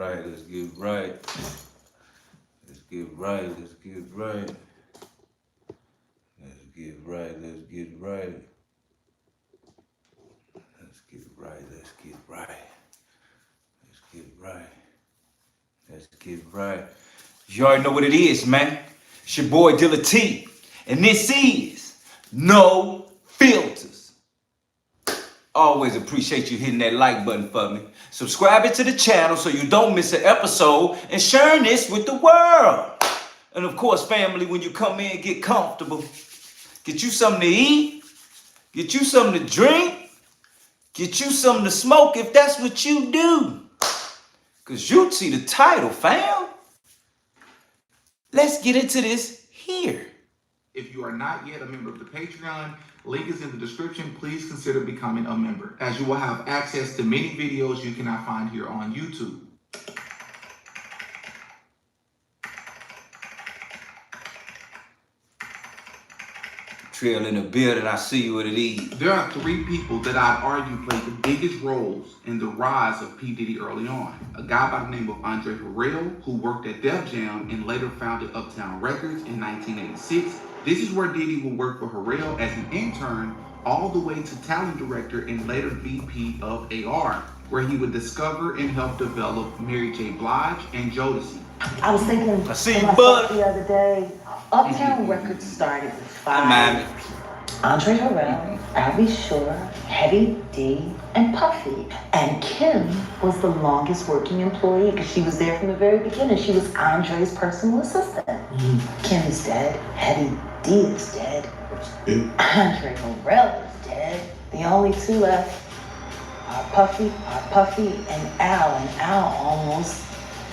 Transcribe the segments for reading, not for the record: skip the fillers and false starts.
Right, let's get right. Let's get right, let's get right. Let's get right, let's get right. Let's get right, let's get right. Let's get right. Let's get right. You already know what it is, man. It's your boy Dilla T. And this is No Filters. Always appreciate you hitting that like button for me. Subscribing to the channel so you don't miss an episode and sharing this with the world. And of course, family, when you come in, get comfortable. Get you something to eat. Get you something to drink. Get you something to smoke if that's what you do. Because you see the title, fam. Let's get into this here. If you are not yet a member of the Patreon, link is in the description. Please consider becoming a member, as you will have access to many videos you cannot find here on YouTube. Trail in the building, I see what it is. There are three people that I'd argue played the biggest roles in the rise of P. Diddy early on. A guy by the name of Andre Harrell, who worked at Def Jam and later founded Uptown Records in 1986. This is where Diddy would work for Harrell as an intern all the way to talent director and later VP of AR, where he would discover and help develop Mary J. Blige and Jodeci. I was thinking I see to you, myself bud. the other day, Uptown Records started with 5 Andre Harrell, Albie Shore, Heavy D, and Puffy. And Kim was the longest working employee because she was there from the very beginning. She was Andre's personal assistant. Kim's dead. Heavy D is dead. Andre Harrell is dead. The only two left are Puffy, and Al almost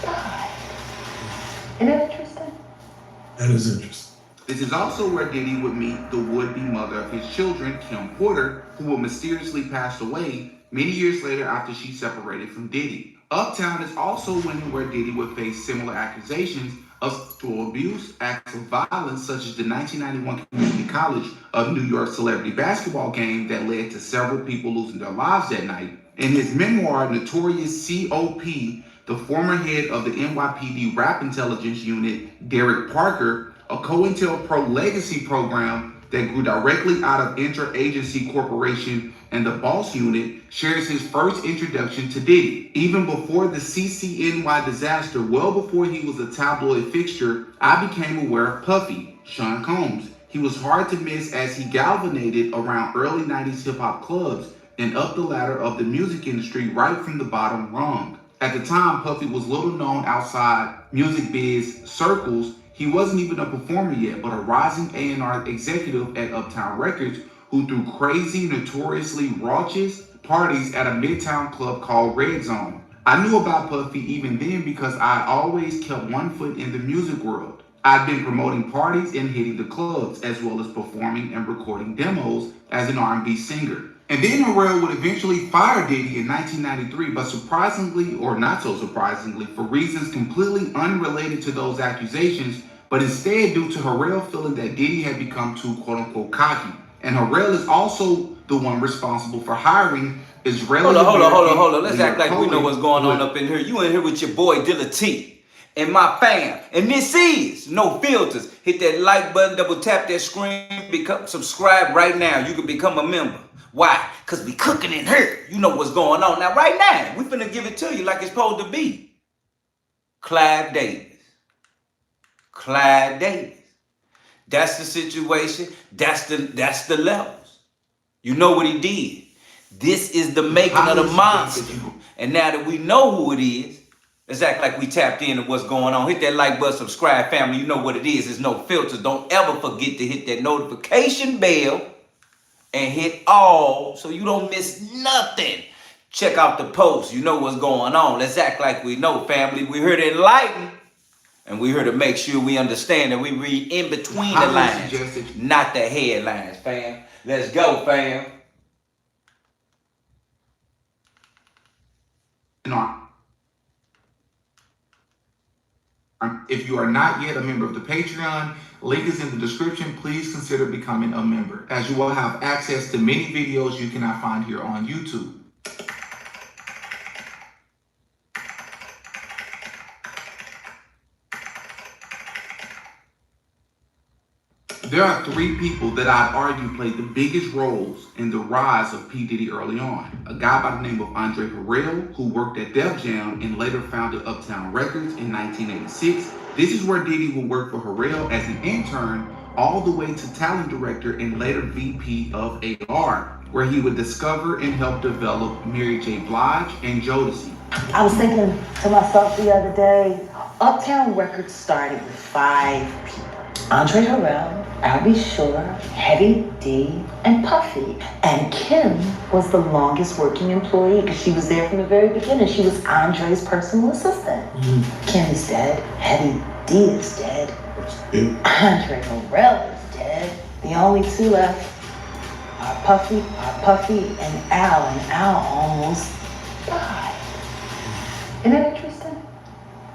died. Isn't that interesting? That is interesting. This is also where Diddy would meet the would-be mother of his children, Kim Porter, who would mysteriously pass away many years later after she separated from Diddy. Uptown is also where Diddy would face similar accusations of sexual abuse, acts of violence, such as the 1991 Community College of New York celebrity basketball game that led to several people losing their lives that night. In his memoir, Notorious C.O.P., the former head of the NYPD Rap Intelligence Unit, Derek Parker, a COINTELPRO legacy program that grew directly out of Interagency Corporation and the Boss Unit, shares his first introduction to Diddy. Even before the CCNY disaster, well before he was a tabloid fixture, I became aware of Puffy, Sean Combs. He was hard to miss as he galvanized around early 90s hip-hop clubs and up the ladder of the music industry right from the bottom rung. At the time, Puffy was little known outside music biz circles. He wasn't even a performer yet, but a rising A&R executive at Uptown Records who threw crazy, notoriously raucous parties at a Midtown club called Red Zone. I knew about Puffy even then because I always kept one foot in the music world. I'd been promoting parties and hitting the clubs, as well as performing and recording demos as an R&B singer. And then Harrell would eventually fire Diddy in 1993, but surprisingly, or not so surprisingly, for reasons completely unrelated to those accusations, but instead due to Harrell feeling that Diddy had become too quote-unquote cocky. And Harrell is also the one responsible for hiring Israeli. Hold on. Let's act like we know what's going on up in here. You in here with your boy Dilla T and my fam. And this is No Filters. Hit that like button, double tap that screen, subscribe right now. You can become a member. Why? Because we cooking in here. You know what's going on. Now, right now, we finna give it to you like it's supposed to be. Clive Davis. That's the situation. That's the levels. You know what he did. This is the making of the monster. And now that we know who it is, let's act like we tapped in to what's going on. Hit that like button, subscribe, family. You know what it is. It's No Filters. Don't ever forget to hit that notification bell and hit all so you don't miss nothing. Check out the post. You know what's going on. Let's act like we know, family. We're here to enlighten, and we're here to make sure we understand and we read in between the lines, not the headlines, fam. Let's go, fam. If you are not yet a member of the Patreon, link is in the description. Please consider becoming a member, as you will have access to many videos you cannot find here on YouTube. There are three people that I'd argue played the biggest roles in the rise of P. Diddy early on. A guy by the name of Andre Harrell, who worked at Def Jam and later founded Uptown Records in 1986. This is where Diddy would work for Harrell as an intern all the way to talent director and later VP of AR, where he would discover and help develop Mary J. Blige and Jodeci. I was thinking to myself the other day, Uptown Records started with 5 people. Andre Harrell, Albie Shore, Heavy D, and Puffy. And Kim was the longest working employee because she was there from the very beginning. She was Andre's personal assistant. Kim is dead. Heavy D is dead. Andre Harrell is dead. The only 2 left are Puffy and Al almost died. Isn't that interesting?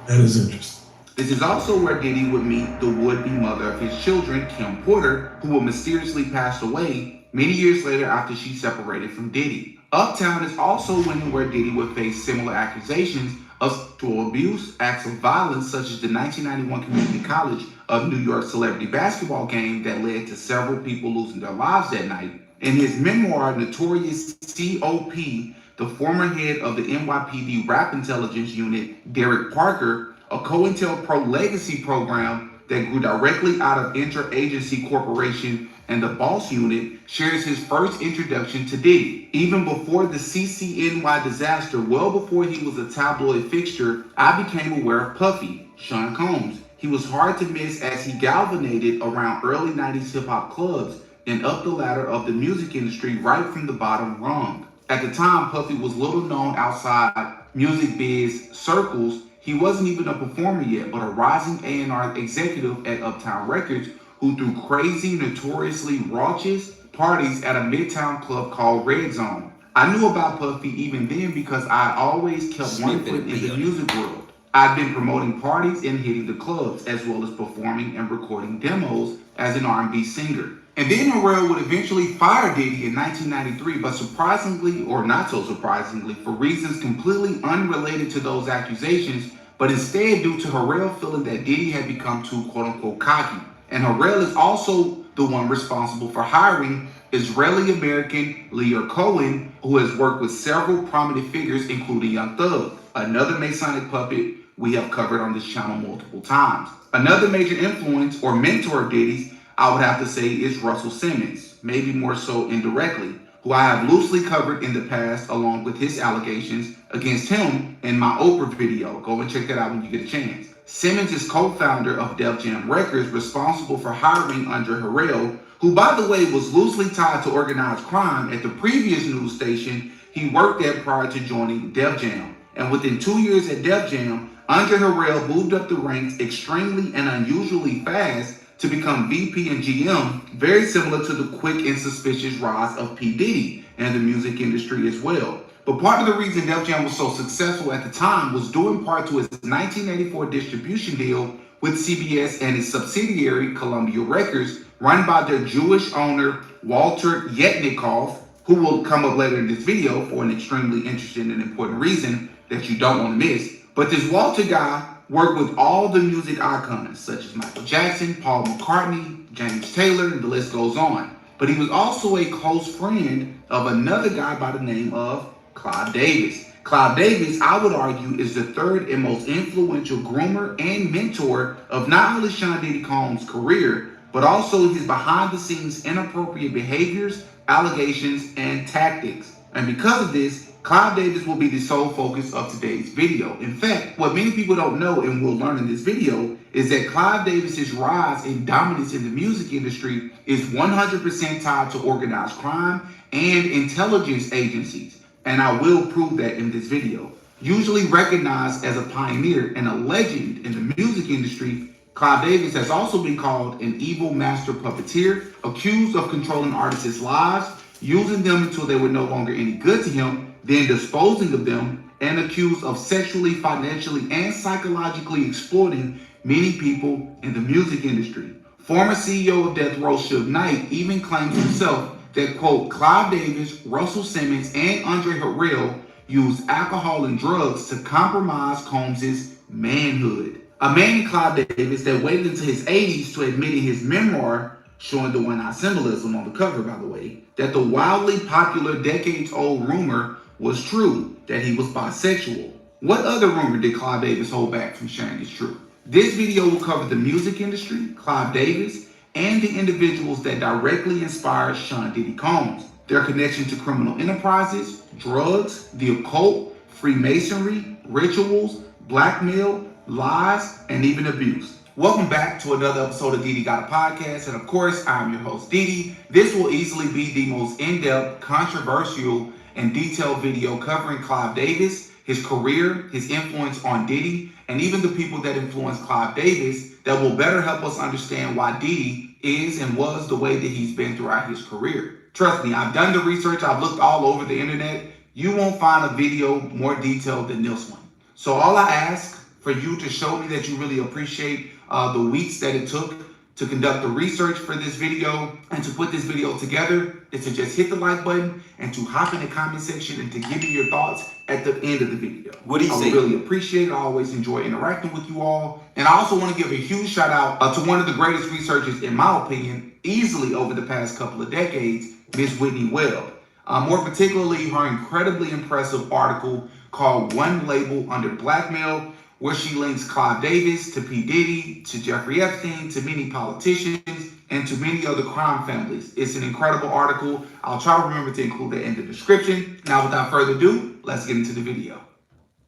That is interesting. This is also where Diddy would meet the would-be mother of his children, Kim Porter, who would mysteriously pass away many years later after she separated from Diddy. Uptown is also when where Diddy would face similar accusations of sexual abuse, acts of violence, such as the 1991 Community College of New York celebrity basketball game that led to several people losing their lives that night. In his memoir, Notorious C.O.P., the former head of the NYPD Rap Intelligence Unit, Derek Parker, a COINTELPRO legacy program that grew directly out of Interagency Corporation and the Boss Unit, shares his first introduction to Diddy. Even before the CCNY disaster, well before he was a tabloid fixture, I became aware of Puffy, Sean Combs. He was hard to miss as he galvanized around early 90s hip-hop clubs and up the ladder of the music industry right from the bottom rung. At the time, Puffy was little known outside music biz circles. He wasn't even a performer yet, but a rising A&R executive at Uptown Records who threw crazy, notoriously raucous parties at a Midtown club called Red Zone. I knew about Puffy even then because I always kept one foot in the music world. I'd been promoting parties and hitting the clubs, as well as performing and recording demos as an R&B singer. And then Harrell would eventually fire Diddy in 1993, but surprisingly, or not so surprisingly, for reasons completely unrelated to those accusations, but instead due to Harrell feeling that Diddy had become too quote-unquote cocky. And Harrell is also the one responsible for hiring Israeli-American Lear Cohen, who has worked with several prominent figures, including Young Thug, another Masonic puppet we have covered on this channel multiple times. Another major influence or mentor of Diddy's, I would have to say, is Russell Simmons, maybe more so indirectly, who I have loosely covered in the past along with his allegations against him in my Oprah video. Go and check that out when you get a chance. Simmons is co-founder of Def Jam Records, responsible for hiring Andre Harrell, who by the way was loosely tied to organized crime at the previous news station he worked at prior to joining Def Jam. And within 2 years at Def Jam, Andre Harrell moved up the ranks extremely and unusually fast to become VP and GM, very similar to the quick and suspicious rise of P. Diddy and the music industry as well. But part of the reason Def Jam was so successful at the time was due in part to his 1984 distribution deal with CBS and its subsidiary Columbia Records, run by their Jewish owner Walter Yetnikoff, who will come up later in this video for an extremely interesting and important reason that you don't want to miss. But this Walter guy worked with all the music icons such as Michael Jackson, Paul McCartney, James Taylor, and the list goes on. But he was also a close friend of another guy by the name of Clive Davis. Clive Davis, I would argue, is the third and most influential groomer and mentor of not only Sean Diddy Combs' career, but also his behind-the-scenes inappropriate behaviors, allegations, and tactics. And because of this, Clive Davis will be the sole focus of today's video. In fact, what many people don't know and will learn in this video is that Clive Davis's rise and dominance in the music industry is 100% tied to organized crime and intelligence agencies. And I will prove that in this video. Usually recognized as a pioneer and a legend in the music industry, Clive Davis has also been called an evil master puppeteer, accused of controlling artists' lives, using them until they were no longer any good to him, then disposing of them, and accused of sexually, financially, and psychologically exploiting many people in the music industry. Former CEO of Death Row Suge Knight even claims himself that, quote, Clive Davis, Russell Simmons, and Andre Harrell used alcohol and drugs to compromise Combs' manhood. A man, Clive Davis, that waited until his 80s to admit in his memoir, showing the one-eye symbolism on the cover, by the way, that the wildly popular decades-old rumor was true, that he was bisexual. What other rumor did Clive Davis hold back from sharing as true? This video will cover the music industry, Clive Davis, and the individuals that directly inspired Sean Diddy Combs, their connection to criminal enterprises, drugs, the occult, Freemasonry, rituals, blackmail, lies, and even abuse. Welcome back to another episode of Didi Got a Podcast, and of course, I'm your host, Didi. This will easily be the most in-depth, controversial, and detailed video covering Clive Davis, his career, his influence on Diddy, and even the people that influenced Clive Davis that will better help us understand why Diddy is and was the way that he's been throughout his career. Trust me, I've done the research, I've looked all over the internet. You won't find a video more detailed than this one. So all I ask for you to show me that you really appreciate the weeks that it took to conduct the research for this video and to put this video together is to just hit the like button and to hop in the comment section and to give me your thoughts at the end of the video. What do you say? I really appreciate it. I always enjoy interacting with you all. And I also want to give a huge shout out to one of the greatest researchers, in my opinion, easily over the past couple of decades, Miss Whitney Webb. More particularly, her incredibly impressive article called One Label Under Blackmail, where she links Clive Davis to P. Diddy, to Jeffrey Epstein, to many politicians, and to many other crime families. It's an incredible article. I'll try to remember to include it in the description. Now, without further ado, let's get into the video.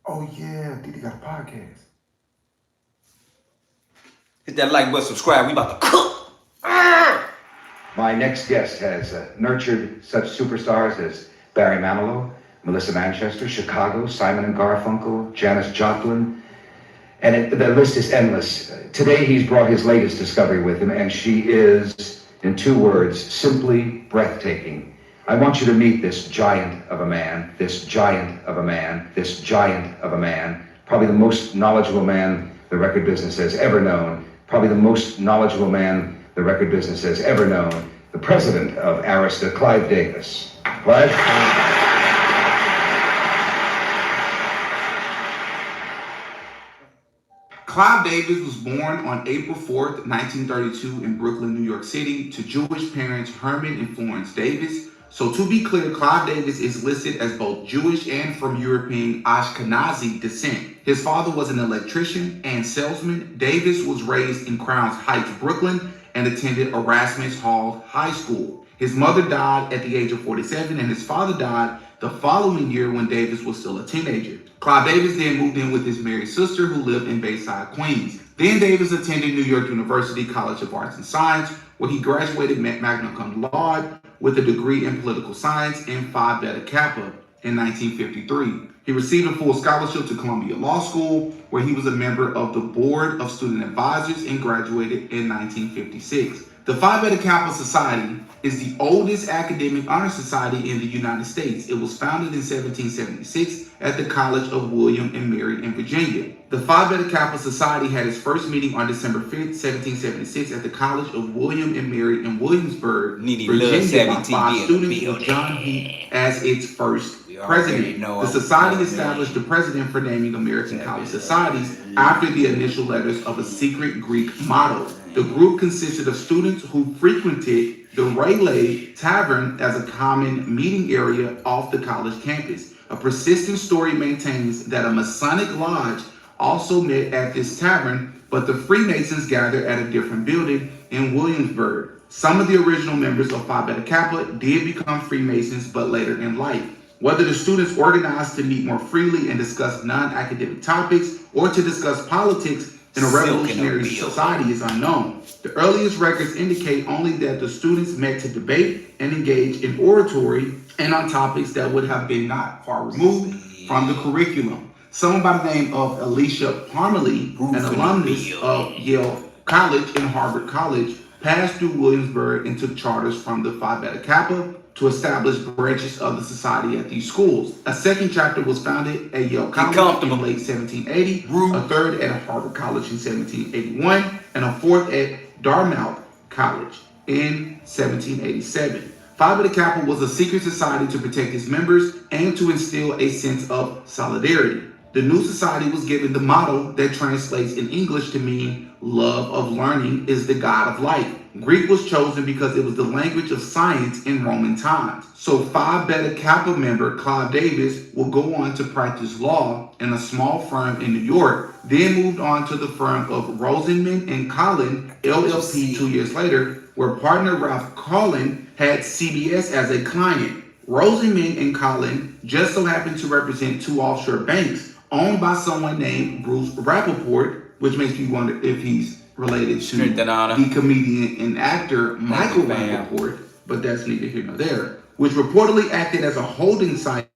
Oh yeah, Didi Got a Podcast. Hit that like button, subscribe. We about to cook. My next guest has nurtured such superstars as Barry Manilow, Melissa Manchester, Chicago, Simon and Garfunkel, Janis Joplin, and the list is endless. Today he's brought his latest discovery with him, and she is, in 2 words, simply breathtaking. I want you to meet this giant of a man, this giant of a man, this giant of a man, probably the most knowledgeable man the record business has ever known, probably the most knowledgeable man the record business has ever known, the president of Arista, Clive Davis. Clive? Clive Davis was born on April 4th, 1932 in Brooklyn, New York City to Jewish parents Herman and Florence Davis. So to be clear, Clive Davis is listed as both Jewish and from European Ashkenazi descent. His father was an electrician and salesman. Davis was raised in Crowns Heights, Brooklyn, and attended Erasmus Hall High School. His mother died at the age of 47, and his father died the following year when Davis was still a teenager. Clive Davis then moved in with his married sister who lived in Bayside, Queens. Then Davis attended New York University College of Arts and Science, where he graduated magna cum laude with a degree in political science and Phi Beta Kappa in 1953. He received a full scholarship to Columbia Law School, where he was a member of the Board of Student Advisors and graduated in 1956. The Phi Beta Kappa Society is the oldest academic honor society in the United States. It was founded in 1776 at the College of William and Mary in Virginia. The Phi Beta Kappa Society had its first meeting on December 5th, 1776 at the College of William and Mary in Williamsburg, Virginia, by 5 students with John Heath as its first president. The society established the president for naming American college societies after the initial letters of a secret Greek motto. The group consisted of students who frequented the Rayleigh Tavern as a common meeting area off the college campus. A persistent story maintains that a Masonic lodge also met at this tavern, but the Freemasons gathered at a different building in Williamsburg. Some of the original members of Phi Beta Kappa did become Freemasons, but later in life. Whether the students organized to meet more freely and discuss non-academic topics or to discuss politics in a revolutionary society is unknown. The earliest records indicate only that the students met to debate and engage in oratory and on topics that would have been not far removed from the curriculum. Someone by the name of Alicia Parmalee, an alumnus of Yale College and Harvard College, passed through Williamsburg and took charters from the Phi Beta Kappa to establish branches of the society at these schools. A second chapter was founded at Yale College in late 1780, a third at Harvard College in 1781, and a fourth at Dartmouth College in 1787. Phi Beta Kappa was a secret society to protect its members and to instill a sense of solidarity. The new society was given the motto that translates in English to mean love of learning is the God of life. Greek was chosen because it was the language of science in Roman times. So Phi Beta Kappa member Clive Davis would go on to practice law in a small firm in New York, then moved on to the firm of Rosenman and Collin, LLP 2 years later, where partner Ralph Collin had CBS as a client. Rosenman and Collin just so happened to represent two offshore banks owned by someone named Bruce Rappaport, which makes me wonder if he's related to the comedian and actor Michael Rappaport, but that's neither here nor there, which reportedly acted as a holding site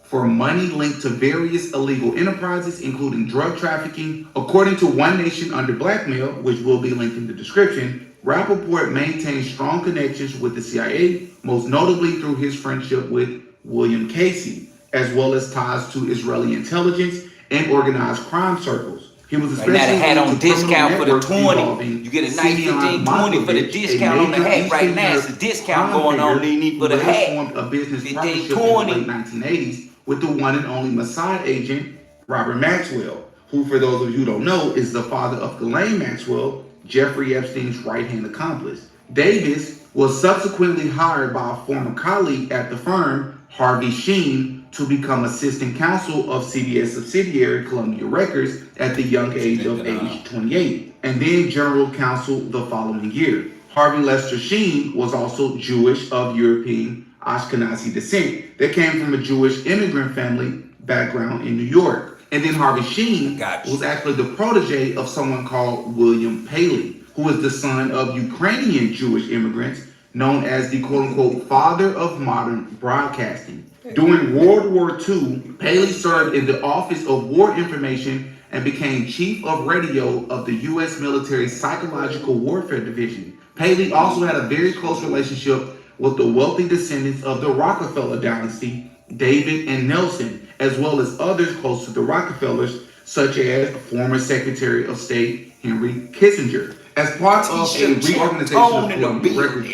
for money linked to various illegal enterprises, including drug trafficking. According to One Nation Under Blackmail, which will be linked in the description, Rappaport maintained strong connections with the CIA, most notably through his friendship with William Casey, as well as ties to Israeli intelligence and organized crime circles. He was especially right now the hat on discount for the 20. You get a nice 15, 20 for the discount on the hat. Right now it's a discount going on for the hat. Formed a business partnership in the late 1980s with the one and only Mossad agent Robert Maxwell, who, for those of you who don't know, is the father of Ghislaine Maxwell, Jeffrey Epstein's right-hand accomplice. Davis was subsequently hired by a former colleague at the firm, Harvey Sheen, to become assistant counsel of CBS subsidiary Columbia Records at the young age of age 28, and then general counsel the following year. Harvey Lester Sheen was also Jewish of European Ashkenazi descent that came from a Jewish immigrant family background in New York. And then Harvey Sheen was actually the protege of someone called William Paley, who is the son of Ukrainian Jewish immigrants, known as the quote-unquote father of modern broadcasting. During World War II, Paley served in the Office of War Information and became chief of radio of the U.S. military Psychological Warfare Division. Paley also had a very close relationship with the wealthy descendants of the Rockefeller dynasty, David and Nelson, as well as others close to the Rockefellers, such as former Secretary of State Henry Kissinger. As part of a reorganization of Columbia Records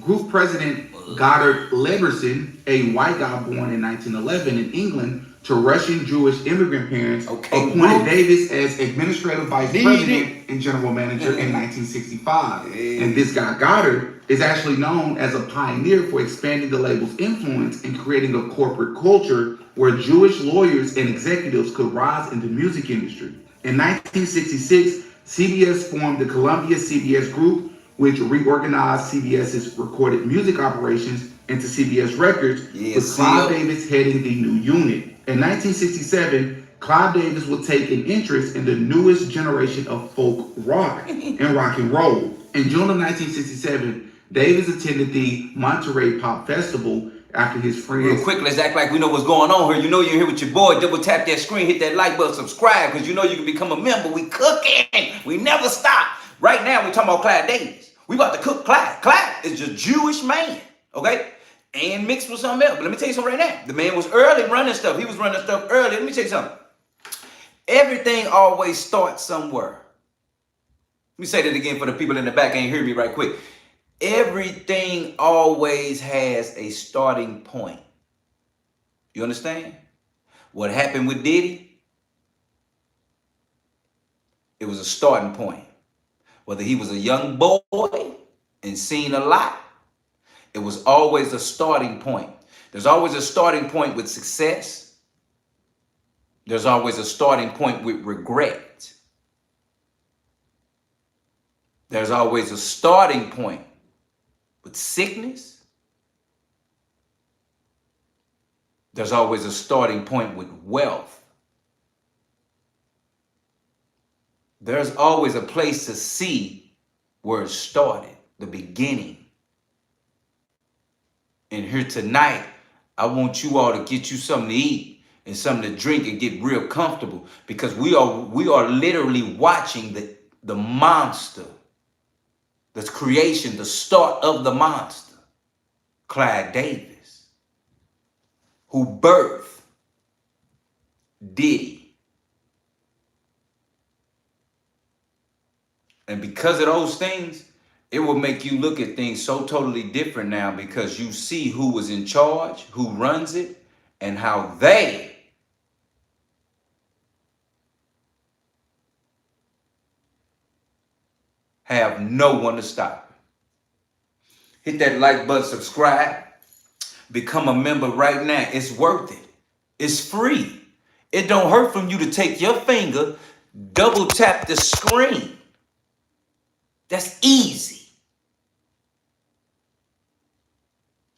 Group President Goddard Leberson, a white guy born in 1911 in England to Russian Jewish immigrant parents, appointed Davis as administrative vice president and general manager in 1965. And this guy Goddard is actually known as a pioneer for expanding the label's influence and creating a corporate culture where Jewish lawyers and executives could rise in the music industry. In 1966, CBS formed the Columbia CBS Group, which reorganized CBS's recorded music operations into CBS Records, with Clive Davis heading the new unit. In 1967, Clive Davis would take an interest in the newest generation of folk rock and rock and roll. In June of 1967, Davis attended the Monterey Pop Festival after his friends. Real quick, let's act like we know what's going on here. You know you're here with your boy. Double tap that screen, hit that like button, subscribe, because you know you can become a member. We cooking. We never stop. Right now, we're talking about Clive Davis. We about to cook Clive. Clive is a Jewish man, okay? And mixed with something else. But let me tell you something right now. The man was early running stuff. He was running stuff early. Let me tell you something. Everything always starts somewhere. Let me say that again for the people in the back. Ain't hear me right quick. Everything always has a starting point. You understand? What happened with Diddy? It was a starting point. Whether he was a young boy and seen a lot, it was always a starting point. There's always a starting point with success. There's always a starting point with regret. There's always a starting point with sickness. There's always a starting point with wealth. There's always a place to see where it started, the beginning. And here tonight, I want you all to get you something to eat and something to drink and get real comfortable, because we are literally watching the monster, the creation, the start of the monster, Clive Davis, who birthed Diddy. And because of those things, it will make you look at things so totally different now, because you see who was in charge, who runs it, and how they have no one to stop it. Hit that like button, subscribe. Become a member right now. It's worth it. It's free. It don't hurt from you to take your finger, double tap the screen. That's easy.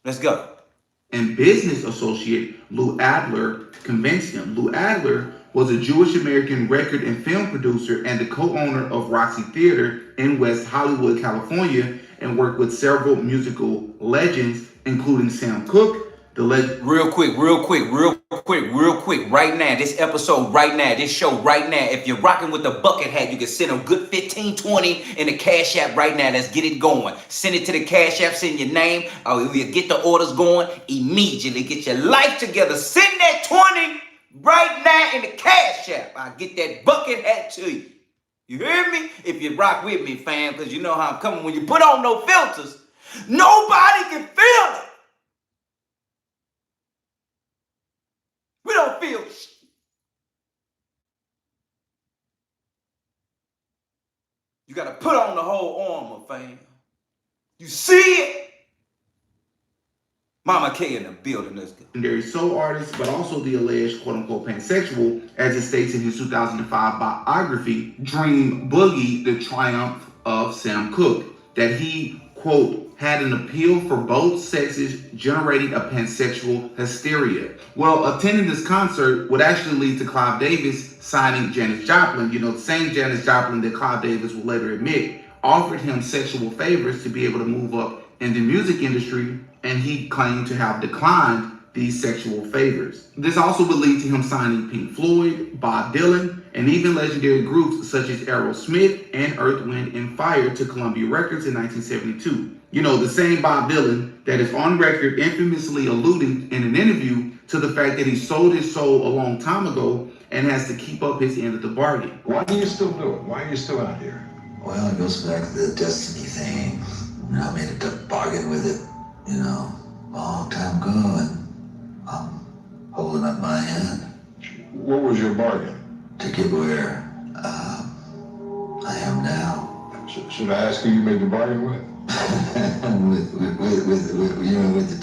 Let's go. And business associate Lou Adler convinced him. Lou Adler was a Jewish-American record and film producer and the co-owner of Roxy Theater in West Hollywood, California, and worked with several musical legends, including Sam Cooke, the legend. Real quick, right now, this episode right now, this show right now, if you're rocking with the bucket hat, you can send a good 15, 20 in the Cash App right now. Let's get it going. Send it to the Cash App, send your name, or we'll get the orders going immediately. Get your life together. Send that 20 right now in the Cash App. I'll get that bucket hat to you. You hear me? If you rock with me, fam, because you know how I'm coming. When you put on no filters, nobody can feel it. We don't feel shit. You got to put on the whole armor, fam. You see it? Mama K in the building. Let's go. Legendary soul artist, but also the alleged quote-unquote pansexual, as it states in his 2005 biography, Dream Boogie, The Triumph of Sam Cooke, that he, quote, had an appeal for both sexes, generating a pansexual hysteria. Well, attending this concert would actually lead to Clive Davis signing Janis Joplin. You know, the same Janis Joplin that Clive Davis would later admit offered him sexual favors to be able to move up in the music industry, and he claimed to have declined these sexual favors. This also would lead to him signing Pink Floyd, Bob Dylan, and even legendary groups such as Aerosmith and Earth, Wind & Fire to Columbia Records in 1972. You know, the same Bob Dylan that is on record infamously alluding in an interview to the fact that he sold his soul a long time ago and has to keep up his end of the bargain. Why do you still do it? Why are you still out here? Well, it goes back to the destiny thing. You know, I made a bargain with it, you know, a long time ago, and I'm holding up my end. What was your bargain? To get where I am now. Should I ask who you made the bargain with? with the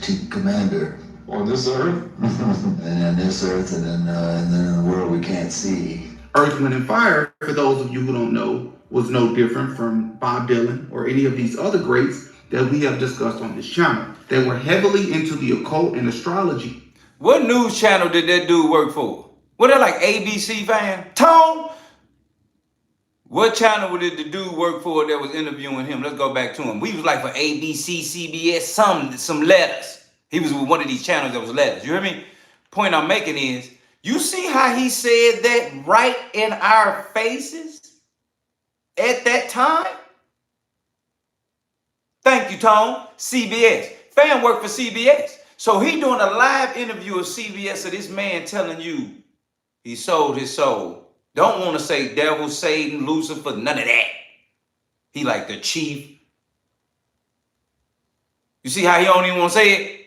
chief commander. On this earth? And on this earth, and then in the world we can't see. Earth, Wind & Fire, for those of you who don't know, was no different from Bob Dylan or any of these other greats that we have discussed on this channel. They were heavily into the occult and astrology. What news channel did that dude work for? What, that like ABC, fam? Tone? What channel did the dude work for that was interviewing him? Let's go back to him. We was like for ABC, CBS, some letters. He was with one of these channels that was letters. You hear me? Point I'm making is, you see how he said that right in our faces at that time? Thank you, Tone. CBS. Fam worked for CBS. So he doing a live interview of CBS of this man telling you he sold his soul. Don't want to say devil, Satan, Lucifer, none of that. He like the chief. You see how he don't even want to say it?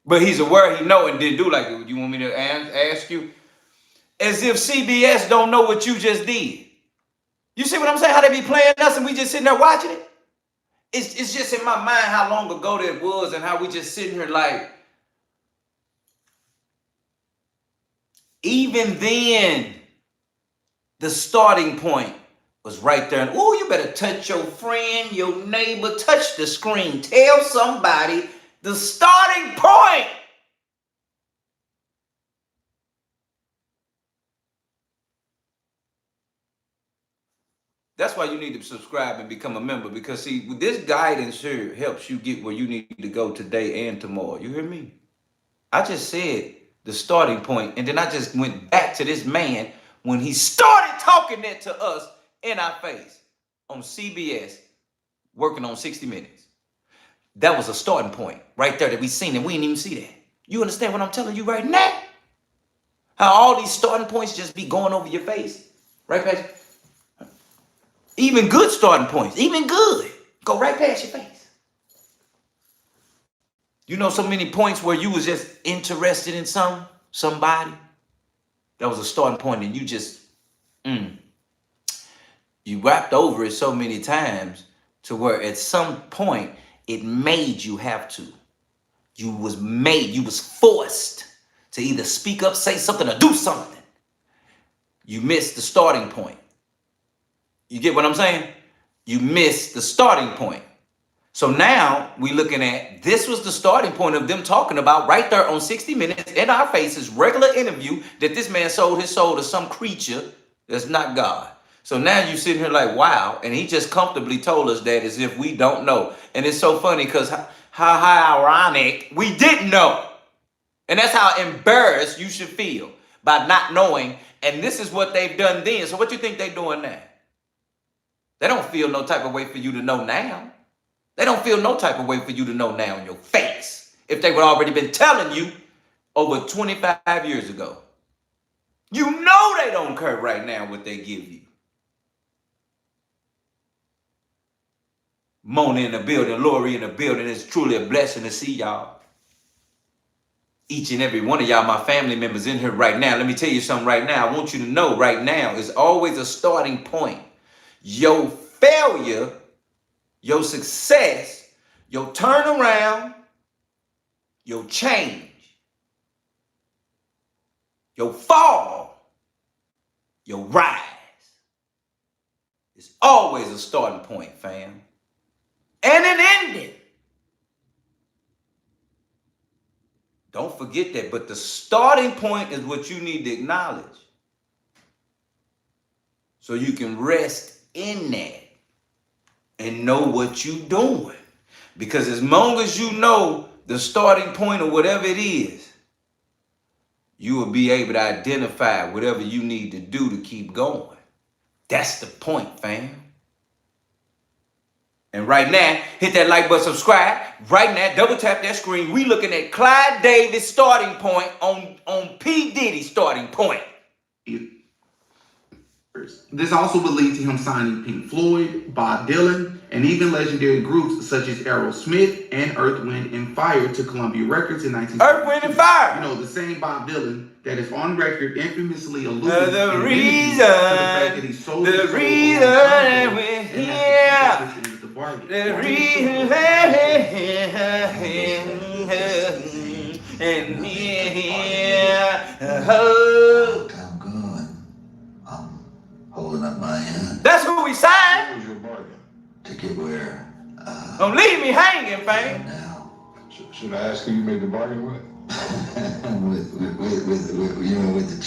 But he's aware he know and didn't do like it. You want me to ask you? As if CBS don't know what you just did. You see what I'm saying? How they be playing us and we just sitting there watching it? It's just in my mind how long ago that was and how we just sitting here like, even then, the starting point was right there. And, oh, you better touch your friend, your neighbor, touch the screen. Tell somebody the starting point. That's why you need to subscribe and become a member, because see, this guidance here helps you get where you need to go today and tomorrow. You hear me? I just said the starting point, and then I just went back to this man when he started talking that to us in our face on CBS, working on 60 Minutes. That was a starting point right there that we seen, and we didn't even see that. You understand what I'm telling you right now? How all these starting points just be going over your face, right past. Even good starting points, even good, go right past your face. You know, so many points where you was just interested in somebody. That was a starting point, and you just, you wrapped over it so many times to where at some point it made you have to. You was forced to either speak up, say something, or do something. You missed the starting point. You get what I'm saying? You missed the starting point. So now we looking at, this was the starting point of them talking about right there on 60 Minutes in our faces, regular interview, that this man sold his soul to some creature that's not God. So now you sitting here like, wow, and he just comfortably told us that as if we don't know. And it's so funny because how ironic, we didn't know. And that's how embarrassed you should feel by not knowing. And this is what they've done then. So what you think they're doing now? They don't feel no type of way for you to know now. They don't feel no type of way for you to know now in your face. If they would already been telling you over 25 years ago. You know they don't care right now what they give you. Mona in the building, Lori in the building. It's truly a blessing to see y'all. Each and every one of y'all, my family members in here right now. Let me tell you something right now. I want you to know right now is always a starting point. Your failure, your success, your turnaround, your change, your fall, your rise. It's always a starting point, fam. And an ending. Don't forget that. But the starting point is what you need to acknowledge. So you can rest in that and know what you're doing. Because as long as you know the starting point or whatever it is, you will be able to identify whatever you need to do to keep going. That's the point, fam. And right now, hit that like button, subscribe. Right now, double tap that screen. We looking at Clive Davis' starting point on P. Diddy's starting point. This also would lead to him signing Pink Floyd, Bob Dylan, and even legendary groups such as Aerosmith and Earth, Wind, and Fire to Columbia Records in 1972. Earth, Wind, and Fire. You know, the same Bob Dylan that is on record infamously alluding the reason, to the fact that he sold his soul the reason we're here. The reason and here. I'm going. I'm holding up my end. That's who we signed. What was your bargain? To get where? Don't leave me hanging, fam. Now. Should I ask who you made the bargain with? with the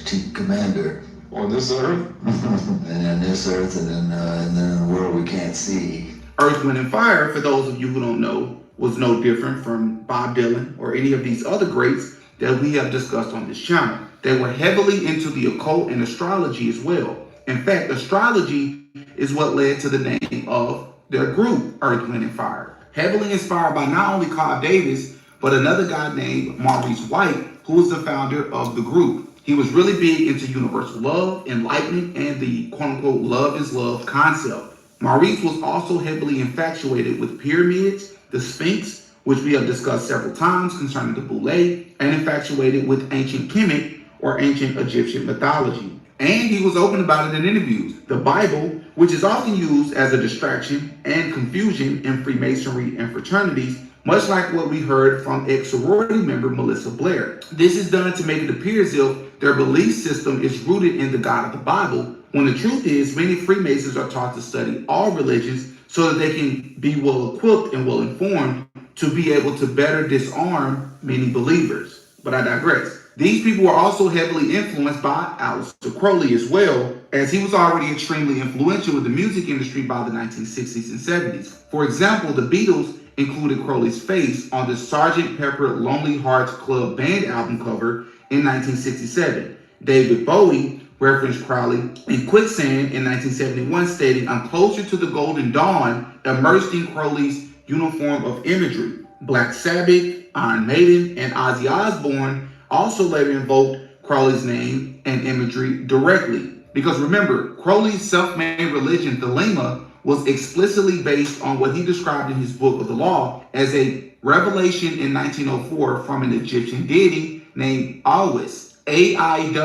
chief commander. On this earth? And then this earth, and then in the world we can't see. Earth, Wind, and Fire, for those of you who don't know, was no different from Bob Dylan or any of these other greats that we have discussed on this channel. They were heavily into the occult and astrology as well. In fact, astrology is what led to the name of their group, Earth, Wind, and Fire. Heavily inspired by not only Clive Davis, but another guy named Maurice White, who was the founder of the group. He was really big into universal love, enlightenment, and the quote-unquote love is love concept. Maurice was also heavily infatuated with pyramids, the Sphinx, which we have discussed several times concerning the Boule, and infatuated with ancient Kemet or ancient Egyptian mythology. And he was open about it in interviews. The Bible, which is often used as a distraction and confusion in Freemasonry and fraternities, much like what we heard from ex-sorority member Melissa Blair. This is done to make it appear as if their belief system is rooted in the God of the Bible, when the truth is many Freemasons are taught to study all religions so that they can be well equipped and well informed to be able to better disarm many believers. But I digress. These people were also heavily influenced by Aleister Crowley as well, as he was already extremely influential with the music industry by the 1960s and 70s. For example, the Beatles included Crowley's face on the Sgt. Pepper Lonely Hearts Club Band album cover in 1967. David Bowie referenced Crowley in Quicksand in 1971, stating, "I'm closer to the Golden Dawn," immersed in Crowley's uniform of imagery. Black Sabbath, Iron Maiden, and Ozzy Osbourne also later invoked Crowley's name and imagery directly. Because remember, Crowley's self-made religion, Thelema, was explicitly based on what he described in his book of the law as a revelation in 1904 from an Egyptian deity named Awis, A-I-W-A-S-S.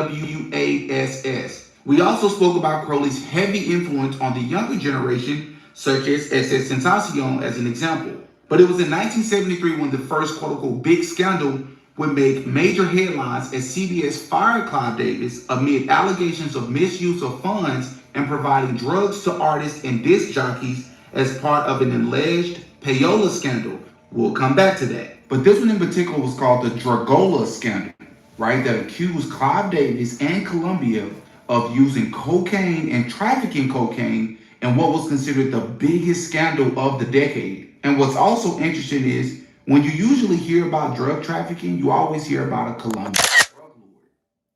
We also spoke about Crowley's heavy influence on the younger generation, such as Tentacion as an example. But it was in 1973 when the first quote-unquote big scandal would make major headlines as CBS fired Clive Davis amid allegations of misuse of funds and providing drugs to artists and disc jockeys as part of an alleged payola scandal. We'll come back to that. But this one in particular was called the Dragola scandal, right? That accused Clive Davis and Columbia of using cocaine and trafficking cocaine in what was considered the biggest scandal of the decade. And what's also interesting is when you usually hear about drug trafficking, you always hear about a Colombian drug lord.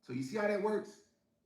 So you see how that works?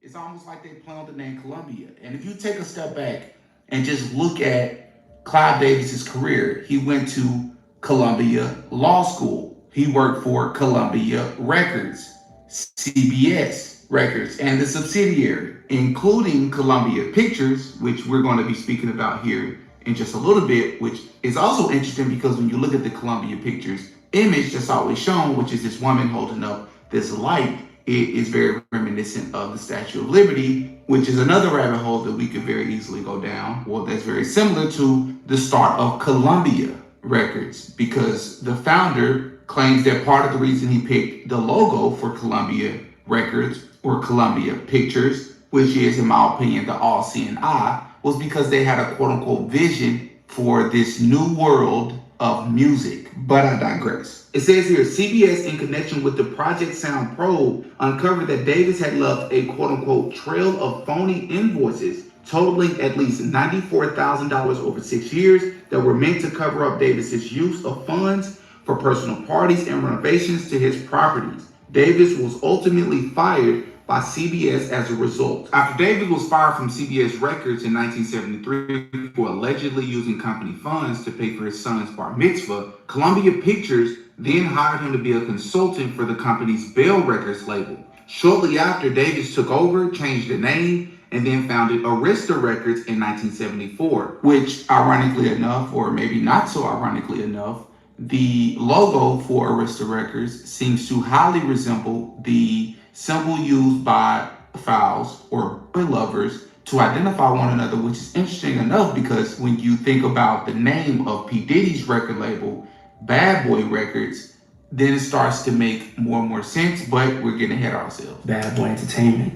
It's almost like they play on the name Columbia. And if you take a step back and just look at Clive Davis's career, he went to Columbia Law School. He worked for Columbia Records, CBS Records, and the subsidiary, including Columbia Pictures, which we're going to be speaking about here in just a little bit, which is also interesting because when you look at the Columbia Pictures image that's always shown, which is this woman holding up this light, it is very reminiscent of the Statue of Liberty, which is another rabbit hole that we could very easily go down. Well, that's very similar to the start of Columbia Records, because the founder claims that part of the reason he picked the logo for Columbia Records or Columbia Pictures, which is, in my opinion, the all-seeing eye, was because they had a quote-unquote vision for this new world of music. But I digress. It says here, CBS, in connection with the Project Sound probe, uncovered that Davis had left a quote-unquote trail of phony invoices totaling at least $94,000 over 6 years that were meant to cover up Davis's use of funds for personal parties and renovations to his properties. Davis was ultimately fired by CBS as a result. After Davis was fired from CBS Records in 1973 for allegedly using company funds to pay for his son's bar mitzvah, Columbia Pictures then hired him to be a consultant for the company's Bell Records label. Shortly after, Davis took over, changed the name, and then founded Arista Records in 1974, which ironically enough, or maybe not so ironically enough, the logo for Arista Records seems to highly resemble the symbol used by fouls or lovers to identify one another, which is interesting enough because when you think about the name of P. Diddy's record label, Bad Boy Records, then it starts to make more and more sense, but we're getting ahead of ourselves. Bad Boy Entertainment.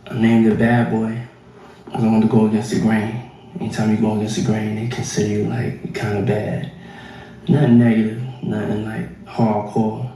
I named it Bad Boy because I wanted to go against the grain. Anytime you go against the grain, they consider you like kind of bad. Nothing negative, nothing like hardcore.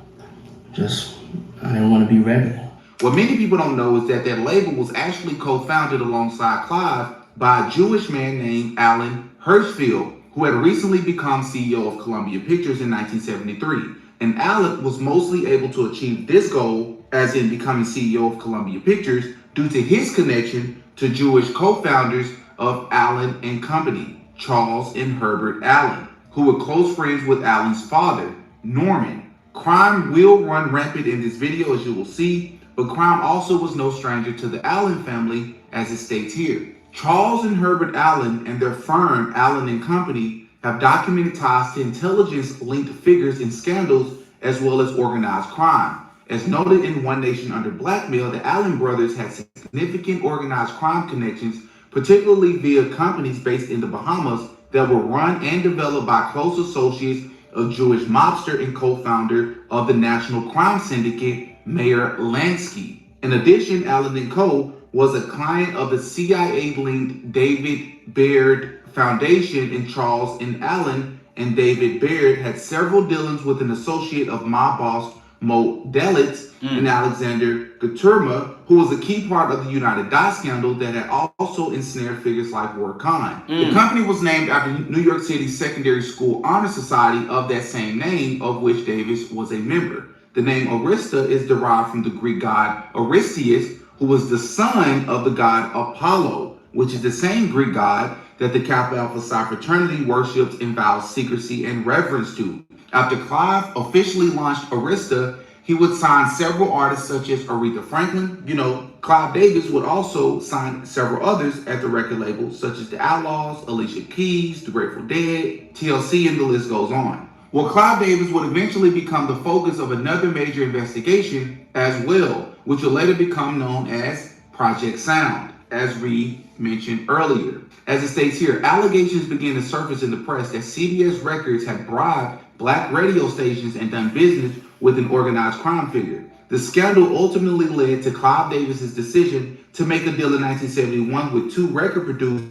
Just, I didn't want to be regular. What many people don't know is that that label was actually co-founded alongside Clive by a Jewish man named Alan Hirschfeld, who had recently become CEO of Columbia Pictures in 1973. And Alan was mostly able to achieve this goal, as in becoming CEO of Columbia Pictures, due to his connection to Jewish co-founders of Allen and Company, Charles and Herbert Allen, who were close friends with Allen's father, Norman. Crime will run rampant in this video, as you will see, but crime also was no stranger to the Allen family, as it states here. Charles and Herbert Allen and their firm, Allen and Company, have documented ties to intelligence-linked figures in scandals as well as organized crime. As noted in One Nation Under Blackmail, the Allen brothers had significant organized crime connections, particularly via companies based in the Bahamas that were run and developed by close associates of Jewish mobster and co-founder of the National Crime Syndicate, Meyer Lansky. In addition, Allen & Co. was a client of the CIA-linked David Baird Foundation, and Charles and Allen and David Baird had several dealings with an associate of mob boss Mo Delitz and Alexander Guterma, who was a key part of the United Dye scandal that had also ensnared figures like Ward Khan. The company was named after New York City's secondary school honor society of that same name, of which Davis was a member. The name Arista is derived from the Greek god Aristeus, who was the son of the god Apollo, which is the same Greek god that the Kappa Alpha Psi fraternity worships and vows secrecy and reverence to. After Clive officially launched Arista, he would sign several artists such as Aretha Franklin. You know, Clive Davis would also sign several others at the record label, such as the Outlaws, Alicia Keys, The Grateful Dead, TLC, and the list goes on. Well, Clive Davis would eventually become the focus of another major investigation as well, which would later become known as Project Sound, as we mentioned earlier. As it states here, allegations began to surface in the press that CBS Records had bribed black radio stations and done business with an organized crime figure. The scandal ultimately led to Clive Davis's decision to make a deal in 1971 with two record producers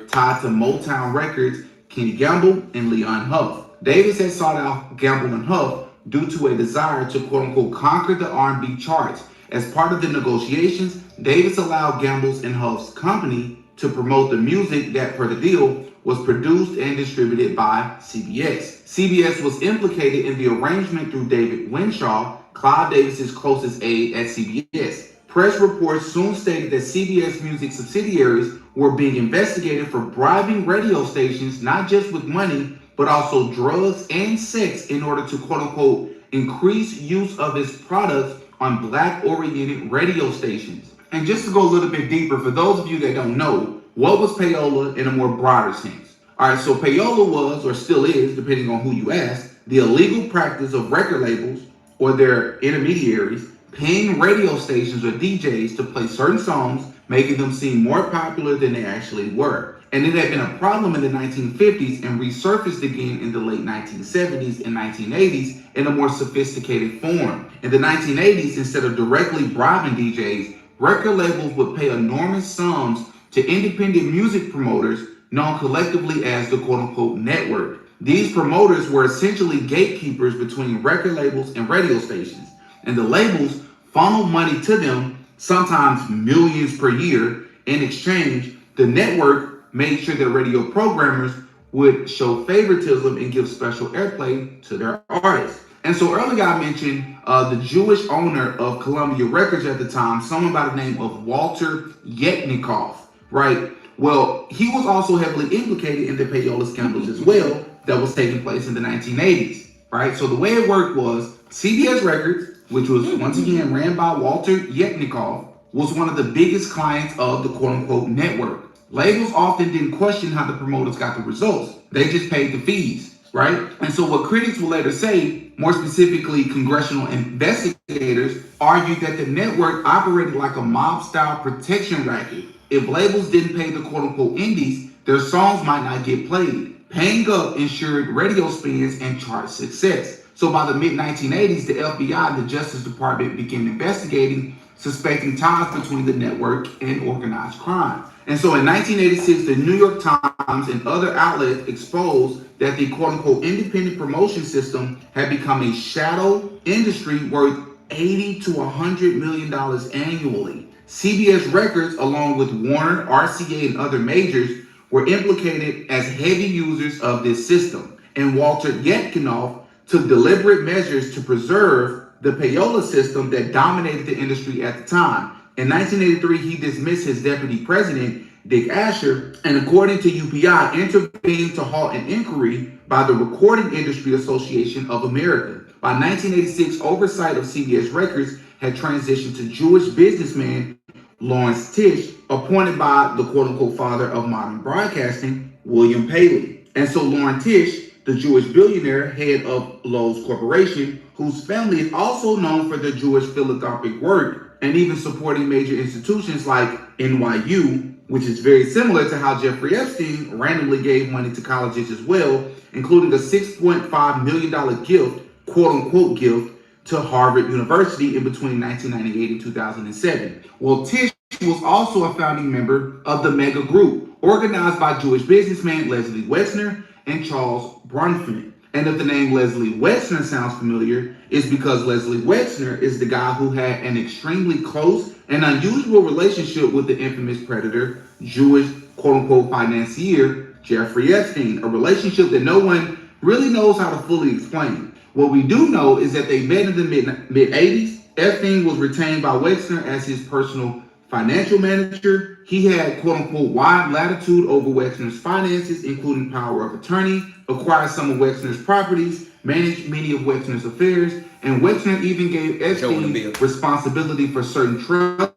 tied to Motown Records, Kenny Gamble and Leon Huff. Davis had sought out Gamble and Huff due to a desire to quote-unquote conquer the R&B charts. As part of the negotiations, Davis allowed Gamble's and Huff's company to promote the music that, per the deal, was produced and distributed by CBS. CBS was implicated in the arrangement through David Winshaw, Clive Davis's closest aide at CBS. Press reports soon stated that CBS Music subsidiaries were being investigated for bribing radio stations, not just with money, but also drugs and sex in order to quote-unquote increase use of its products on black-oriented radio stations. And just to go a little bit deeper, for those of you that don't know, what was payola in a more broader sense? All right, so payola was, or still is, depending on who you ask, the illegal practice of record labels or their intermediaries paying radio stations or DJs to play certain songs, making them seem more popular than they actually were. And it had been a problem in the 1950s and resurfaced again in the late 1970s and 1980s in a more sophisticated form. In the 1980s, instead of directly bribing DJs, record labels would pay enormous sums to independent music promoters known collectively as the quote-unquote network. These promoters were essentially gatekeepers between record labels and radio stations, and the labels funneled money to them, sometimes millions per year. In exchange, the network made sure that radio programmers would show favoritism and give special airplay to their artists. And so earlier I mentioned the Jewish owner of Columbia Records at the time, someone by the name of Walter Yetnikoff, right? Well, he was also heavily implicated in the payola scandals as well that was taking place in the 1980s, right? So the way it worked was CBS Records, which was once again ran by Walter Yetnikoff, was one of the biggest clients of the quote-unquote network. Labels often didn't question how the promoters got the results. They just paid the fees, right? And so what critics will later say, more specifically congressional investigators, argued that the network operated like a mob-style protection racket. If labels didn't pay the quote-unquote indies, their songs might not get played. Paying up ensured radio spins and chart success. So by the mid-1980s, the FBI and the Justice Department began investigating, suspecting ties between the network and organized crime. And so in 1986, the New York Times and other outlets exposed that the quote-unquote independent promotion system had become a shadow industry worth $80 to $100 million annually. CBS Records, along with Warner, RCA, and other majors, were implicated as heavy users of this system. And Walter Yetnikoff took deliberate measures to preserve the payola system that dominated the industry at the time. In 1983, he dismissed his deputy president, Dick Asher, and according to UPI, intervened to halt an inquiry by the Recording Industry Association of America. By 1986, oversight of CBS Records had transitioned to Jewish businessman Lawrence Tisch, appointed by the quote-unquote father of modern broadcasting, William Paley. And so Lawrence Tisch, the Jewish billionaire, head of Lowe's Corporation, whose family is also known for their Jewish philanthropic work and even supporting major institutions like NYU, which is very similar to how Jeffrey Epstein randomly gave money to colleges as well, including a $6.5 million gift, quote-unquote gift, to Harvard University in between 1998 and 2007. Well, Tisch was also a founding member of the Mega Group, organized by Jewish businessman Leslie Wexner and Charles Bronfman. And if the name Leslie Wexner sounds familiar, it's because Leslie Wexner is the guy who had an extremely close and unusual relationship with the infamous predator, Jewish quote-unquote financier, Jeffrey Epstein, a relationship that no one really knows how to fully explain. What we do know is that they met in the mid-80s. Epstein was retained by Wexner as his personal financial manager. He had quote-unquote wide latitude over Wexner's finances, including power of attorney, acquired some of Wexner's properties, managed many of Wexner's affairs, and Wexner even gave Epstein responsibility for certain trust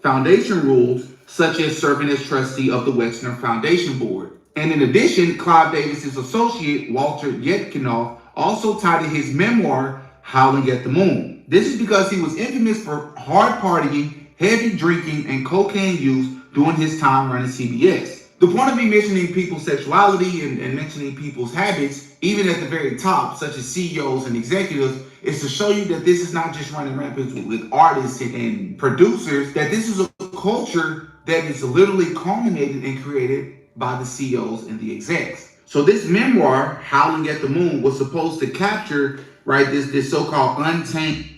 foundation rules, such as serving as trustee of the Wexner Foundation Board. And in addition, Clive Davis's associate, Walter Yetnikoff, also titled his memoir, Howling at the Moon. This is because he was infamous for hard partying heavy drinking, and cocaine use during his time running CBS. The point of me mentioning people's sexuality and mentioning people's habits, even at the very top, such as CEOs and executives, is to show you that this is not just running rampant with artists and producers, that this is a culture that is literally culminated and created by the CEOs and the execs. So this memoir, Howling at the Moon, was supposed to capture, right, this so-called untamed.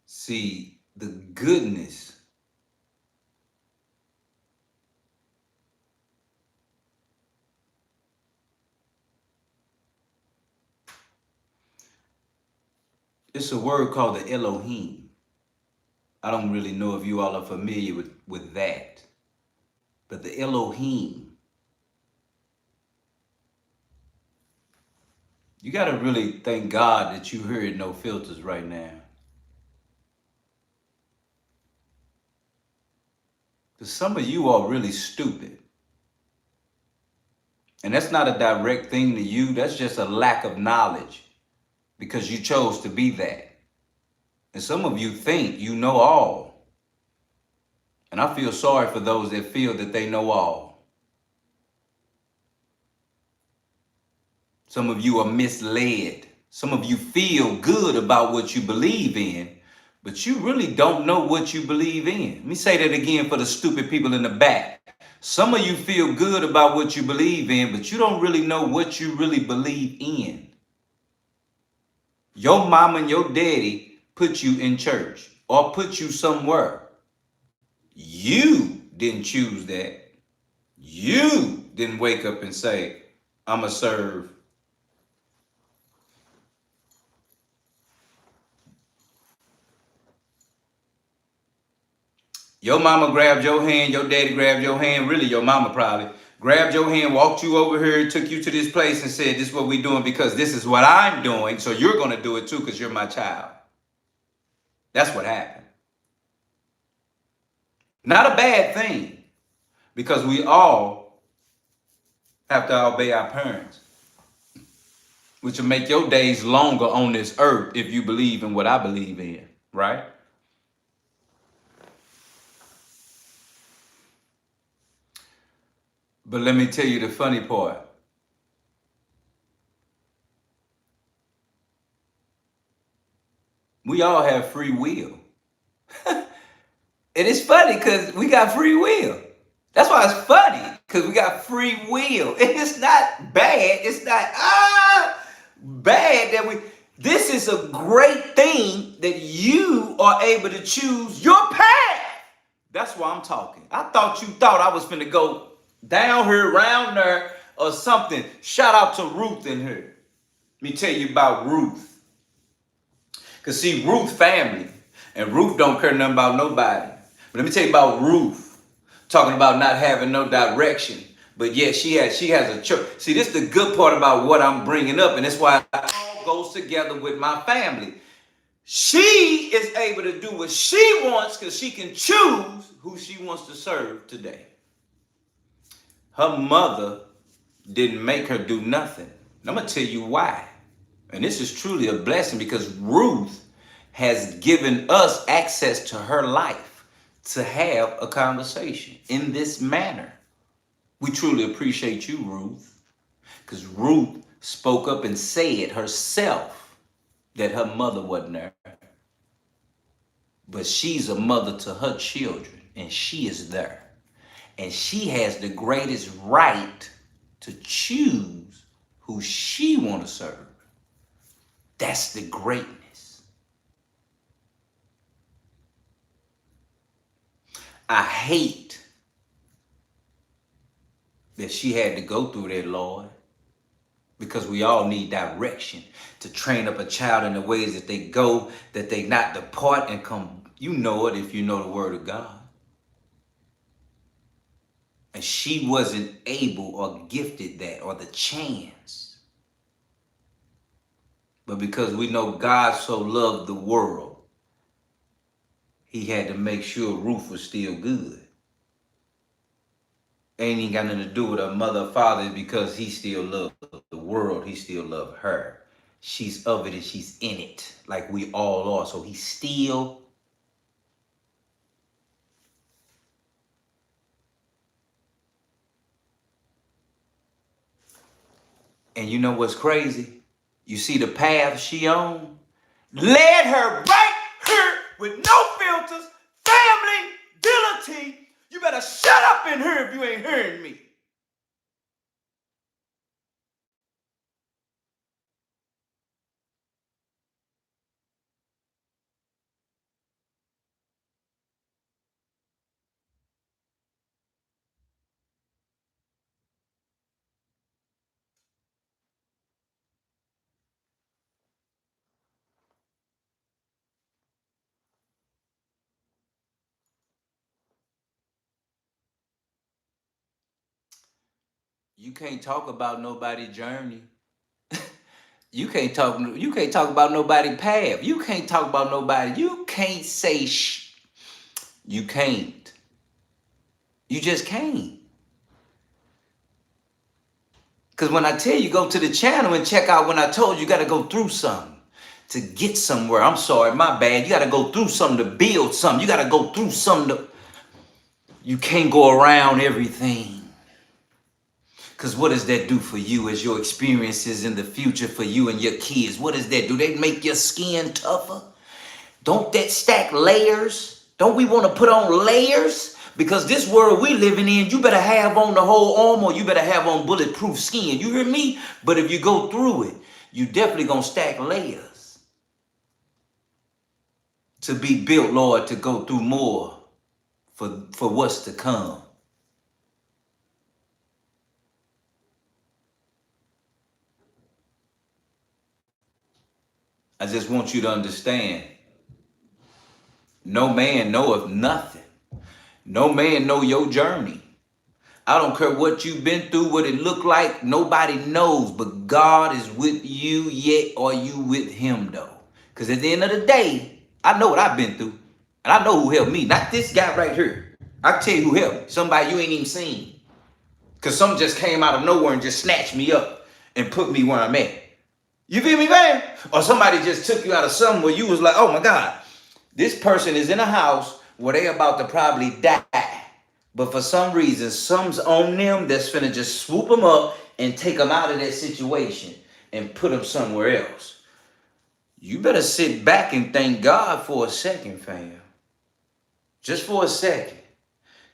See, the goodness it's a word called the Elohim. I don't really know if you all are familiar with that. But the Elohim, you got to really thank God that you heard No Filters right now. Because some of you are really stupid. And that's not a direct thing to you. That's just a lack of knowledge because you chose to be that. And some of you think you know all. And I feel sorry for those that feel that they know all. Some of you are misled. Some of you feel good about what you believe in, but you really don't know what you believe in. Let me say that again for the stupid people in the back. Some of you feel good about what you believe in, but you don't really know what you really believe in. Your mama and your daddy put you in church or put you somewhere. You didn't choose that. You didn't wake up and say, I'm going to serve. Your mama grabbed your hand, your daddy grabbed your hand, really your mama probably grabbed your hand, walked you over here, took you to this place and said, this is what we're doing because this is what I'm doing, so you're going to do it too because you're my child. That's what happened. Not a bad thing because we all have to obey our parents, which will make your days longer on this earth if you believe in what I believe in, right? But let me tell you the funny part. We all have free will. And it's funny because we got free will. That's why it's funny, because we got free will. And it's not bad. It's not bad that this is a great thing that you are able to choose your path. That's why I'm talking. I thought you thought I was finna go down here, around there, or something. Shout out to Ruth in here. Let me tell you about Ruth. Because see, Ruth family, and Ruth don't care nothing about nobody. But let me tell you about Ruth, talking about not having no direction. But yet she has a church. See, this is the good part about what I'm bringing up, and that's why it all goes together with my family. She is able to do what she wants because she can choose who she wants to serve today. Her mother didn't make her do nothing. And I'm going to tell you why. And this is truly a blessing because Ruth has given us access to her life to have a conversation in this manner. We truly appreciate you, Ruth, because Ruth spoke up and said herself that her mother wasn't there. But she's a mother to her children, and she is there. And she has the greatest right to choose who she want to serve. That's the greatness. I hate that she had to go through that, Lord, because we all need direction to train up a child in the ways that they go, that they not depart and come. You know it if you know the word of God. And she wasn't able or gifted that or the chance. But because we know God so loved the world, he had to make sure Ruth was still good. Ain't even got nothing to do with her mother or father, because he still loved the world. He still loved her. She's of it and she's in it like we all are. So he still. And you know what's crazy? You see the path she on? Led her right here with no filters, family, ability. You better shut up in here if you ain't hearing me. You can't talk about nobody's journey. You can't talk about nobody's path. You can't talk about nobody. You can't say shh. You can't. You just can't. Because when I tell you go to the channel and check out when I told you got to go through something to get somewhere. I'm sorry, my bad. You got to go through something to build something. You got to go through something to... You can't go around everything. Because what does that do for you as your experiences in the future for you and your kids? What does that do? They make your skin tougher? Don't that stack layers? Don't we want to put on layers? Because this world we living in, you better have on the whole armor. You better have on bulletproof skin. You hear me? But if you go through it, you definitely going to stack layers. To be built, Lord, to go through more for what's to come. I just want you to understand, no man knoweth nothing. No man know your journey. I don't care what you've been through, what it looked like. Nobody knows, but God is with you, yet are you with him though? Because at the end of the day, I know what I've been through. And I know who helped me. Not this guy right here. I can tell you who helped me. Somebody you ain't even seen. Because some just came out of nowhere and just snatched me up and put me where I'm at. You feel me, man? Or somebody just took you out of something where you was like, oh my God, this person is in a house where they about to probably die. But for some reason, some's on them that's finna just swoop them up and take them out of that situation and put them somewhere else. You better sit back and thank God for a second, fam. Just for a second.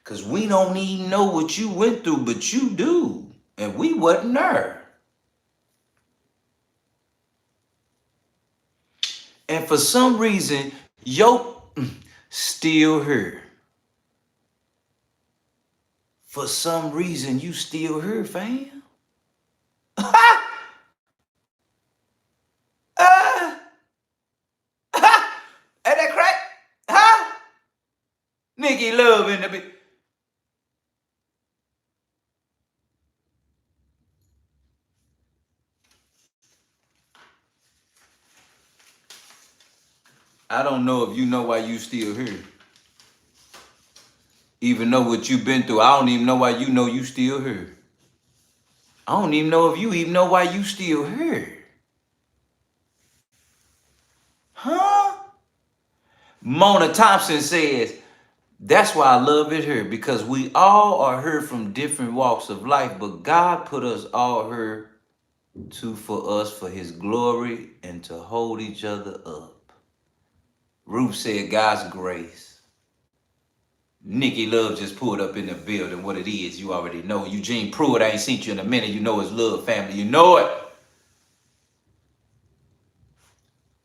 Because we don't even know what you went through, but you do. And we wasn't there. And for some reason, yo, still here. For some reason, you still here, fam. Ain't that crack? Huh? Nikki Love in the bit. I don't know if you know why you still here. Even know what you've been through. I don't even know why you know you still here. I don't even know if you even know why you still here. Huh? Mona Thompson says, that's why I love it here, because we all are here from different walks of life, but God put us all here for us, for his glory, and to hold each other up. Ruth said, God's grace. Nikki Love just pulled up in the building. What it is, you already know. Eugene Pruitt, I ain't seen you in a minute. You know it's love, family. You know it.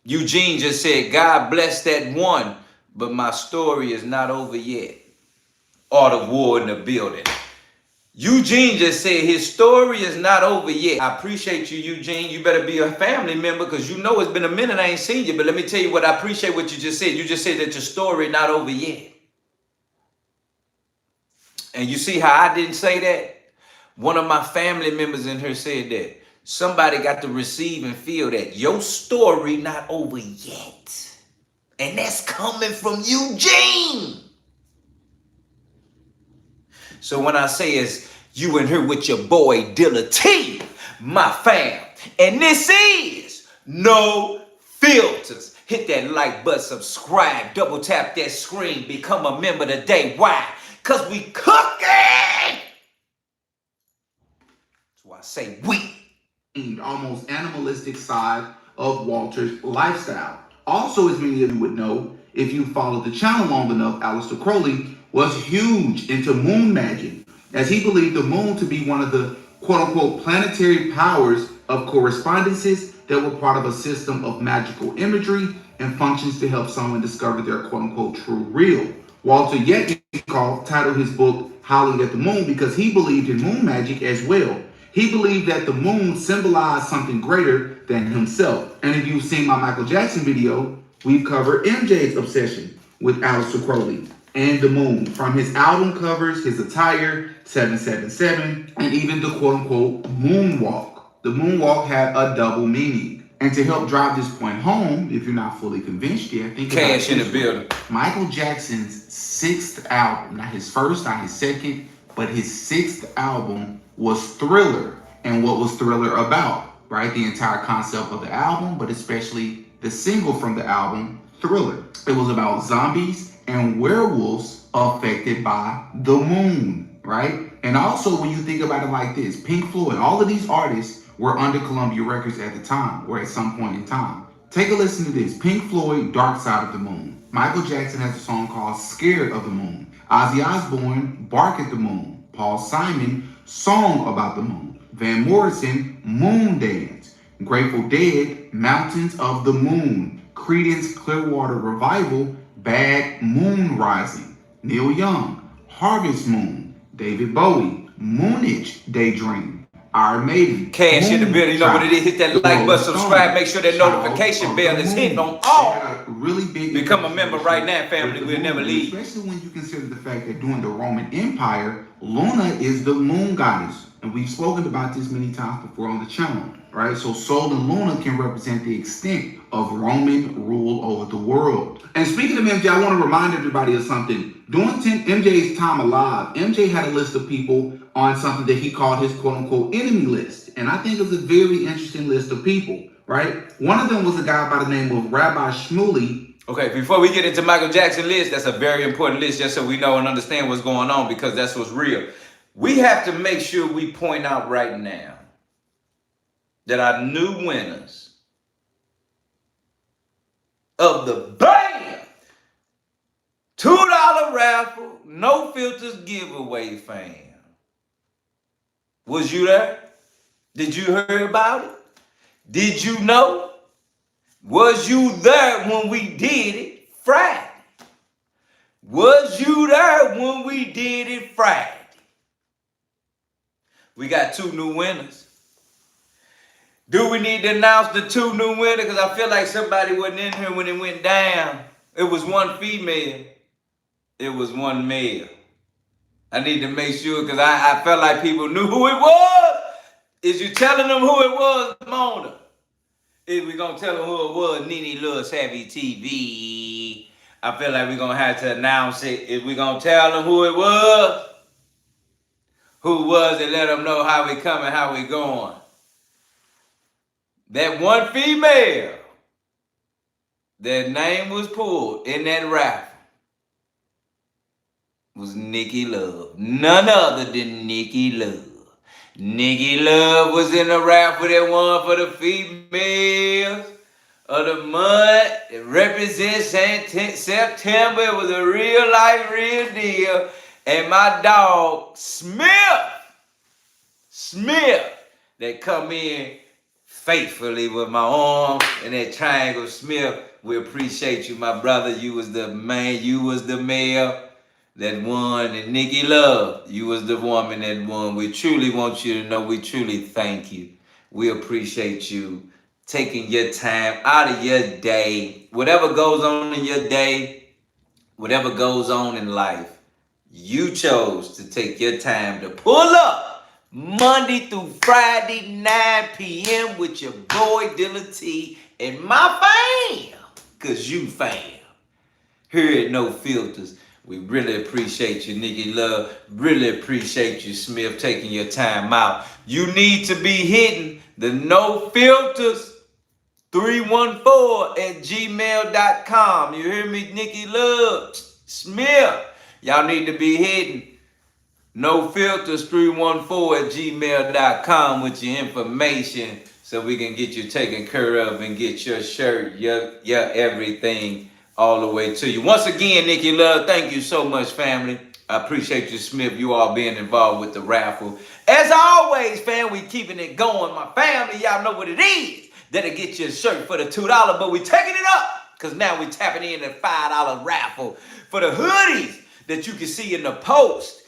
Eugene just said, God bless that one, but my story is not over yet. Art of War in the building. Eugene just said his story is not over yet. I appreciate you, Eugene. You better be a family member, because you know it's been a minute I ain't seen you. But let me tell you what, I appreciate what you just said. You just said that your story not over yet. And you see how I didn't say that? One of my family members in here said that. Somebody got to receive and feel that. Your story not over yet. And that's coming from Eugene. So when I say it's you in here with your boy Dilla T, my fam. And this is No Filters. Hit that like button, subscribe, double tap that screen, become a member today. Why? Because we cooking. That's why I say we. Almost animalistic side of Walter's lifestyle. Also, as many of you would know, if you followed the channel long enough, Aleister Crowley was huge into moon magic, as he believed the moon to be one of the quote-unquote planetary powers of correspondences that were part of a system of magical imagery and functions to help someone discover their quote-unquote true real. Walter Yetnikoff titled his book Howling at the Moon because he believed in moon magic as well. He believed that the moon symbolized something greater than himself. And if you've seen my Michael Jackson video, we've covered MJ's obsession with Aleister Crowley and the moon, from his album covers, his attire, 777, and even the quote-unquote moonwalk. The moonwalk had a double meaning. And to help drive this point home, if you're not fully convinced yet, think about Cash in the building. Michael Jackson's sixth album, not his first, not his second, but his sixth album was Thriller. And what was Thriller about, right? The entire concept of the album, but especially the single from the album, Thriller. It was about zombies and werewolves affected by the moon, right? And also when you think about it like this, Pink Floyd, all of these artists were under Columbia Records at the time, or at some point in time. Take a listen to this. Pink Floyd, Dark Side of the Moon. Michael Jackson has a song called Scared of the Moon. Ozzy Osbourne, Bark at the Moon. Paul Simon, Song About the Moon. Van Morrison, Moon Dance. Grateful Dead, Mountains of the Moon. Creedence Clearwater Revival, Bad Moon Rising. Neil Young, Harvest Moon. David Bowie, Moonage Daydream. Iron Maiden. Cash in the building. You know what it is. Hit that like button, subscribe. Make sure that notification bell is hitting on all. Really big. Become a member right now, family. We'll never leave. Especially when you consider the fact that during the Roman Empire, Luna is the moon goddess. And we've spoken about this many times before on the channel, right? So Sol and Luna can represent the extent of Roman rule over the world. And speaking of MJ, I want to remind everybody of something. During MJ's time alive, MJ had a list of people on something that he called his quote-unquote enemy list. And I think it's a very interesting list of people, right? One of them was a guy by the name of Rabbi Shmuley. Okay, before we get into Michael Jackson list, that's a very important list, just so we know and understand what's going on, because that's what's real. We have to make sure we point out right now that our new winners of the BAM! $2 raffle, No Filters giveaway, fam. Was you there? Did you hear about it? Did you know? Was you there when we did it Friday? Was you there when we did it Friday? We got 2 new winners. Do we need to announce the 2 new winners? Because I feel like somebody wasn't in here when it went down. It was 1 female. It was 1 male. I need to make sure, because I felt like people knew who it was. Is you telling them who it was, Mona? Is we going to tell them who it was, Nene Lil Savvy TV? I feel like we're going to have to announce it. Is we going to tell them who it was? Who was it? Let them know how we coming, how we going. That 1 female, their name was pulled in that raffle, was Nikki Love. None other than Nikki Love. Nikki Love was in the raffle that won for the females of the month. It represents September. It was a real life, real deal. And my dog, Smith, that come in faithfully with my arm and that triangle. Smith, we appreciate you, my brother. You was the man. You was the male that won. And Nikki Love, you was the woman that won. We truly want you to know we truly thank you. We appreciate you taking your time out of your day. Whatever goes on in your day, whatever goes on in life, You chose to take your time to pull up Monday through Friday, 9 p.m. with your boy Dilla T and my fam. Cause you fam. Here at No Filters, we really appreciate you, Nikki Love. Really appreciate you, Smith, taking your time out. You need to be hitting the No Filters 314 at gmail.com. You hear me, Nikki Love, Smith? Y'all need to be hitting No Filters 314 at gmail.com with your information so we can get you taken care of and get your shirt, your everything all the way to you. Once again, Nikki Love, thank you so much, family. I appreciate you, Smith, you all being involved with the raffle. As always, fam, we keeping it going. My family, y'all know what it is. That'll get you a shirt for the $2, but we taking it up because now we tapping in a $5 raffle for the hoodies that you can see in the post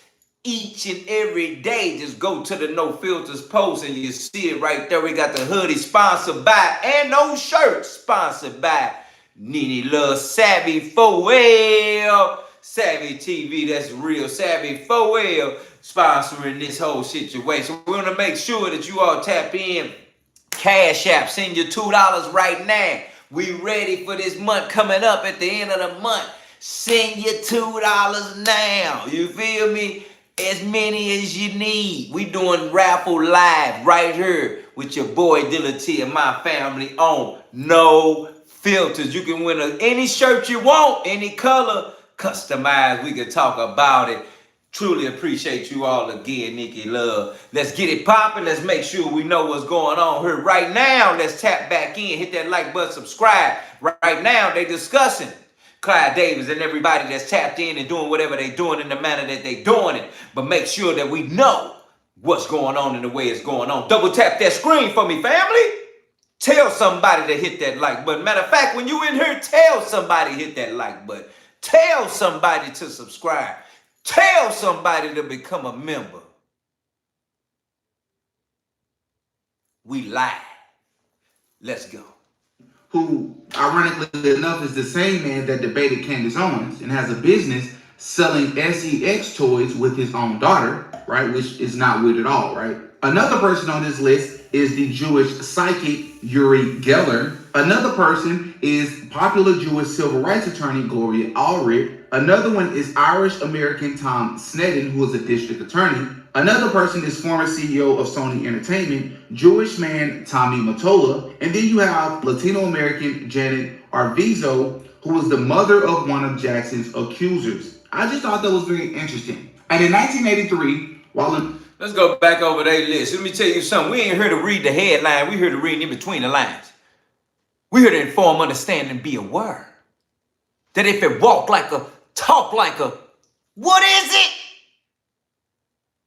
each and every day. Just go to the No Filters post and you see it right there. We got the hoodie sponsored by, and those shirts sponsored by Nene Love Savvy 4L. Savvy TV, that's real. Savvy 4L sponsoring this whole situation. We want to make sure that you all tap in. Cash App, send your $2 right now. We ready for this month coming up at the end of the month. Send your $2 now. You feel me? As many as you need. We doing raffle live right here with your boy Dilla T and my family on No Filters. You can win any shirt you want, any color, customized. We can talk about it. Truly appreciate you all again, Nikki Love. Let's get it popping. Let's make sure we know what's going on here right now. Let's tap back in. Hit that like button, subscribe. Right now, they discussing Clive Davis and everybody that's tapped in and doing whatever they're doing in the manner that they're doing it. But make sure that we know what's going on and the way it's going on. Double tap that screen for me, family. Tell somebody to hit that like button. Matter of fact, when you in here, tell somebody hit that like button. Tell somebody to subscribe. Tell somebody to become a member. We live. Let's go. Who, ironically enough, is the same man that debated Candace Owens and has a business selling sex toys with his own daughter, right? Which is not weird at all, right? Another person on this list is the Jewish psychic Uri Geller. Another person is popular Jewish civil rights attorney Gloria Allred. Another one is Irish-American Tom Sneddon, who is a district attorney. Another person is former CEO of Sony Entertainment, Jewish man Tommy Mottola. And then you have Latino-American Janet Arvizo, who was the mother of one of Jackson's accusers. I just thought that was very interesting. And in 1983, Let's go back over their list. Let me tell you something. We ain't here to read the headline. We here to read in between the lines. We here to inform, understand, and be aware. That if it walk like a, talk like a, what is it?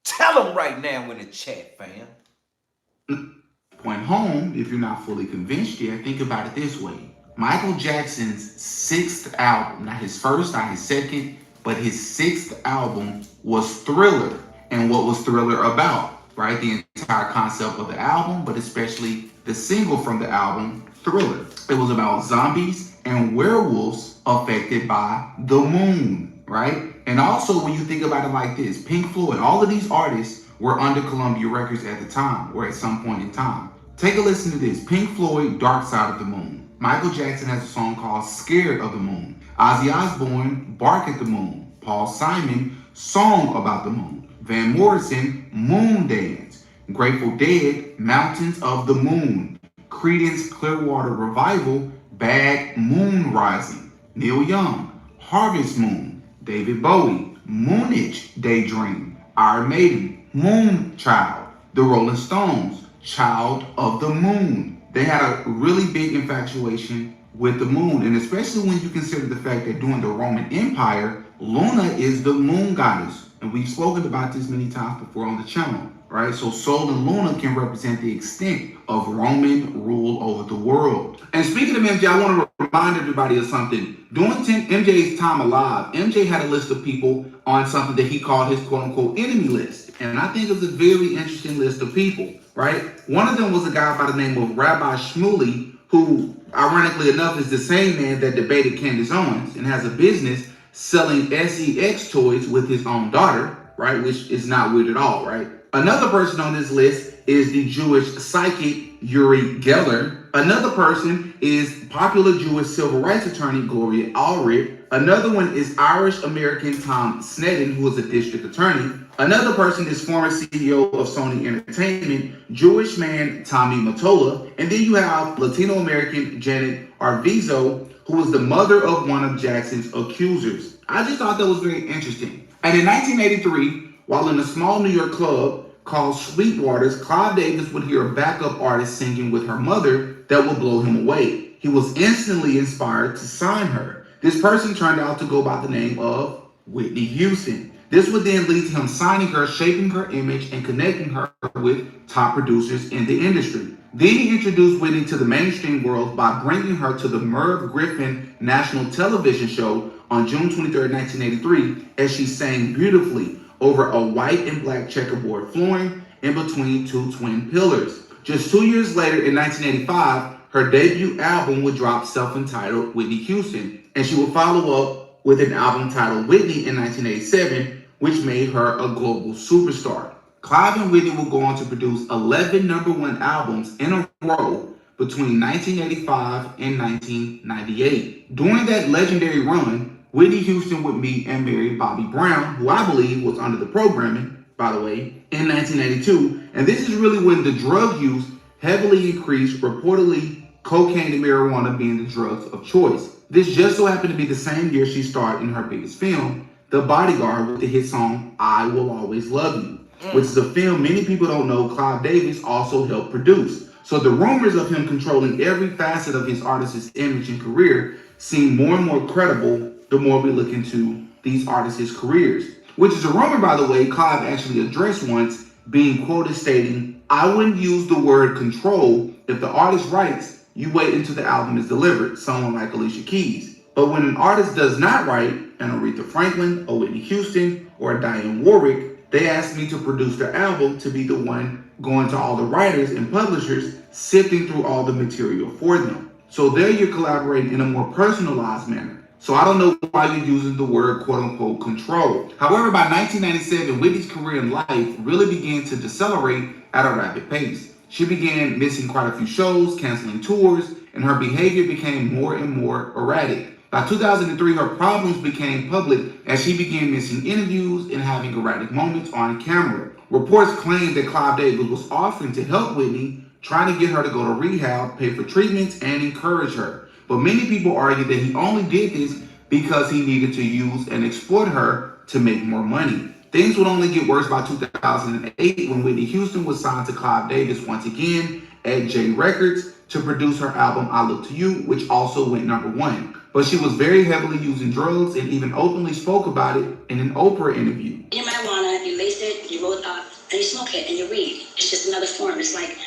Tell them right now in the chat, fam. Point home, if you're not fully convinced yet, think about it this way. Michael Jackson's sixth album, not his first, not his second, but his sixth album was Thriller. And what was Thriller about, right? The entire concept of the album, but especially the single from the album, Thriller. It was about zombies and werewolves affected by the moon, right? And also when you think about it like this, Pink Floyd, all of these artists were under Columbia Records at the time, or at some point in time. Take a listen to this. Pink Floyd, Dark Side of the Moon. Michael Jackson has a song called Scared of the Moon. Ozzy Osbourne, Bark at the Moon. Paul Simon, Song About the Moon. Van Morrison, Moon Dance. Grateful Dead, Mountains of the Moon. Creedence Clearwater Revival, Bad Moon Rising. Neil Young, Harvest Moon. David Bowie, Moonage Daydream. Iron Maiden, Moon Child. The Rolling Stones, Child of the Moon. They had a really big infatuation with the moon, and especially when you consider the fact that during the Roman Empire, Luna is the moon goddess. And we've spoken about this many times before on the channel, right? So Sol and Luna can represent the extent of Roman rule over the world. And speaking of MJ, I want to remind everybody of something. During MJ's time alive, MJ had a list of people on something that he called his quote-unquote enemy list. And I think it's a very interesting list of people, right? One of them was a guy by the name of Rabbi Shmuley, who, ironically enough, is the same man that debated Candace Owens and has a business selling sex toys with his own daughter, right? Which is not weird at all, right? Another person on this list is the Jewish psychic Uri Geller. Another person is popular Jewish civil rights attorney Gloria Allred. Another one is Irish-American Tom Sneddon, who is a district attorney. Another person is former CEO of Sony Entertainment, Jewish man Tommy Mottola. And then you have Latino-American Janet Arvizo, who was the mother of one of Jackson's accusers. I just thought that was very interesting. And in 1983, while in a small New York club called Sweetwater's, Clive Davis would hear a backup artist singing with her mother that would blow him away. He was instantly inspired to sign her. This person turned out to go by the name of Whitney Houston. This would then lead to him signing her, shaping her image, and connecting her with top producers in the industry. Then he introduced Whitney to the mainstream world by bringing her to the Merv Griffin national television show on June 23, 1983, as she sang beautifully over a white and black checkerboard flooring in between two twin pillars. Just 2 years later, in 1985, her debut album would drop, self-entitled Whitney Houston, and she would follow up with an album titled Whitney in 1987, which made her a global superstar. Clive and Whitney would go on to produce 11 #1 albums in a row between 1985 and 1998. During that legendary run, Whitney Houston would meet and marry Bobby Brown, who I believe was under the programming, by the way, in 1992. And this is really when the drug use heavily increased, reportedly cocaine and marijuana being the drugs of choice. This just so happened to be the same year she starred in her biggest film, The Bodyguard, with the hit song, I Will Always Love You, which is a film many people don't know Clive Davis also helped produce. So the rumors of him controlling every facet of his artist's image and career seem more and more credible the more we look into these artists' careers. Which is a rumor, by the way, Clive actually addressed once, being quoted stating, I wouldn't use the word control. If the artist writes, you wait until the album is delivered, someone like Alicia Keys. But when an artist does not write, an Aretha Franklin, a Whitney Houston, or a Dionne Warwick, they ask me to produce their album, to be the one going to all the writers and publishers, sifting through all the material for them. So there you're collaborating in a more personalized manner. So I don't know why you're using the word quote-unquote control. However, by 1997, Whitney's career in life really began to decelerate at a rapid pace. She began missing quite a few shows, canceling tours, and her behavior became more and more erratic. By 2003, her problems became public as she began missing interviews and having erratic moments on camera. Reports claimed that Clive Davis was offering to help Whitney, trying to get her to go to rehab, pay for treatments, and encourage her. But many people argue that he only did this because he needed to use and exploit her to make more money. Things would only get worse by 2008 when Whitney Houston was signed to Clive Davis once again at J Records to produce her album I Look to You, which also went #1. But she was very heavily using drugs and even openly spoke about it in an Oprah interview. Your marijuana, you lace it, you roll it up, and you smoke it, and you read. It's just another form. It's like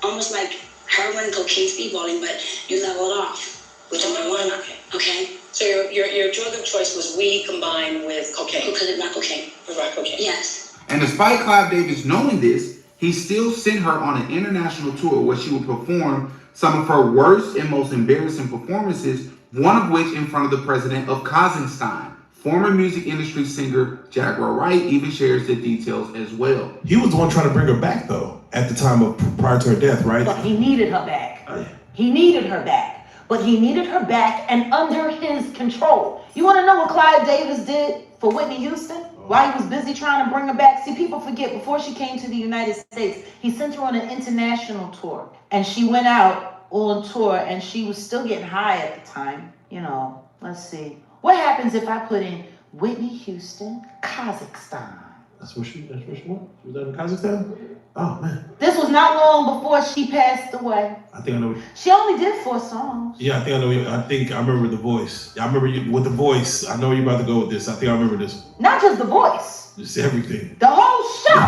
almost like heroin, cocaine, speedballing, but you level it off with the marijuana. Okay. So your drug of choice was weed combined with cocaine. Not cocaine. Right, cocaine. Yes. And despite Clive Davis knowing this, he still sent her on an international tour where she would perform some of her worst and most embarrassing performances, one of which in front of the president of Kazakhstan. Former music industry singer Jaguar Wright even shares the details as well. He was the one trying to bring her back, though, at the time of prior to her death, right? But he needed her back. He needed her back. But he needed her back and under his control. You want to know what Clive Davis did for Whitney Houston while he was busy trying to bring her back? See, people forget, before she came to the United States, he sent her on an international tour. And she went out on tour and she was still getting high at the time. You know, let's see. What happens if I put in Whitney Houston, Kazakhstan? That's where she went? She was out in Kazakhstan? Oh, man. This was not long before she passed away. I think I know. She only did 4 songs. Yeah, I think I know. I think I remember the voice. I remember you with the voice. I know you're about to go with this. I think I remember this. Not just the voice. Just everything. The whole show.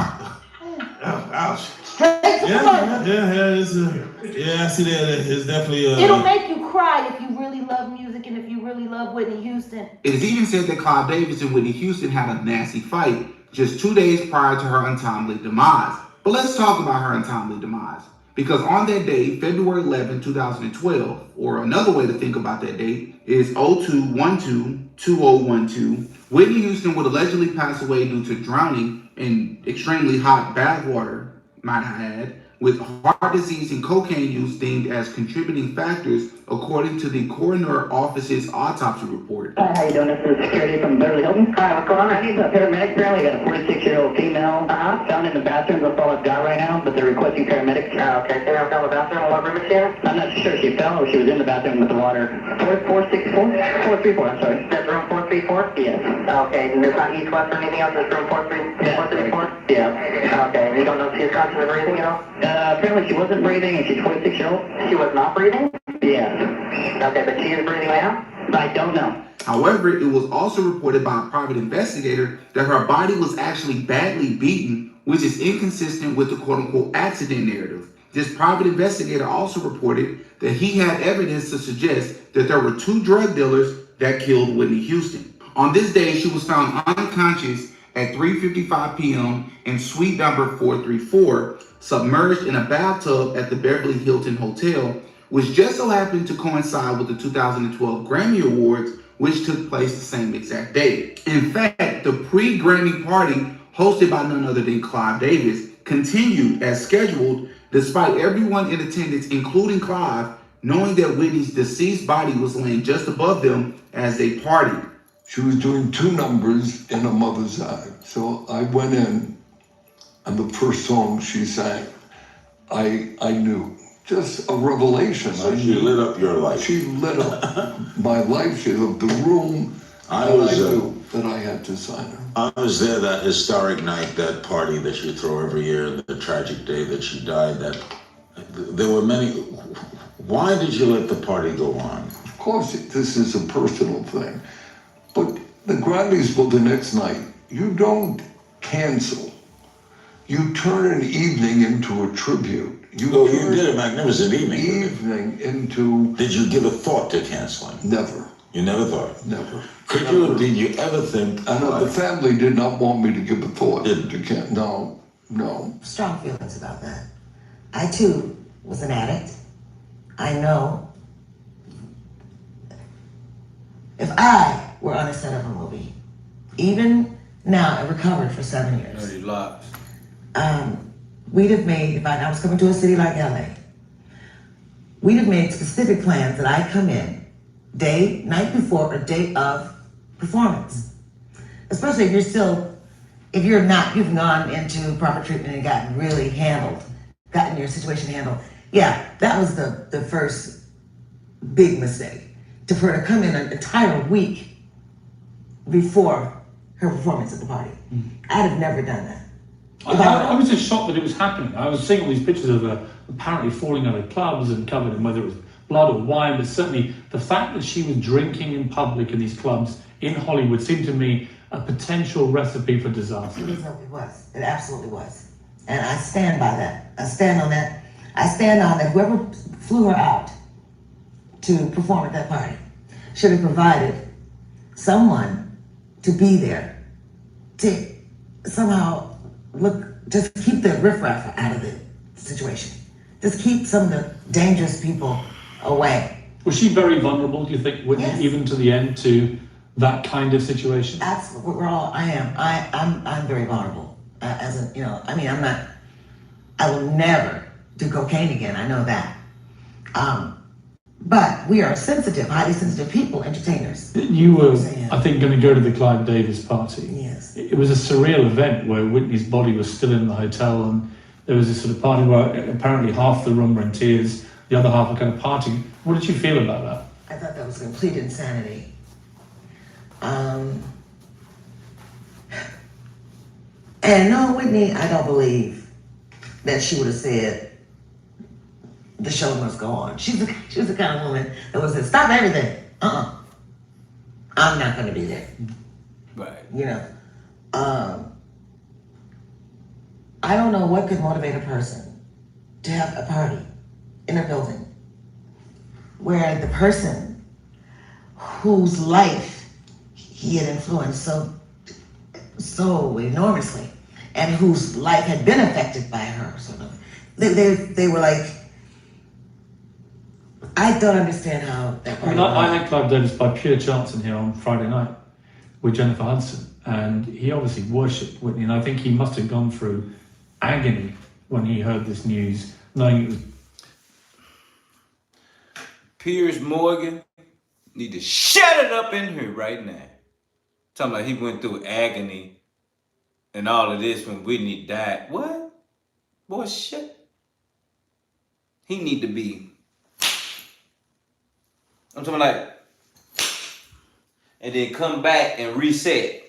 Ouch. Straight to the point. Yeah, I see that. It's definitely. It'll make you cry if you really love music and if you really love Whitney Houston. It is even said that Clive Davis and Whitney Houston had a nasty fight just 2 days prior to her untimely demise. But let's talk about her untimely demise. Because on that day, February 11, 2012, or another way to think about that date is 02/12/2012, Whitney Houston would allegedly pass away due to drowning in extremely hot bath water, might I add, with heart disease and cocaine use deemed as contributing factors, according to the coroner office's autopsy report. Hi, how you doing? This is security from Beverly Hilton. Hi, what's going on? I need a paramedic. Apparently, got a 46-year-old female found in the bathroom. That's all I've got right now, but they're requesting paramedics. Okay, they found the bathroom. What room is she in? I'm not sure if she fell or she was in the bathroom with the water. 434? I'm sorry. That's room 434? Yes. Okay, and there's not east, west, or anything else? There's room 434? Yeah. Okay, and you don't know if she's conscious or breathing at all? Apparently she wasn't breathing, and she's 46-year-old. She was not breathing? Yes. Okay, but she is breathing right now? I don't know. However, it was also reported by a private investigator that her body was actually badly beaten, which is inconsistent with the quote-unquote accident narrative. This private investigator also reported that he had evidence to suggest that there were 2 drug dealers that killed Whitney Houston. On this day, she was found unconscious at 3:55 p.m. in suite number 434, submerged in a bathtub at the Beverly Hilton Hotel, which just so happened to coincide with the 2012 Grammy Awards, which took place the same exact day. In fact, the pre-Grammy party, hosted by none other than Clive Davis, continued as scheduled, despite everyone in attendance, including Clive, knowing that Whitney's deceased body was laying just above them as they partied. She was doing 2 numbers in A Mother's Eye. So I went in, and the first song she sang, I knew. Just a revelation. So she lit up your life. She lit up my life. She lit up the room. I knew that I had to sign her. I was there that historic night, that party that you throw every year, the tragic day that she died. That there were many. Why did you let the party go on? Of course, this is a personal thing. But the Grammys were the next night. You don't cancel. You turn an evening into a tribute. You did a magnificent evening. Into... Did you give a thought to canceling? Never. You never thought? Never. Did you ever think... The family did not want me to give a thought to cancel. No. Strong feelings about that. I, too, was an addict. I know if I were on a set of a movie, even now, I recovered for 7 years. Dirty lies. We'd have made, if I was coming to a city like LA, we'd have made specific plans that I come in night before or day of performance. Especially if you've gone into proper treatment and gotten your situation handled. Yeah, that was the first big mistake. For her to come in an entire week before her performance at the party. I'd have never done that. I was just shocked that it was happening. I was seeing all these pictures of her apparently falling out of clubs and covered in whether it was blood or wine, but certainly the fact that she was drinking in public in these clubs in Hollywood seemed to me a potential recipe for disaster. It was. It absolutely was. And I stand by that. I stand on that. I stand on that whoever flew her out to perform at that party should have provided someone to be there to somehow just keep the riffraff out of the situation. Just keep some of the dangerous people away. Was she very vulnerable, do you think, Yes. even to the end, to that kind of situation? Absolutely, I'm very vulnerable. I will never do cocaine again, I know that. But we are sensitive, highly sensitive people, entertainers. You were, I think, going to go to the Clive Davis party. Yes. It was a surreal event where Whitney's body was still in the hotel, and there was this sort of party where apparently half the room were in tears, the other half were kind of partying. What did you feel about that? I thought that was complete insanity. And no, Whitney, I don't believe that she would have said, the show must go on. She was the kind of woman that would say, stop everything. I'm not going to be there. Right. I don't know what could motivate a person to have a party in a building where the person whose life he had influenced so enormously and whose life had been affected by her They were like, I don't understand how that part. I had Clive Davis by pure chance in here on Friday night with Jennifer Hudson, and he obviously worshipped Whitney, and I think he must have gone through agony when he heard this news, knowing it was. Piers Morgan need to shut it up in here right now. Talking about he went through agony and all of this when Whitney died. What? Boy, shit. He need to be. I'm talking like, and then come back and reset.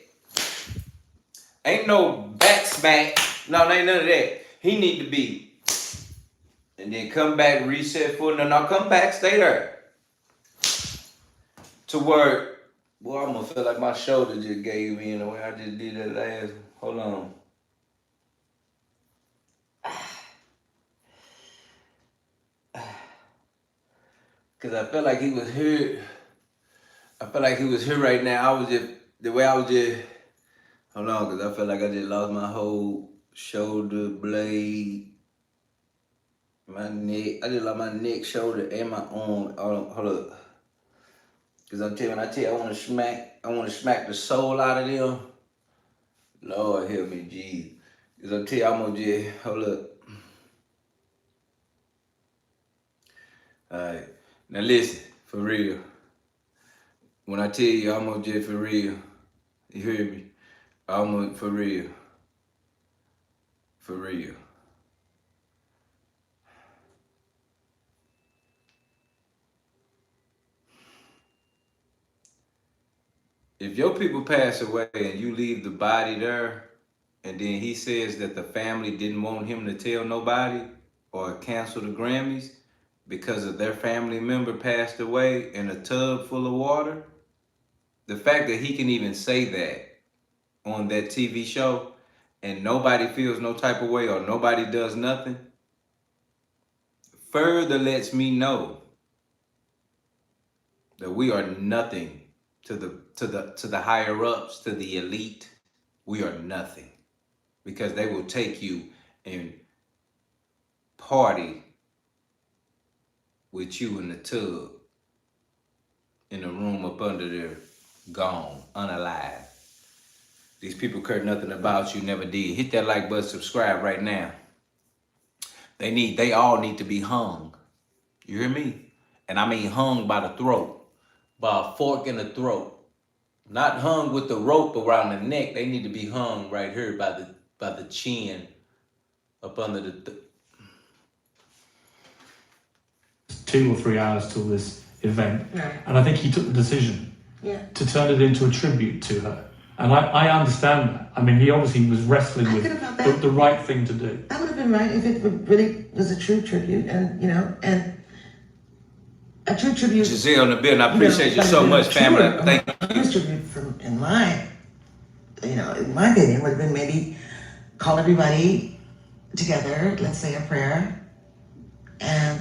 Ain't no back smack. No, ain't none of that. He need to be. And then come back, reset for no, come back, stay there. To where, boy, I'm gonna feel like my shoulder just gave me in the way I just did that last. Hold on. Cause I felt like he was here. I felt like he was here right now. I was just, the way I was just, hold on, cause I felt like I just lost my whole shoulder blade. My neck, I just lost my neck, shoulder, and my arm. Hold up. Cause I'm telling you, when I tell you I wanna smack the soul out of them. Lord help me, Jesus. Cause I'm telling you, I'm gonna just, hold up. Alright, now listen, for real. When I tell you I'm gonna just for real, you hear me? I'm gonna, for real. For real. If your people pass away and you leave the body there, and then he says that the family didn't want him to tell nobody or cancel the Grammys because of their family member passed away in a tub full of water, the fact that he can even say that on that TV show and nobody feels no type of way or nobody does nothing, further lets me know that we are nothing to the higher ups, to the elite. We are nothing, because they will take you and party with you in the tub, in the room up under there, gone, unalive. These people care nothing about you, never did. Hit that like button, subscribe right now. They all need to be hung. You hear me? And I mean hung by the throat. By a fork in the throat. Not hung with the rope around the neck. They need to be hung right here by the chin, up under the 2 or 3 hours till this event. Right. And I think he took the decision to turn it into a tribute to her. And I understand that. I mean, he obviously was wrestling with the right thing to do. That would have been right if it really was a true tribute, and and a true tribute. Giselle in the building, I appreciate you so much, family. Thank you. A tribute in my opinion, would have been maybe call everybody together, let's say a prayer, and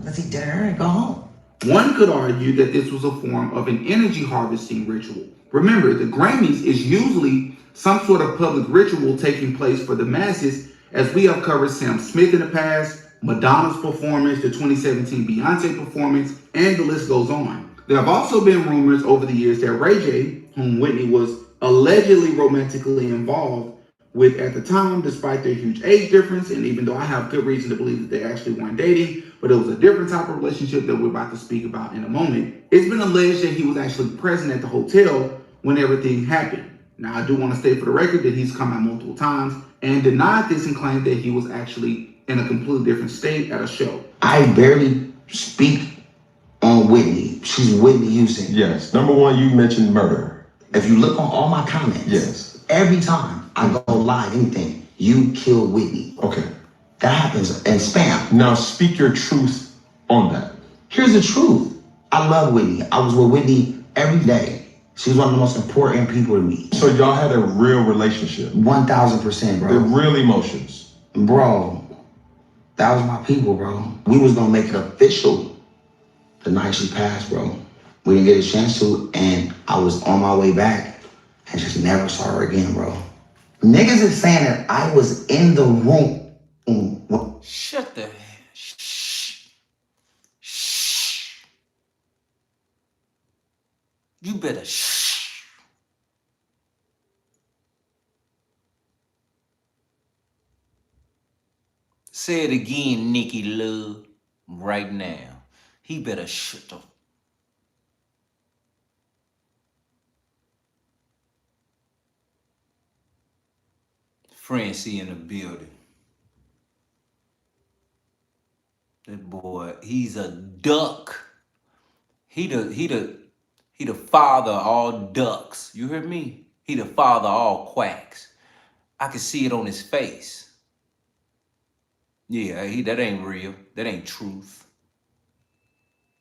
let's eat dinner and go home. One could argue that this was a form of an energy harvesting ritual. Remember, the Grammys is usually some sort of public ritual taking place for the masses, as we have covered Sam Smith in the past, Madonna's performance, the 2017 Beyonce performance, and the list goes on. There have also been rumors over the years that Ray J, whom Whitney was allegedly romantically involved with at the time, despite their huge age difference, and even though I have good reason to believe that they actually weren't dating, but it was a different type of relationship that we're about to speak about in a moment. It's been alleged that he was actually present at the hotel when everything happened. Now, I do want to state for the record that he's come out multiple times and denied this and claimed that he was actually in a completely different state at a show. I barely speak on Whitney. She's Whitney Houston. Yes. Number one, you mentioned murder. If you look on all my comments, Yes. every time I go live, anything, you kill Whitney. Okay. That happens in spam. Now speak your truth on that. Here's the truth. I love Whitney. I was with Whitney every day. She was one of the most important people to me. So y'all had a real relationship. 1000%, bro. The real emotions. Bro, that was my people, bro. We was gonna make it official the night she passed, bro. We didn't get a chance to, and I was on my way back and just never saw her again, bro. Niggas is saying that I was in the room Shut the shh. Shh. You better shh. Say it again, Nikki Love, right now. He better shut up. Francie in the building. That boy, he's a duck. He the father of all ducks. You heard me? He the father of all quacks. I can see it on his face. Yeah, that ain't real. That ain't truth.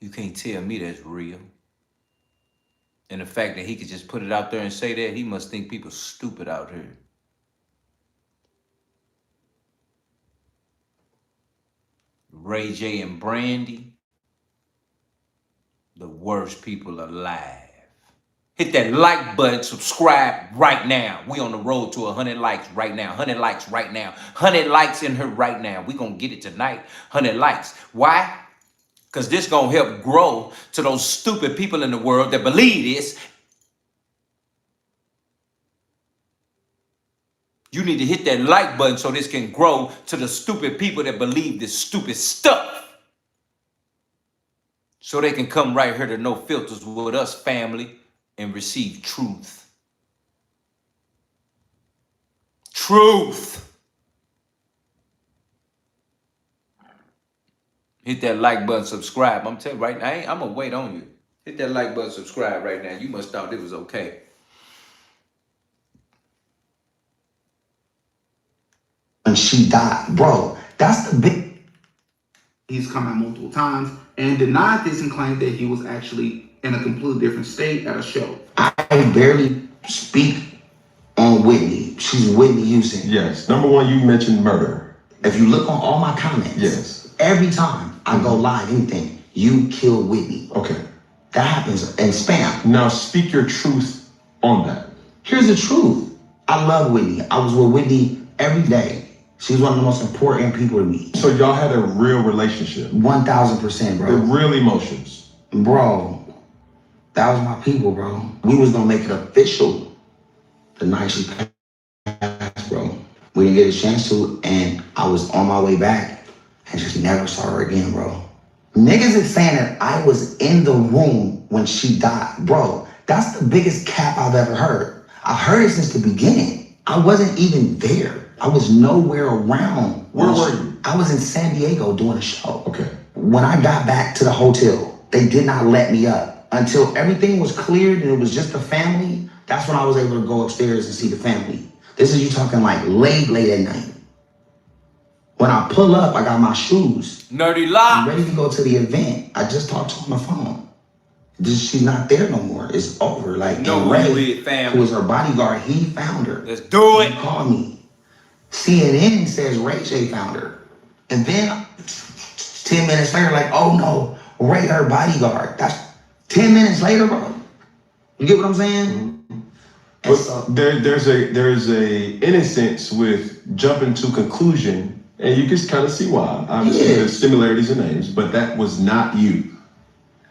You can't tell me that's real. And the fact that he could just put it out there and say that, he must think people stupid out here. Ray J and Brandy, the worst people alive. Hit that like button, subscribe right now. We on the road to 100 likes right now. 100 likes right now. 100 likes in here right now. We gonna get it tonight. 100 likes. Why? Because this gonna help grow to those stupid people in the world that believe this. You need to hit that like button so this can grow to the stupid people that believe this stupid stuff. So they can come right here to No Filters with us, family, and receive truth. Truth. Hit that like button, subscribe. I'm telling you right now, I'm gonna wait on you. Hit that like button, subscribe right now. You must thought it was okay. When she died, bro, that's the big. He's come out multiple times and denied this and claimed that he was actually in a completely different state at a show. I barely speak on Whitney. She's Whitney Houston. Yes. Number one, you mentioned murder. If you look on all my comments, yes, every time I go live, anything, you kill Whitney. Okay. That happens in spam. Now speak your truth on that. Here's the truth. I love Whitney. I was with Whitney every day. She's one of the most important people to me. So y'all had a real relationship? 1000%, bro. With real emotions? Bro, that was my people, bro. We was gonna make it official the night she passed, bro. We didn't get a chance to, and I was on my way back and just never saw her again, bro. Niggas is saying that I was in the room when she died. Bro, that's the biggest cap I've ever heard. I've heard it since the beginning. I wasn't even there. I was nowhere around. Where were you? I was in San Diego doing a show. Okay. When I got back to the hotel, they did not let me up until everything was cleared and it was just the family. That's when I was able to go upstairs and see the family. This is you talking like late at night. When I pull up, I got my shoes. Nerdy Lock. I'm ready to go to the event. I just talked to her on the phone. She's not there no more. It's over. Like, no Ray, family. who was her bodyguard, he found her. Let's do it. He called me. CNN says Ray J found her. And then 10 minutes later, like, oh no, Ray, her bodyguard. That's 10 minutes later, bro. You get what I'm saying? But so, there's a innocence with jumping to conclusion, and you can kind of see why. Obviously, there's similarities in names, but that was not you.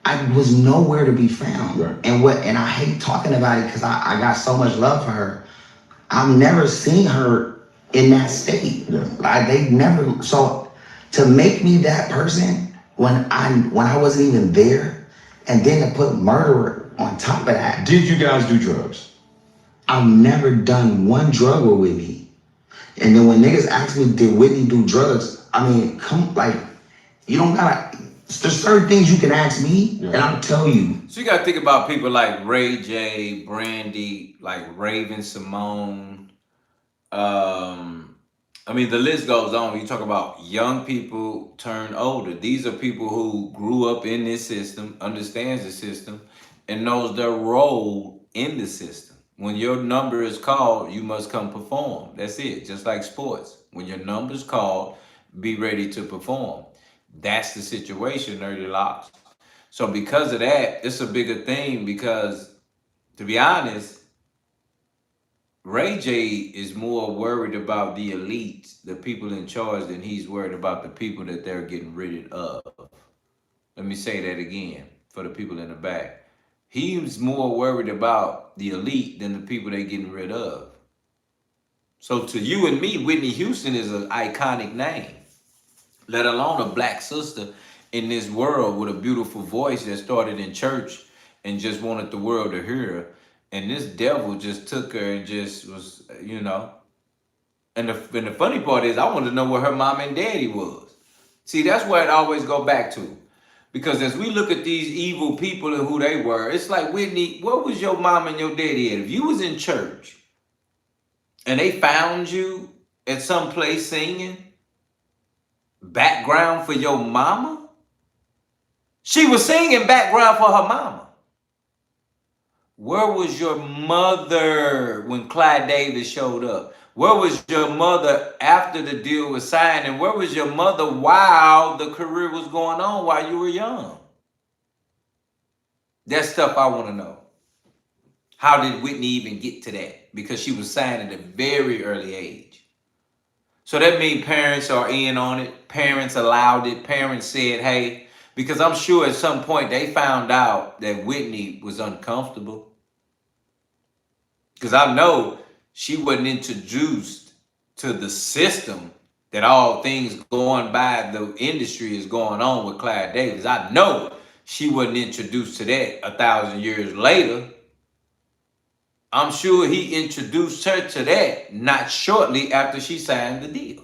I was nowhere to be found. Right. And I hate talking about it because I got so much love for her. I've never seen her in that state. Yeah. They never. So to make me that person when I wasn't even there, and then to put murderer on top of that. Did you guys do drugs? I've never done one drug with Whitney. And then when niggas ask me, did Whitney do drugs? I mean, you don't gotta. There's certain things you can ask me, and I'll tell you. So you gotta think about people like Ray J, Brandy, like Raven Simone. I mean, the list goes on. You talk about young people turn older. These are people who grew up in this system, understands the system, and knows their role in the system. When your number is called, you must come perform. That's it. Just like sports. When your number's called, be ready to perform. That's the situation, Nerdy Locks. So because of that, it's a bigger thing because, to be honest, Ray J is more worried about the elite, the people in charge, than he's worried about the people that they're getting rid of. Let me say that again for the people in the back. He's more worried about the elite than the people they're getting rid of. So to you and me, Whitney Houston is an iconic name, let alone a black sister in this world with a beautiful voice that started in church and just wanted the world to hear her. And this devil just took her and just was, you know. And the funny part is, I wanted to know where her mom and daddy was. See, that's where it always go back to. Because as we look at these evil people and who they were, it's like, Whitney, where was your mom and your daddy at? If you was in church and they found you at some place singing background for your mama, she was singing background for her mama. Where was your mother when Clive Davis showed up? Where was your mother after the deal was signed? And where was your mother while the career was going on while you were young? That's stuff I want to know. How did Whitney even get to that? Because she was signed at a very early age. So that means parents are in on it. Parents allowed it. Parents said, hey, because I'm sure at some point they found out that Whitney was uncomfortable. Because I know she wasn't introduced to the system that all things going by the industry is going on with Clive Davis. I know she wasn't introduced to that 1,000 years later. I'm sure he introduced her to that not shortly after she signed the deal.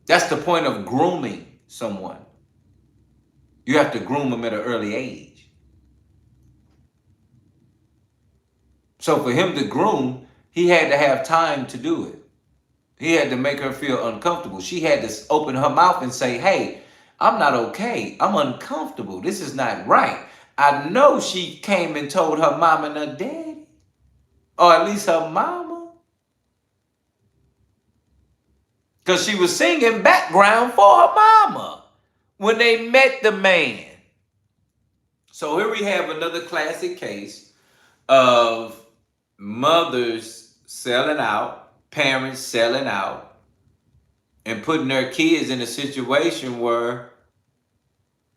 That's the point of grooming someone. You have to groom them at an early age. So for him to groom, he had to have time to do it. He had to make her feel uncomfortable. She had to open her mouth and say, hey, I'm not okay. I'm uncomfortable. This is not right. I know she came and told her mom and her daddy, or at least her mama, because she was singing background for her mama when they met the man. So here we have another classic case of mothers selling out, parents selling out, and putting their kids in a situation where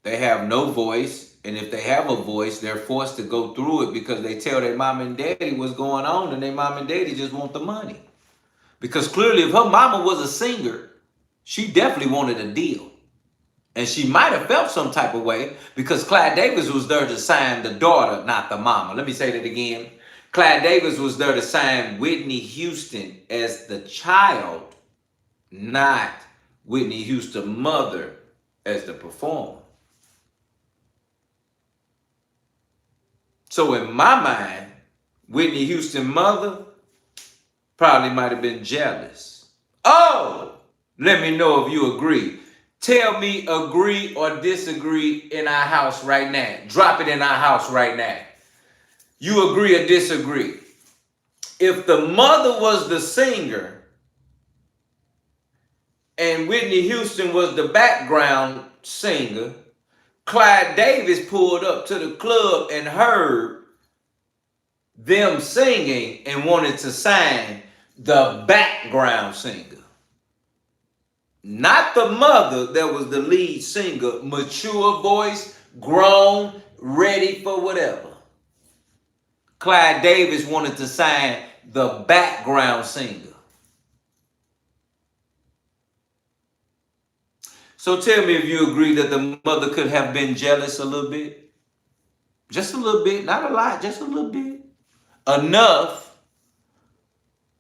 they have no voice. And if they have a voice, they're forced to go through it because they tell their mom and daddy what's going on, and their mom and daddy just want the money. Because clearly, if her mama was a singer, she definitely wanted a deal. And she might have felt some type of way because Clive Davis was there to sign the daughter, not the mama. Let me say that again. Clive Davis was there to sign Whitney Houston as the child, not Whitney Houston's mother as the performer. So in my mind, Whitney Houston's mother probably might have been jealous. Oh, let me know if you agree. Tell me agree or disagree in our house right now. Drop it in our house right now. You agree or disagree? If the mother was the singer and Whitney Houston was the background singer, Clive Davis pulled up to the club and heard them singing and wanted to sign the background singer. Not the mother that was the lead singer, mature voice, grown, ready for whatever. Clive Davis wanted to sign the background singer. So tell me if you agree that the mother could have been jealous a little bit. Just a little bit, not a lot, just a little bit. Enough.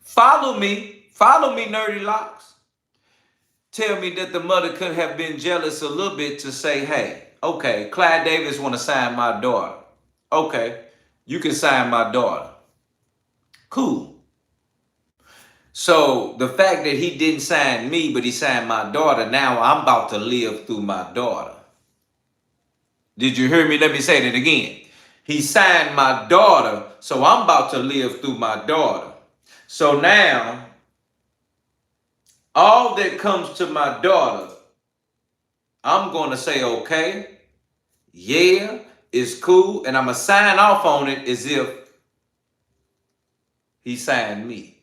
Follow me, Nerdy Locks. Tell me that the mother could have been jealous a little bit to say, hey, okay, Clive Davis want to sign my daughter. Okay, you can sign my daughter. Cool. So the fact that he didn't sign me, but he signed my daughter, now I'm about to live through my daughter. Did you hear me? Let me say that again. He signed my daughter, so I'm about to live through my daughter. So now, all that comes to my daughter, I'm going to say, okay, yeah, it's cool, and I'm going to sign off on it as if He signed me.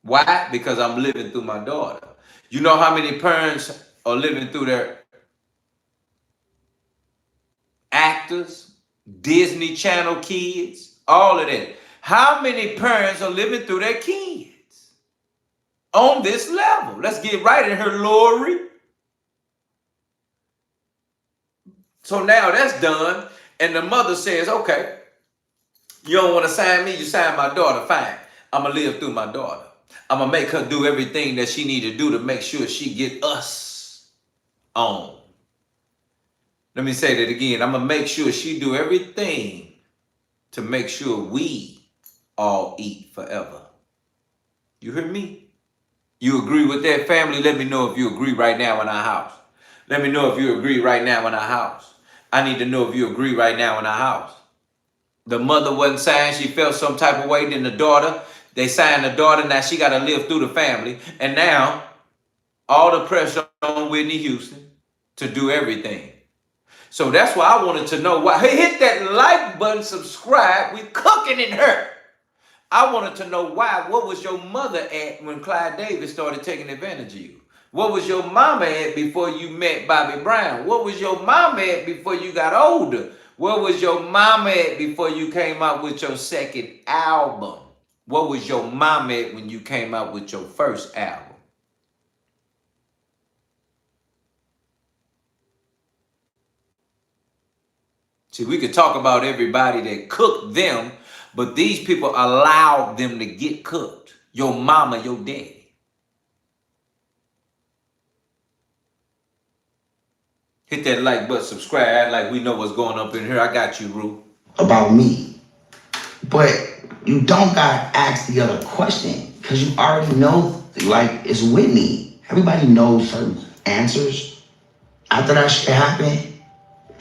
Why? Because I'm living through my daughter. You know how many parents are living through their actors, Disney Channel kids, all of that? How many parents are living through their kids on this level? Let's get right in here, Lori. So now that's done, and the mother says, okay, you don't want to sign me, you sign my daughter, fine. I'm going to live through my daughter. I'm going to make her do everything that she need to do to make sure she get us on. Let me say that again. I'm going to make sure she do everything to make sure we all eat forever. You hear me? You agree with that, family? Let me know if you agree right now in our house. Let me know if you agree right now in our house. I need to know if you agree right now in our house. The mother wasn't signed. She felt some type of way. Then the daughter, they signed the daughter. Now she got to live through the family. And now all the pressure on Whitney Houston to do everything. So that's why I wanted to know why. Hey, hit that like button, subscribe. We cooking in her. I wanted to know why. What was your mother at when Clive Davis started taking advantage of you? What was your mama at before you met Bobby Brown? What was your mama at before you got older? What was your mama at before you came out with your second album? What was your mama at when you came out with your first album? See, we could talk about everybody that cooked them, but these people allowed them to get cooked. Your mama, your daddy. Hit that like button, subscribe, like we know what's going up in here. I got you, Rue. About me. But you don't gotta ask the other question, because you already know, like, it's Whitney. Everybody knows certain answers. After that shit happened,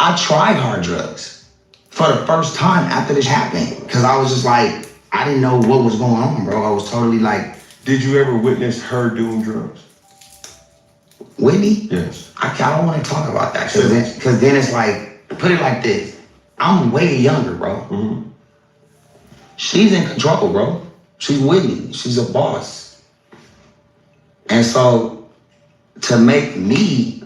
I tried hard drugs for the first time after this happened, because I was just like, I didn't know what was going on, bro. I was totally like. Did you ever witness her doing drugs? Whitney? Yes. I don't want to talk about that, because then it's like, put it like this. I'm way younger, bro. Mm-hmm. She's in control, bro. She's Whitney. She's a boss. And so, to make me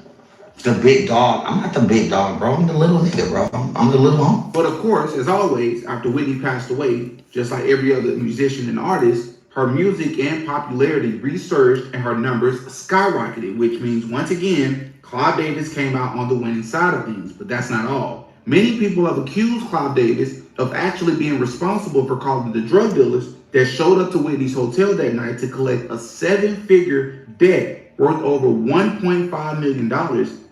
the big dog, I'm not the big dog, bro. I'm the little nigga, bro. I'm the little homie. But of course, as always, after Whitney passed away, just like every other musician and artist, her music and popularity resurged and her numbers skyrocketed, which means, once again, Clive Davis came out on the winning side of things. But that's not all. Many people have accused Clive Davis of actually being responsible for calling the drug dealers that showed up to Whitney's hotel that night to collect a 7-figure debt worth over $1.5 million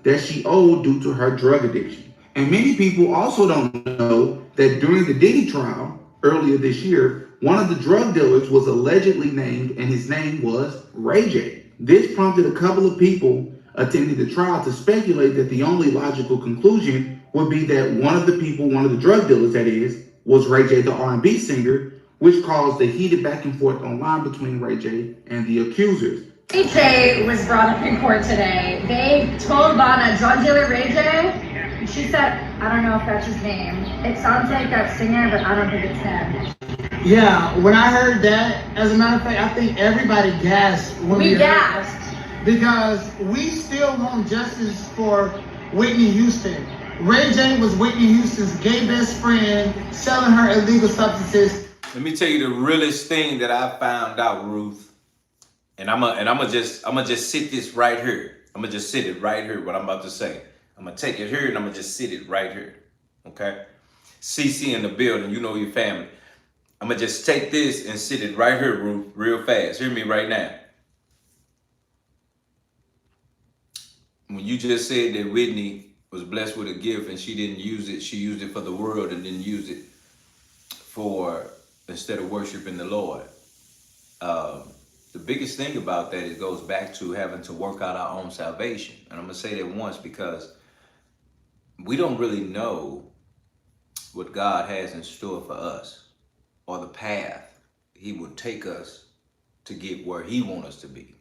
that she owed due to her drug addiction. And many people also don't know that during the Diddy trial earlier this year, one of the drug dealers was allegedly named, and his name was Ray J. This prompted a couple of people attending the trial to speculate that the only logical conclusion would be that one of the drug dealers, that is, was Ray J, the R&B singer, which caused the heated back and forth online between Ray J and the accusers. Ray J was brought up in court today. They told Bonna, drug dealer Ray J, and she said, I don't know if that's his name. It sounds like that singer, but I don't think it's him. Yeah, when I heard that, as a matter of fact, I think everybody gasped when we gasped. Because we still want justice for Whitney Houston. Ray J was Whitney Houston's gay best friend selling her illegal substances. Let me tell you the realest thing that I found out, Ruth. And I'm gonna just sit this right here. I'm gonna just sit it right here, what I'm about to say. I'm gonna take it here and I'm gonna just sit it right here. Okay? CC in the building, you know your family. I'm gonna just take this and sit it right here, Ruth, real fast. Hear me right now. When you just said that Whitney was blessed with a gift and she didn't use it, she used it for the world and didn't use it for, instead of worshiping the Lord. The biggest thing about that, it goes back to having to work out our own salvation. And I'm gonna say that once, because we don't really know what God has in store for us, or the path he would take us to get where he wants us to be.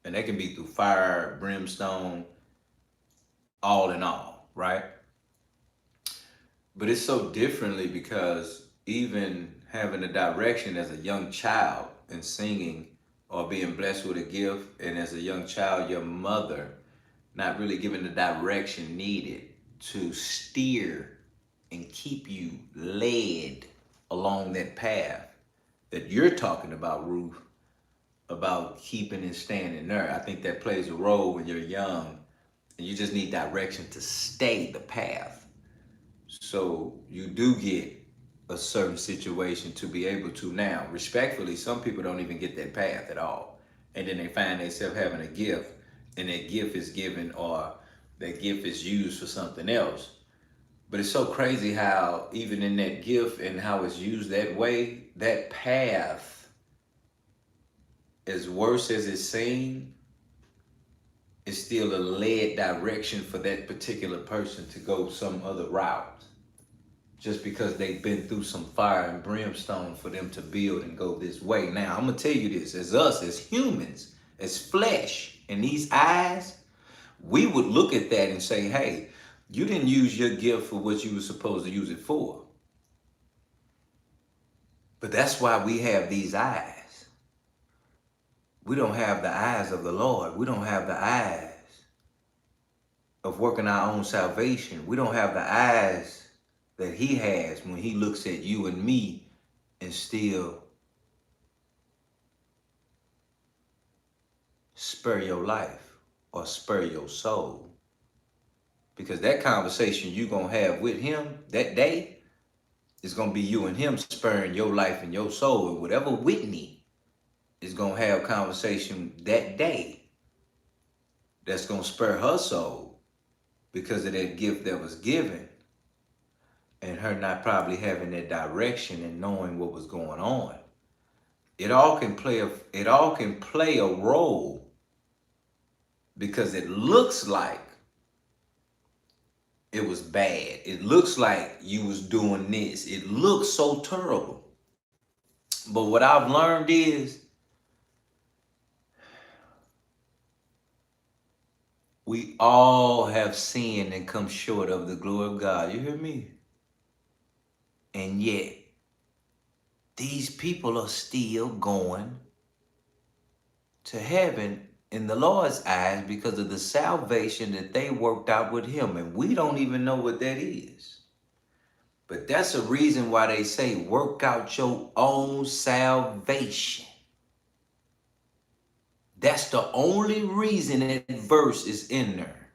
And that can be through fire, brimstone, all in all, right? But it's so differently because even having a direction as a young child and singing or being blessed with a gift, and as a young child, your mother not really giving the direction needed to steer and keep you led along that path that you're talking about, Ruth, about keeping and standing there. I think that plays a role when you're young and you just need direction to stay the path. So you do get a certain situation to be able to now. Respectfully, some people don't even get that path at all. And then they find themselves having a gift, and that gift is given or that gift is used for something else. But it's so crazy how even in that gift and how it's used that way, that path, as worse as it seems, is still a led direction for that particular person to go some other route. Just because they've been through some fire and brimstone for them to build and go this way. Now, I'm gonna tell you this, as us, as humans, as flesh, in these eyes, we would look at that and say, hey, you didn't use your gift for what you were supposed to use it for. But that's why we have these eyes. We don't have the eyes of the Lord. We don't have the eyes of working our own salvation. We don't have the eyes that he has when he looks at you and me and still spare your life or spare your soul. Because that conversation you're going to have with him that day is going to be you and him sparing your life and your soul. And whatever Whitney is going to have conversation that day that's going to spare her soul because of that gift that was given, and her not probably having that direction and knowing what was going on. It all can play a role because it looks like it was bad. It looks like you was doing this. It looks so terrible. But what I've learned is we all have sinned and come short of the glory of God. You hear me? And yet, these people are still going to heaven in the Lord's eyes because of the salvation that they worked out with him. And we don't even know what that is. But that's a reason why they say, work out your own salvation. That's the only reason that verse is in there.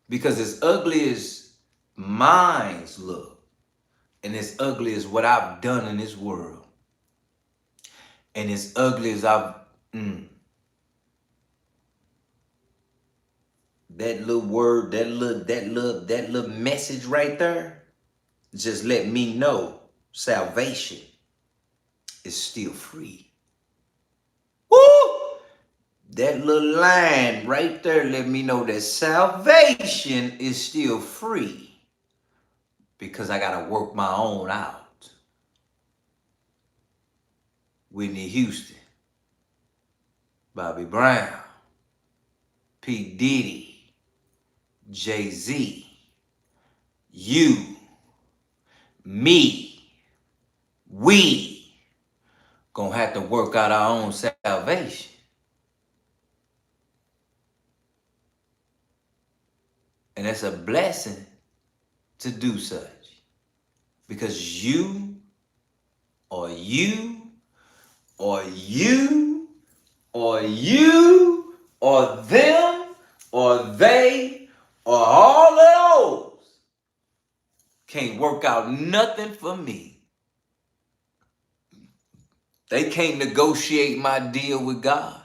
Because as ugly as minds look, and as ugly as what I've done in this world, and as ugly as that little word, that little message right there, just let me know salvation is still free. Woo! That little line right there let me know that salvation is still free. Because I got to work my own out. Whitney Houston, Bobby Brown, P. Diddy, Jay-Z, you, me, we gonna have to work out our own salvation. And it's a blessing to do such. Because you, or you, or you, or you, or them, or they, or all of those can't work out nothing for me. They can't negotiate my deal with God.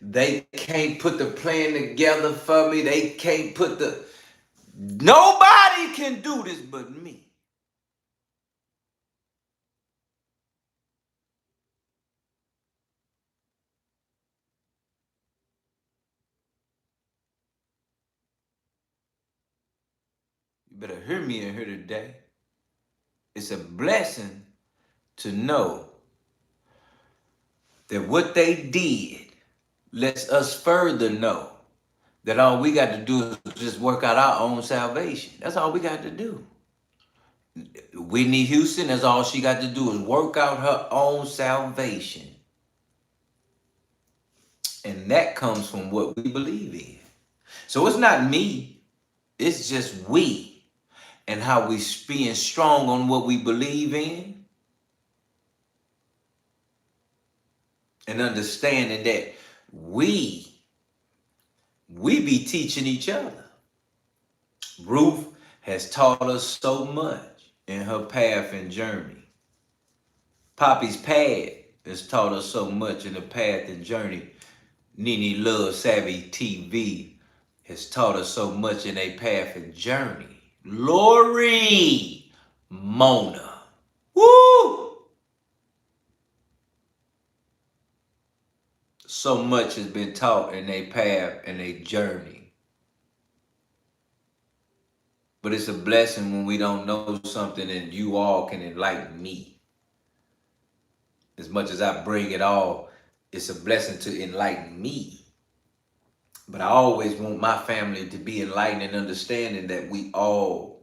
They can't put the plan together for me. They can't put nobody can do this but me. You better hear me in here today. It's a blessing to know that what they did lets us further know that all we got to do is just work out our own salvation. That's all we got to do. Whitney Houston, that's all she got to do is work out her own salvation. And that comes from what we believe in. So it's not me, it's just we and how we being strong on what we believe in and understanding that we be teaching each other. Ruth has taught us so much in her path and journey. Poppy's pad has taught us so much in the path and journey. Nene Love Savvy TV has taught us so much in a path and journey. Lori Mona. Woo! So much has been taught in a path and a journey. But it's a blessing when we don't know something and you all can enlighten me. As much as I bring it all, it's a blessing to enlighten me. But I always want my family to be enlightened and understanding that we all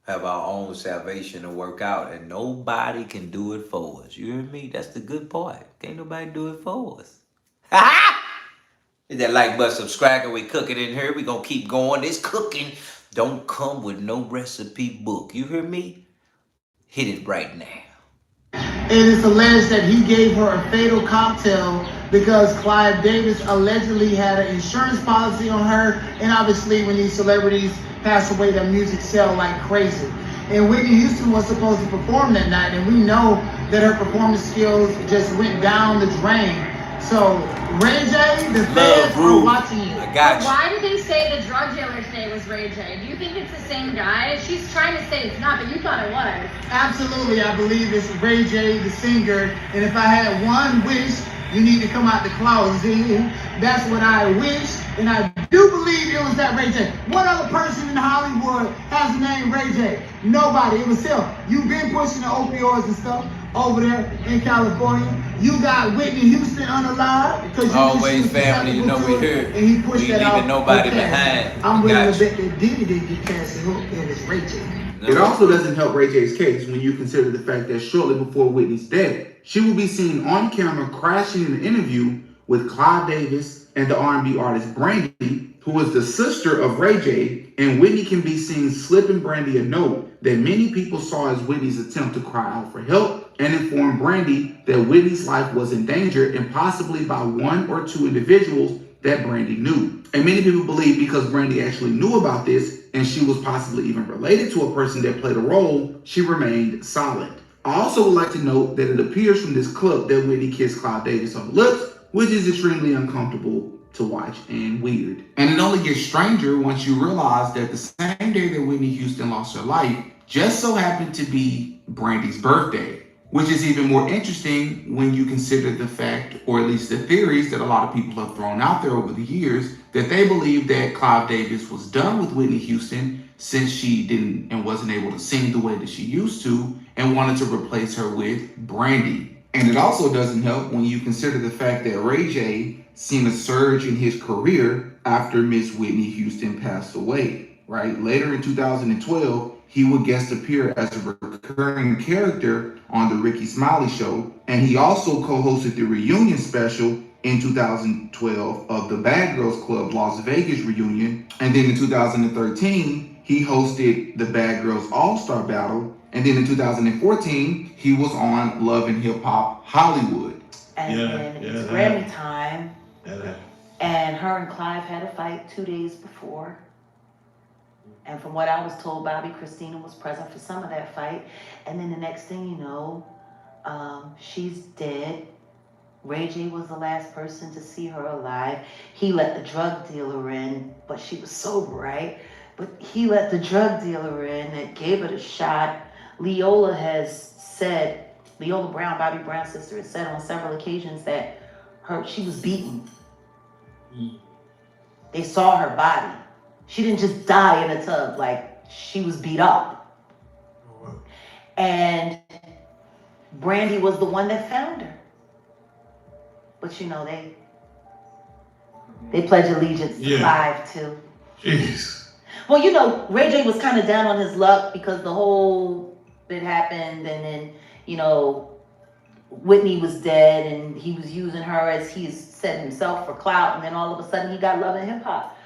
have our own salvation to work out and nobody can do it for us. You hear me? That's the good part. Can't nobody do it for us. Hit that like button, subscribe, and we cooking in here. We gonna keep going. This cooking don't come with no recipe book. You hear me? Hit it right now. It is alleged that he gave her a fatal cocktail because Clive Davis allegedly had an insurance policy on her. And obviously when these celebrities pass away, their music sell like crazy. And Whitney Houston was supposed to perform that night, and we know that her performance skills just went down the drain. So Ray J, the fans are watching you. I got you. Why did they say the drug dealer's name was Ray J? Do you think it's the same guy? She's trying to say it's not, but you thought it was. Absolutely, I believe it's Ray J, the singer. And if I had one wish, you need to come out the closet. That's what I wish. And I do believe it was that Ray J. What other person in Hollywood has the name Ray J? Nobody. It was him. You've been pushing the opioids and stuff over there in California. You got Whitney Houston unalive. Always family, you know we here. And he pushed we that leaving out. nobody behind. I'm willing to bet that Diddy didn't get cancer. It was Ray J. It also doesn't help Ray J's case when you consider the fact that shortly before Whitney's death, she will be seen on camera crashing in an interview with Clive Davis and the R&B artist Brandy, who is the sister of Ray J, and Whitney can be seen slipping Brandy a note that many people saw as Whitney's attempt to cry out for help and inform Brandy that Whitney's life was in danger, and possibly by one or two individuals that Brandy knew. And many people believe because Brandy actually knew about this and she was possibly even related to a person that played a role, she remained silent. I also would like to note that it appears from this clip that Whitney kissed Clive Davis on the lips, which is extremely uncomfortable to watch and weird. And it only gets stranger once you realize that the same day that Whitney Houston lost her life just so happened to be Brandy's birthday, which is even more interesting when you consider the fact, or at least the theories that a lot of people have thrown out there over the years, that they believe that Clive Davis was done with Whitney Houston since she didn't and wasn't able to sing the way that she used to, and wanted to replace her with Brandy. And it also doesn't help when you consider the fact that Ray J seen a surge in his career after Miss Whitney Houston passed away, right? Later in 2012, he would guest appear as a recurring character on The Ricky Smiley Show, and he also co-hosted the reunion special in 2012 of the Bad Girls Club Las Vegas reunion, and then in 2013, he hosted the Bad Girls All-Star Battle, and then in 2014, he was on Love and Hip Hop Hollywood. And then it's Grammy time, and her and Clive had a fight 2 days before. And from what I was told, Bobby Christina was present for some of that fight. And then the next thing you know, she's dead. Ray J was the last person to see her alive. He let the drug dealer in, but she was sober, right? But he let the drug dealer in that gave her the shot. Leola has said, Leola Brown, Bobby Brown's sister, has said on several occasions that she was beaten. They saw her body. She didn't just die in a tub, like she was beat up. And Brandy was the one that found her. But you know, they pledge allegiance to Clive too. Jeez. Well, you know, Ray J was kind of down on his luck because the whole It happened, and then, you know, Whitney was dead, and he was using her, as he's said himself, for clout, and then all of a sudden he got Love and Hip Hop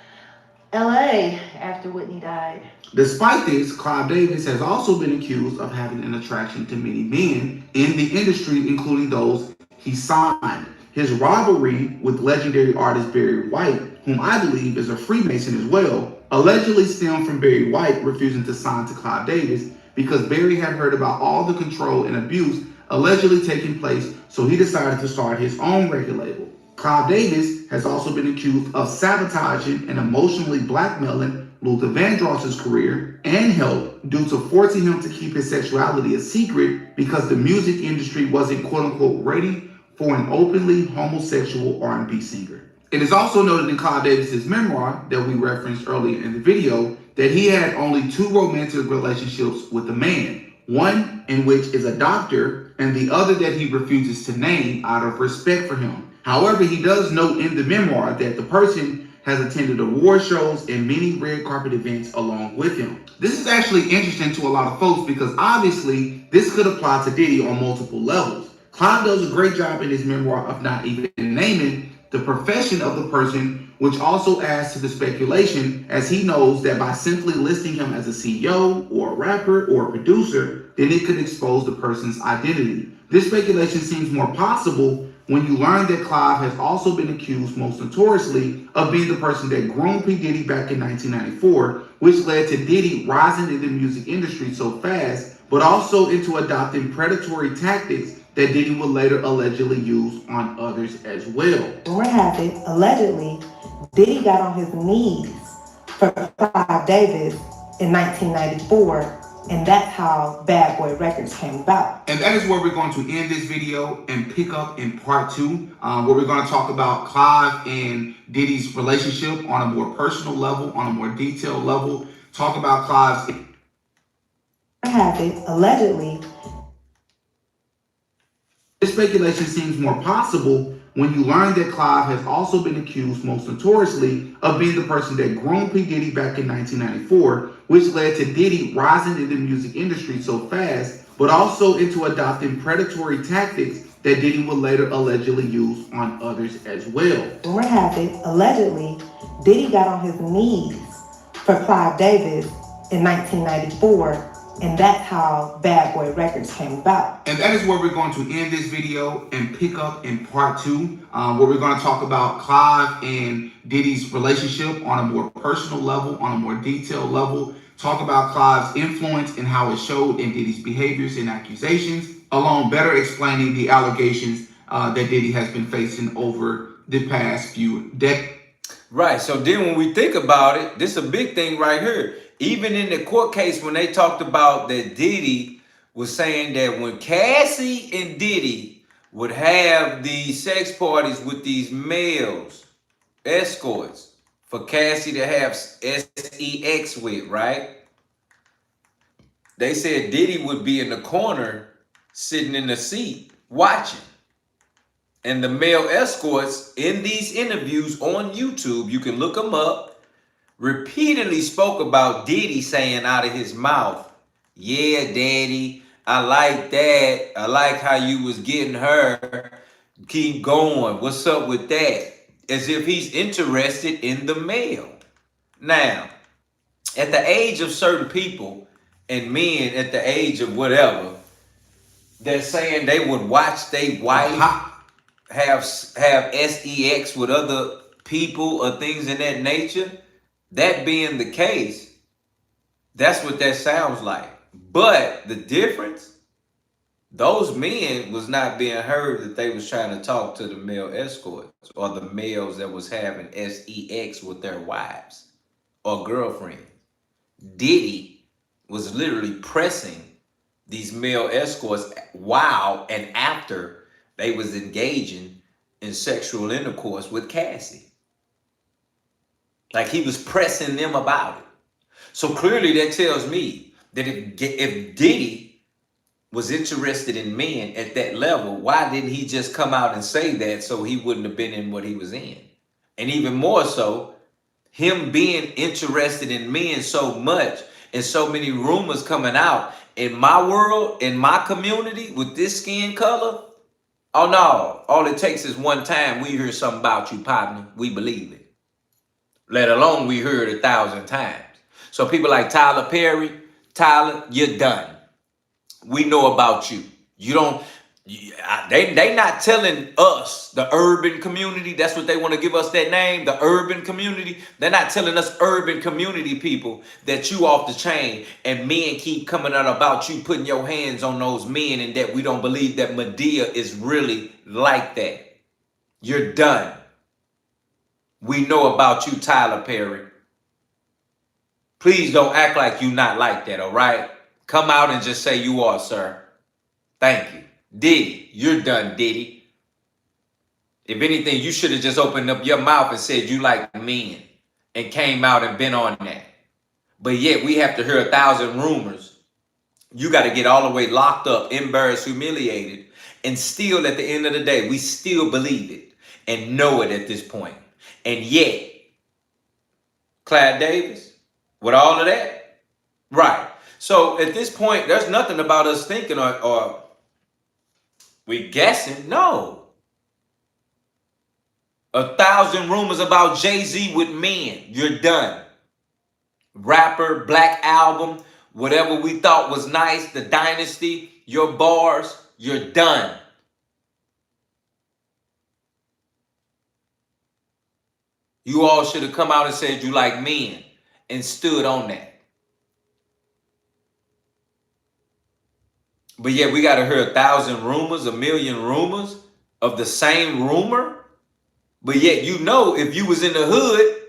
LA after Whitney died. Despite this, Clive Davis has also been accused of having an attraction to many men in the industry, including those he signed. His rivalry with legendary artist Barry White, whom I believe is a Freemason as well, allegedly stemmed from Barry White refusing to sign to Clive Davis because Barry had heard about all the control and abuse allegedly taking place, so he decided to start his own record label. Clive Davis has also been accused of sabotaging and emotionally blackmailing Luther Vandross's career and health due to forcing him to keep his sexuality a secret because the music industry wasn't quote-unquote ready for an openly homosexual R&B singer. It is also noted in Clive Davis's memoir that we referenced earlier in the video that he had only 2 romantic relationships with a man, one in which is a doctor and the other that he refuses to name out of respect for him. However, he does note in the memoir that the person has attended award shows and many red carpet events along with him. This is actually interesting to a lot of folks because obviously this could apply to Diddy on multiple levels. Clive does a great job in his memoir of not even naming the profession of the person, which also adds to the speculation, as he knows that by simply listing him as a CEO or a rapper or a producer, then it could expose the person's identity. This speculation seems more possible when you learn that Clive has also been accused most notoriously of being the person that groomed P. Diddy back in 1994, which led to Diddy rising in the music industry so fast, but also into adopting predatory tactics that Diddy would later allegedly use on others as well. Rumor has it, allegedly, Diddy got on his knees for Clive Davis in 1994, and that's how Bad Boy Records came about. And that is where we're going to end this video and pick up in part 2, where we're going to talk about Clive and Diddy's relationship on a more personal level, on a more detailed level, talk about Clive's... Rumor has it, allegedly, this speculation seems more possible when you learn that Clive has also been accused most notoriously of being the person that groomed P. Diddy back in 1994, which led to Diddy rising in the music industry so fast, but also into adopting predatory tactics that Diddy would later allegedly use on others as well. Rumor has it, allegedly, Diddy got on his knees for Clive Davis in 1994, and that's how Bad Boy Records came about. And that is where we're going to end this video and pick up in part 2, where we're going to talk about Clive and Diddy's relationship on a more personal level, on a more detailed level, talk about Clive's influence and how it showed in Diddy's behaviors and accusations, along better explaining the allegations that Diddy has been facing over the past few decades. Right, so then when we think about it, this is a big thing right here. Even in the court case, when they talked about that Diddy was saying that when Cassie and Diddy would have these sex parties with these males, escorts, for Cassie to have sex with, right? They said Diddy would be in the corner, sitting in the seat, watching. And the male escorts in these interviews on YouTube, you can look them up, repeatedly spoke about Diddy saying out of his mouth, "Yeah, daddy, I like that. I like how you was getting her. Keep going. What's up with that?" As if he's interested in the male. Now, at the age of certain people and men at the age of whatever, they're saying they would watch their wife have sex with other people or things in that nature. That being the case, that's what that sounds like. But the difference, those men was not being heard that they was trying to talk to the male escorts or the males that was having sex with their wives or girlfriends. Diddy was literally pressing these male escorts while and after they was engaging in sexual intercourse with Cassie. Like he was pressing them about it. So clearly that tells me that if Diddy was interested in men at that level, why didn't he just come out and say that so he wouldn't have been in what he was in? And even more so, him being interested in men so much and so many rumors coming out in my world, in my community, with this skin color, oh no, all it takes is one time we hear something about you, partner, we believe it. Let alone we heard 1,000 times. So people like Tyler Perry, Tyler, you're done. We know about you. You don't, they not telling us, the urban community, that's what they want to give us that name, the urban community. They're not telling us urban community people that you off the chain, and men keep coming out about you putting your hands on those men, and that we don't believe that Medea is really like that. You're done. We know about you, Tyler Perry. Please don't act like you not like that, all right? Come out and just say you are, sir. Thank you. Diddy, you're done, Diddy. If anything, you should have just opened up your mouth and said you like men and came out and been on that. But yet we have to hear 1,000 rumors. You got to get all the way locked up, embarrassed, humiliated, and still at the end of the day, we still believe it and know it at this point. And yet, Clive Davis, with all of that, right. So at this point, there's nothing about us thinking or we guessing. No. 1,000 rumors about Jay-Z with men. You're done. Rapper, Black Album, whatever we thought was nice, the Dynasty, your bars, you're done. You all should have come out and said you like men and stood on that. But yeah, we got to hear 1,000 rumors, 1,000,000 rumors of the same rumor. But yet, you know, if you was in the hood,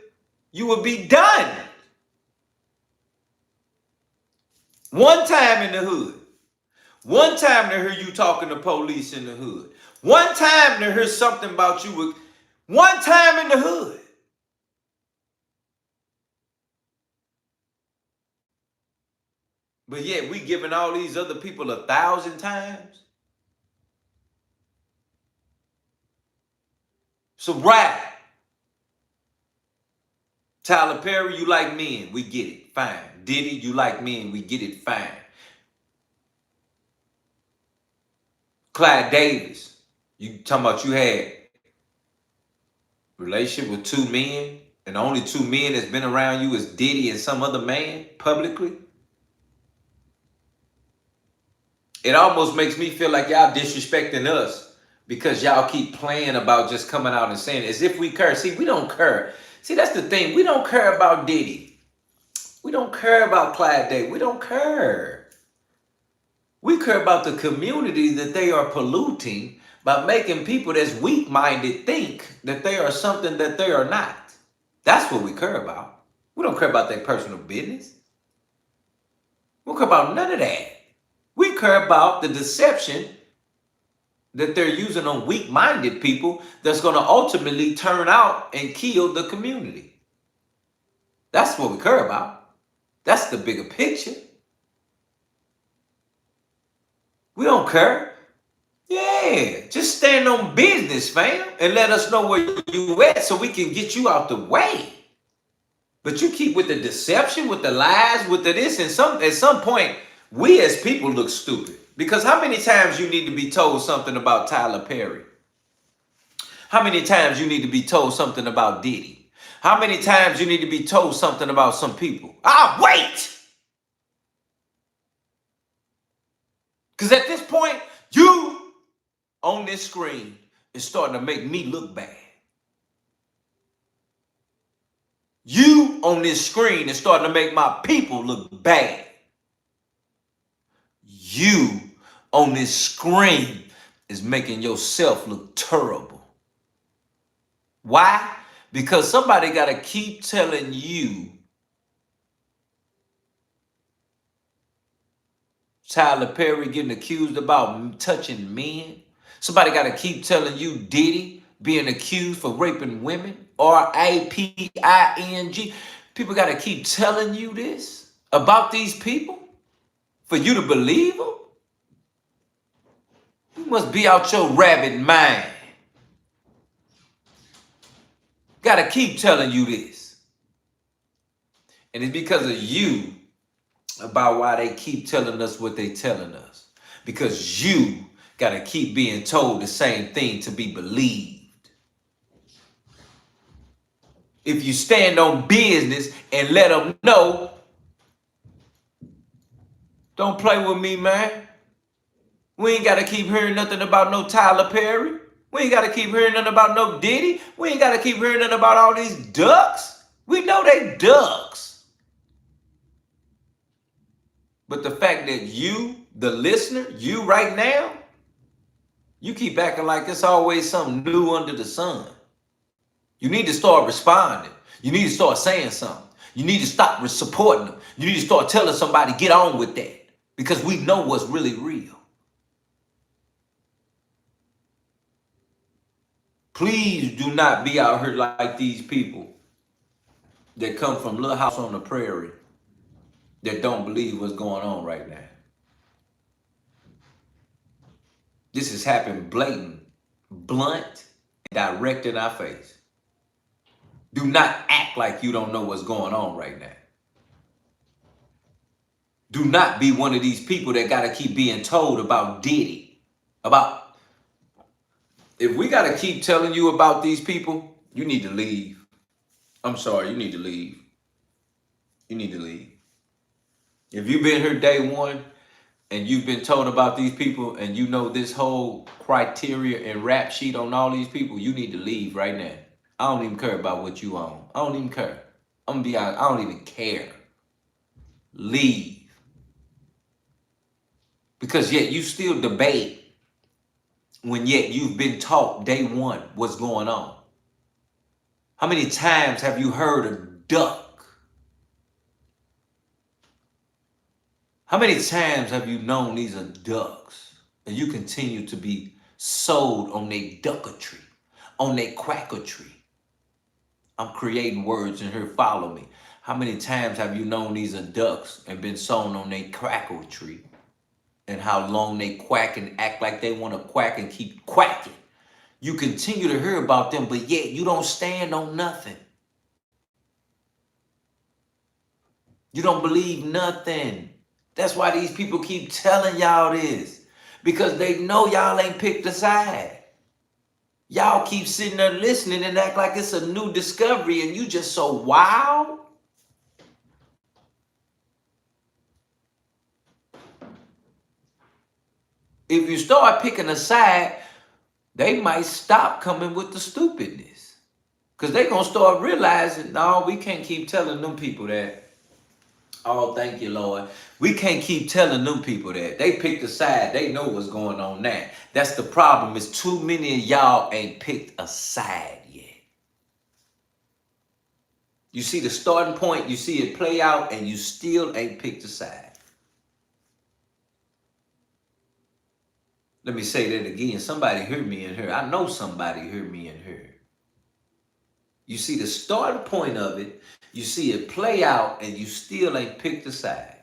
you would be done. One time in the hood. One time to hear you talking to police in the hood. One time to hear something about you. One time in the hood. But yet, we giving all these other people 1,000 times. So, right. Tyler Perry, you like men. We get it. Fine. Diddy, you like men. We get it. Fine. Clive Davis, you talking about you had relationship with 2 men, and the only 2 men that's been around you is Diddy and some other man publicly? It almost makes me feel like y'all disrespecting us because y'all keep playing about just coming out and saying as if we care. See, we don't care. See, that's the thing. We don't care about Diddy. We don't care about Clive Davis. We don't care. We care about the community that they are polluting by making people that's weak-minded think that they are something that they are not. That's what we care about. We don't care about their personal business. We don't care about none of that. We care about the deception that they're using on weak-minded people that's going to ultimately turn out and kill the community. That's what we care about. That's the bigger picture. We don't care. Yeah, just stand on business, fam, and let us know where you at so we can get you out the way. But you keep with the deception, with the lies, with the this, and at some point, we as people look stupid. Because how many times you need to be told something about Tyler Perry? How many times you need to be told something about Diddy? How many times you need to be told something about some people? Wait! Because at this point, you on this screen is starting to make me look bad. You on this screen is starting to make my people look bad. You on this screen is making yourself look terrible. Why? Because somebody got to keep telling you Tyler Perry getting accused about touching men. Somebody got to keep telling you Diddy being accused for raping women. R-A-P-I-N-G. People got to keep telling you this about these people for you to believe them. You must be out your rabbit mind. Got to keep telling you this. And it's because of you about why they keep telling us what they telling us. Because you got to keep being told the same thing to be believed. If you stand on business and let them know, don't play with me, man. We ain't got to keep hearing nothing about no Tyler Perry. We ain't got to keep hearing nothing about no Diddy. We ain't got to keep hearing nothing about all these ducks. We know they ducks. But the fact that you, the listener, you right now, you keep acting like it's always something new under the sun. You need to start responding. You need to start saying something. You need to stop supporting them. You need to start telling somebody, get on with that. Because we know what's really real. Please do not be out here like these people that come from Little House on the Prairie that don't believe what's going on right now. This has happened blatant, blunt, and direct in our face. Do not act like you don't know what's going on right now. Do not be one of these people that got to keep being told about Diddy. If we got to keep telling you about these people, you need to leave. I'm sorry, you need to leave. You need to leave. If you've been here day one and you've been told about these people and you know this whole criteria and rap sheet on all these people, you need to leave right now. I don't even care about what you own. I don't even care. I'm going to be honest. I don't even care. Leave. Because yet you still debate when yet you've been taught day one what's going on. How many times have you heard a duck? How many times have you known these are ducks and you continue to be sold on their ducketry, on their quacketry? I'm creating words in here, follow me. How many times have you known these are ducks and been sold on their quacketry? And how long they quack and act like they want to quack and keep quacking. You continue to hear about them, but yet you don't stand on nothing. You don't believe nothing. That's why these people keep telling y'all this. Because they know y'all ain't picked a side. Y'all keep sitting there listening and act like it's a new discovery and you just so wild. If you start picking a side, they might stop coming with the stupidness. Because they're going to start realizing, no, we can't keep telling them people that. Oh, thank you, Lord. We can't keep telling them people that. They picked a side. They know what's going on now. That's the problem, is too many of y'all ain't picked a side yet. You see the starting point, you see it play out, and you still ain't picked a side. Let me say that again. Somebody hear me in here. I know somebody hear me in here. You see the starting point of it, you see it play out, and you still ain't picked a side.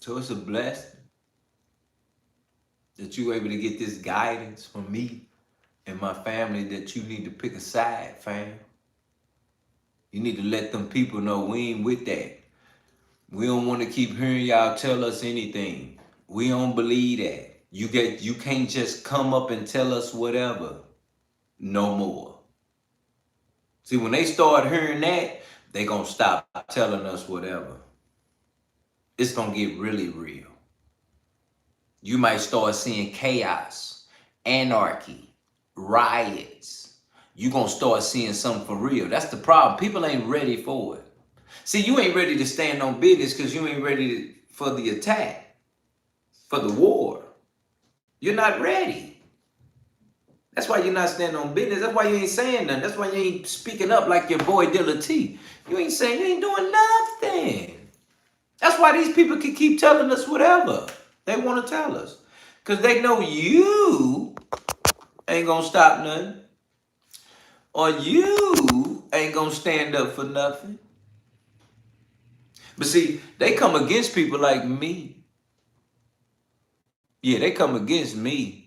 So it's a blessing that you're able to get this guidance from me and my family that you need to pick a side, fam. You need to let them people know we ain't with that. We don't want to keep hearing y'all tell us anything. We don't believe that. You can't just come up and tell us whatever no more. See, when they start hearing that, they gonna stop telling us whatever. It's gonna get really real. You might start seeing chaos, anarchy, riots. You're going to start seeing something for real. That's the problem. People ain't ready for it. See, you ain't ready to stand on business because you ain't ready for the attack, for the war. You're not ready. That's why you're not standing on business. That's why you ain't saying nothing. That's why you ain't speaking up like your boy Dilla T. You ain't saying, you ain't doing nothing. That's why these people can keep telling us whatever they want to tell us. Because they know you ain't going to stop nothing. Or you ain't going to stand up for nothing. But see, they come against people like me. Yeah, they come against me.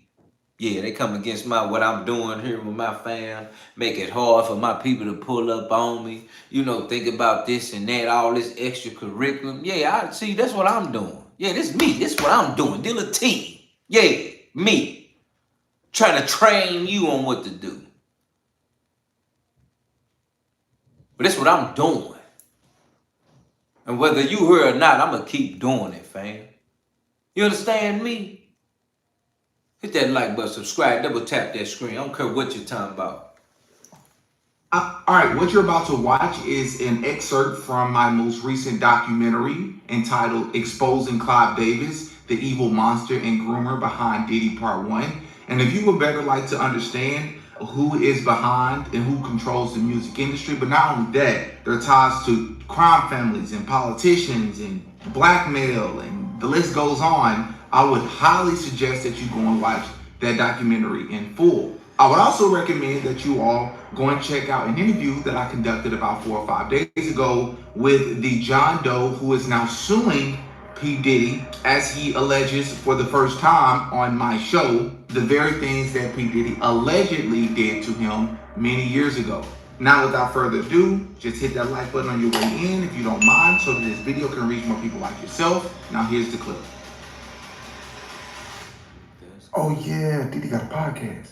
Yeah, they come against what I'm doing here with my fam. Make it hard for my people to pull up on me. You know, think about this and that, all this extra curriculum. Yeah, I see, that's what I'm doing. Yeah, this is me. This is what I'm doing. Dilla T. Yeah, me. Trying to train you on what to do. But that's what I'm doing. And whether you hear or not, I'm going to keep doing it, fam. You understand me? Hit that like button, subscribe, double tap that screen. I don't care what you're talking about. All right, what you're about to watch is an excerpt from my most recent documentary entitled Exposing Clive Davis, the Evil Monster and Groomer Behind Diddy Part 1. And if you would better like to understand who is behind and who controls the music industry, but not only that, there are ties to crime families and politicians and blackmail, and the list goes on, I would highly suggest that you go and watch that documentary in full. I would also recommend that you all go and check out an interview that I conducted about 4 or 5 days ago with the John Doe who is now suing P. Diddy, as he alleges for the first time on my show, the very things that P. Diddy allegedly did to him many years ago. Now, without further ado, just hit that like button on your way in if you don't mind, so that this video can reach more people like yourself. Now, here's the clip. Oh yeah, Diddy got a podcast.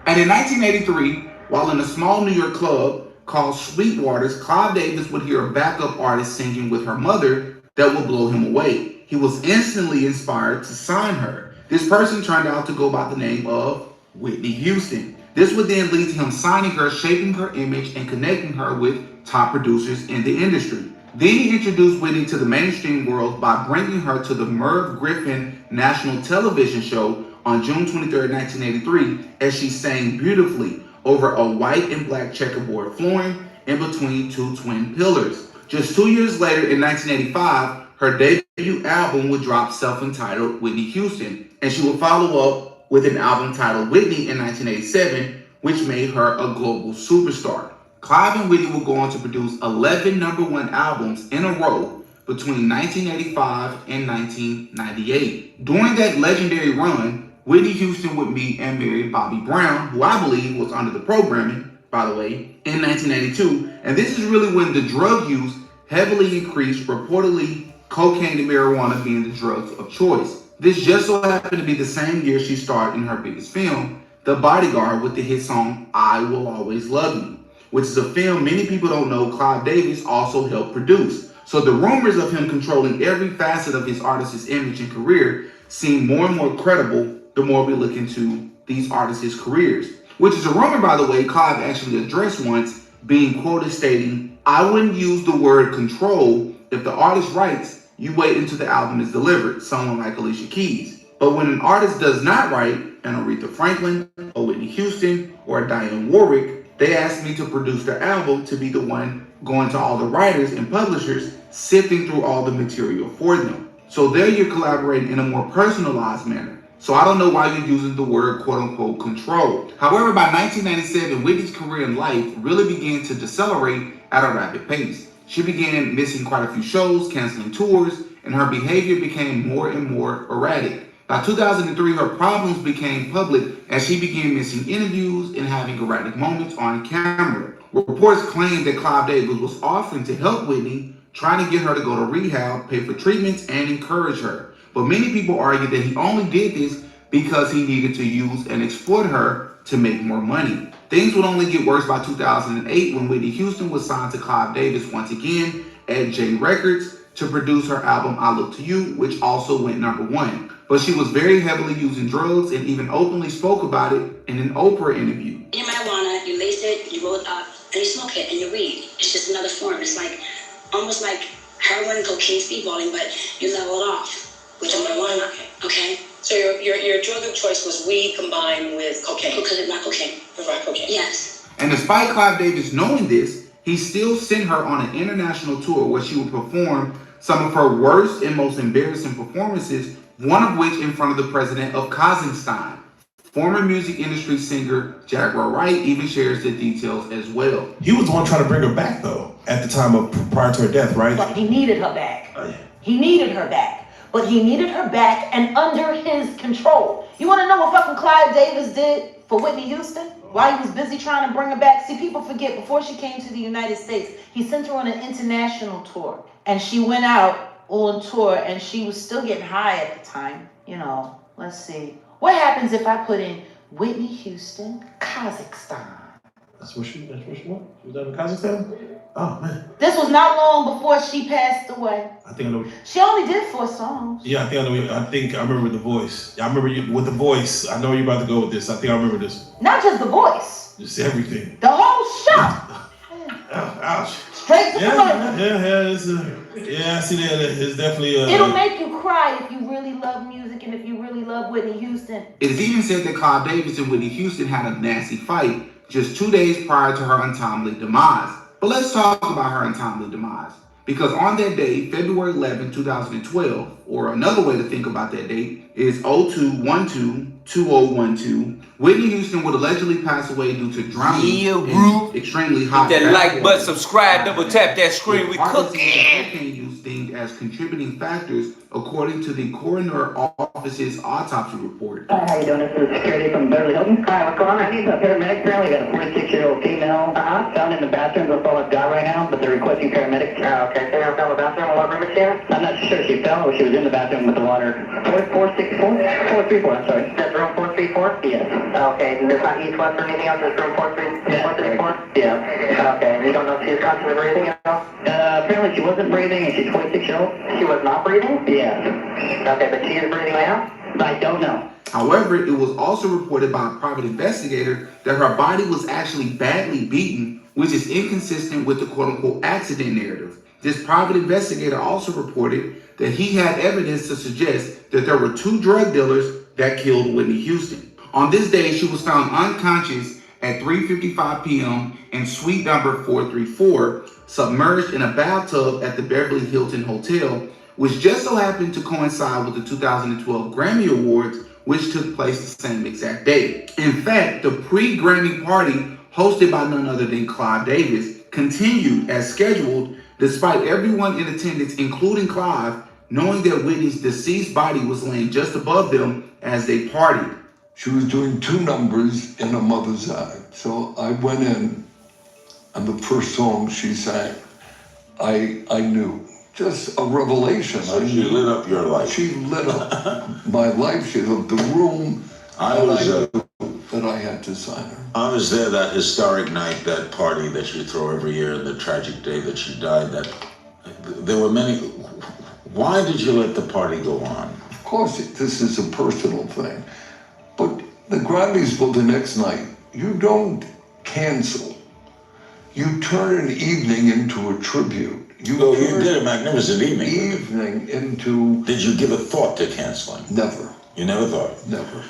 And in 1983, while in a small New York club called Sweetwater's, Clive Davis would hear a backup artist singing with her mother that would blow him away. He was instantly inspired to sign her. This person turned out to go by the name of Whitney Houston. This would then lead to him signing her, shaping her image, and connecting her with top producers in the industry. Then he introduced Whitney to the mainstream world by bringing her to the Merv Griffin national television show on June 23, 1983, as she sang beautifully over a white and black checkerboard flooring in between two twin pillars. Just 2 years later, in 1985, her debut album would drop, self-entitled Whitney Houston, and she would follow up with an album titled Whitney in 1987, which made her a global superstar. Clive and Whitney would go on to produce 11 #1 albums in a row between 1985 and 1998. During that legendary run, Whitney Houston would meet and marry Bobby Brown, who I believe was under the programming, by the way, in 1992. And this is really when the drug use heavily increased, reportedly cocaine and marijuana being the drugs of choice. This just so happened to be the same year she starred in her biggest film, The Bodyguard, with the hit song I Will Always Love You, which is a film many people don't know Clive Davis also helped produce. So the rumors of him controlling every facet of his artist's image and career seem more and more credible the more we look into these artists' careers. Which is a rumor, by the way, Clive actually addressed once, being quoted stating, "I wouldn't use the word control. If the artist writes, you wait until the album is delivered," someone like Alicia Keys. But when an artist does not write, an Aretha Franklin, a Whitney Houston, or a Dionne Warwick, they asked me to produce their album, to be the one going to all the writers and publishers, sifting through all the material for them. So there you're collaborating in a more personalized manner. So I don't know why you're using the word quote-unquote control. However, by 1997, Whitney's career in life really began to decelerate at a rapid pace. She began missing quite a few shows, canceling tours, and her behavior became more and more erratic. By 2003, her problems became public as she began missing interviews and having erratic moments on camera. Reports claimed that Clive Davis was offering to help Whitney, trying to get her to go to rehab, pay for treatments, and encourage her. But many people argue that he only did this because he needed to use and exploit her to make more money. Things would only get worse by 2008 when Whitney Houston was signed to Clive Davis once again at J Records to produce her album I Look to You, which also went #1. But she was very heavily using drugs and even openly spoke about it in an Oprah interview. Your marijuana, you lace it, you roll it up, and you smoke it, and you weed. It's just another form. It's like almost like heroin and cocaine speedballing, but you level it off with the marijuana, okay? So your drug of choice was weed combined with cocaine. Because black cocaine. Black cocaine. Yes. And despite Clive Davis knowing this, he still sent her on an international tour where she would perform some of her worst and most embarrassing performances, one of which in front of the president of Kazakhstan. Former music industry singer Jaguar Wright even shares the details as well. He was the one trying to bring her back, though, at the time of prior to her death, right? But he needed her back. Oh, yeah. He needed her back. But he needed her back and under his control. You want to know what fucking Clive Davis did for Whitney Houston while he was busy trying to bring her back? See, people forget, before she came to the United States, he sent her on an international tour. And she went out on tour and she was still getting high at the time. You know, let's see. What happens if I put in Whitney Houston, Kazakhstan? That's where she went? She was down in Kazakhstan? Oh, man. This was not long before she passed away. I think I know. She only did 4 songs. Yeah, I think I know. I think I remember The Voice. I remember you with The Voice. I know you're about to go with this. I think I remember this. Not just The Voice. Just everything. The whole show. Ouch. Straight to the Yeah, I see that. It's definitely... It'll make you cry if you really love music and if you really love Whitney Houston. It is even said that Clive Davis and Whitney Houston had a nasty fight just 2 days prior to her untimely demise. But let's talk about her untimely demise. Because on that day, February 11, 2012, or another way to think about that date is 02/12/2012, Whitney Houston would allegedly pass away due to drowning in extremely hot Hit that like bath button, water. subscribe, double tap that screen. We cooking. Cocaine use deemed as contributing factors according to the coroner office's autopsy report. Hi, how you doing? This is security from Beverly Hilton. Hi, what's going on? I need a paramedic. Apparently got a 46-year-old female found in the bathroom. That's all I've got right now, but they're requesting paramedics. Okay, so you found the bathroom. What room is she in? I'm not sure she fell or she was in the bathroom with the water. 434? I'm sorry. That's room 434? Yes. Okay, and there's not east, west, or anything else? There's room 434? Yeah. Okay, and you don't know if she's constantly breathing at all? Apparently she wasn't breathing and she's 26-year-old. She was not breathing? Yes. Okay, but she is breathing now? I don't know. However, it was also reported by a private investigator that her body was actually badly beaten, which is inconsistent with the quote-unquote accident narrative. This private investigator also reported that he had evidence to suggest that there were 2 drug dealers that killed Whitney Houston. On this day, she was found unconscious at 3:55 p.m. in suite number 434, submerged in a bathtub at the Beverly Hilton Hotel, which just so happened to coincide with the 2012 Grammy Awards, which took place the same exact day. In fact, the pre-Grammy party, hosted by none other than Clive Davis, continued as scheduled, despite everyone in attendance, including Clive, knowing that Whitney's deceased body was laying just above them as they partied. She was doing 2 numbers in her mother's eye. So I went in, and the first song she sang, I knew. Just a revelation. So she lit up your life. She lit up my life. She lit up the room. I was that I had to sign her. I was there that historic night, that party that you throw every year, and the tragic day that she died. That there were many. Why did you let the party go on? Of course, this is a personal thing, but the Grammys for the next night. You don't cancel. You turn an evening into a tribute. You did a magnificent evening. Into... Did you give a thought to canceling? Never. You never thought? Never.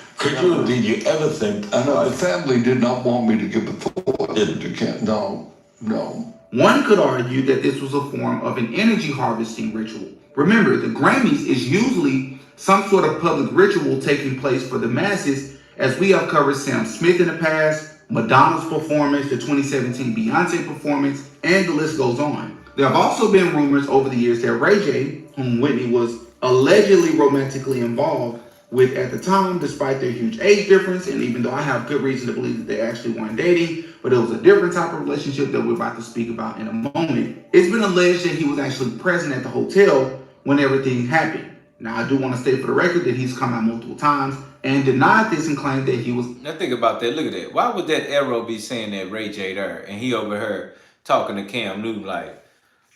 Did you ever think... I know the family did not want me to give a thought to cancel. No. One could argue that this was a form of an energy harvesting ritual. Remember, the Grammys is usually some sort of public ritual taking place for the masses, as we have covered Sam Smith in the past, Madonna's performance, the 2017 Beyonce performance, and the list goes on. There have also been rumors over the years that Ray J, whom Whitney was allegedly romantically involved with at the time, despite their huge age difference, and even though I have good reason to believe that they actually weren't dating, but it was a different type of relationship that we're about to speak about in a moment. It's been alleged that he was actually present at the hotel when everything happened. Now, I do want to state for the record that he's come out multiple times and denied this and claimed that he was... Now think about that. Look at that. Why would that arrow be saying that Ray J there and he over here talking to Cam Newton like,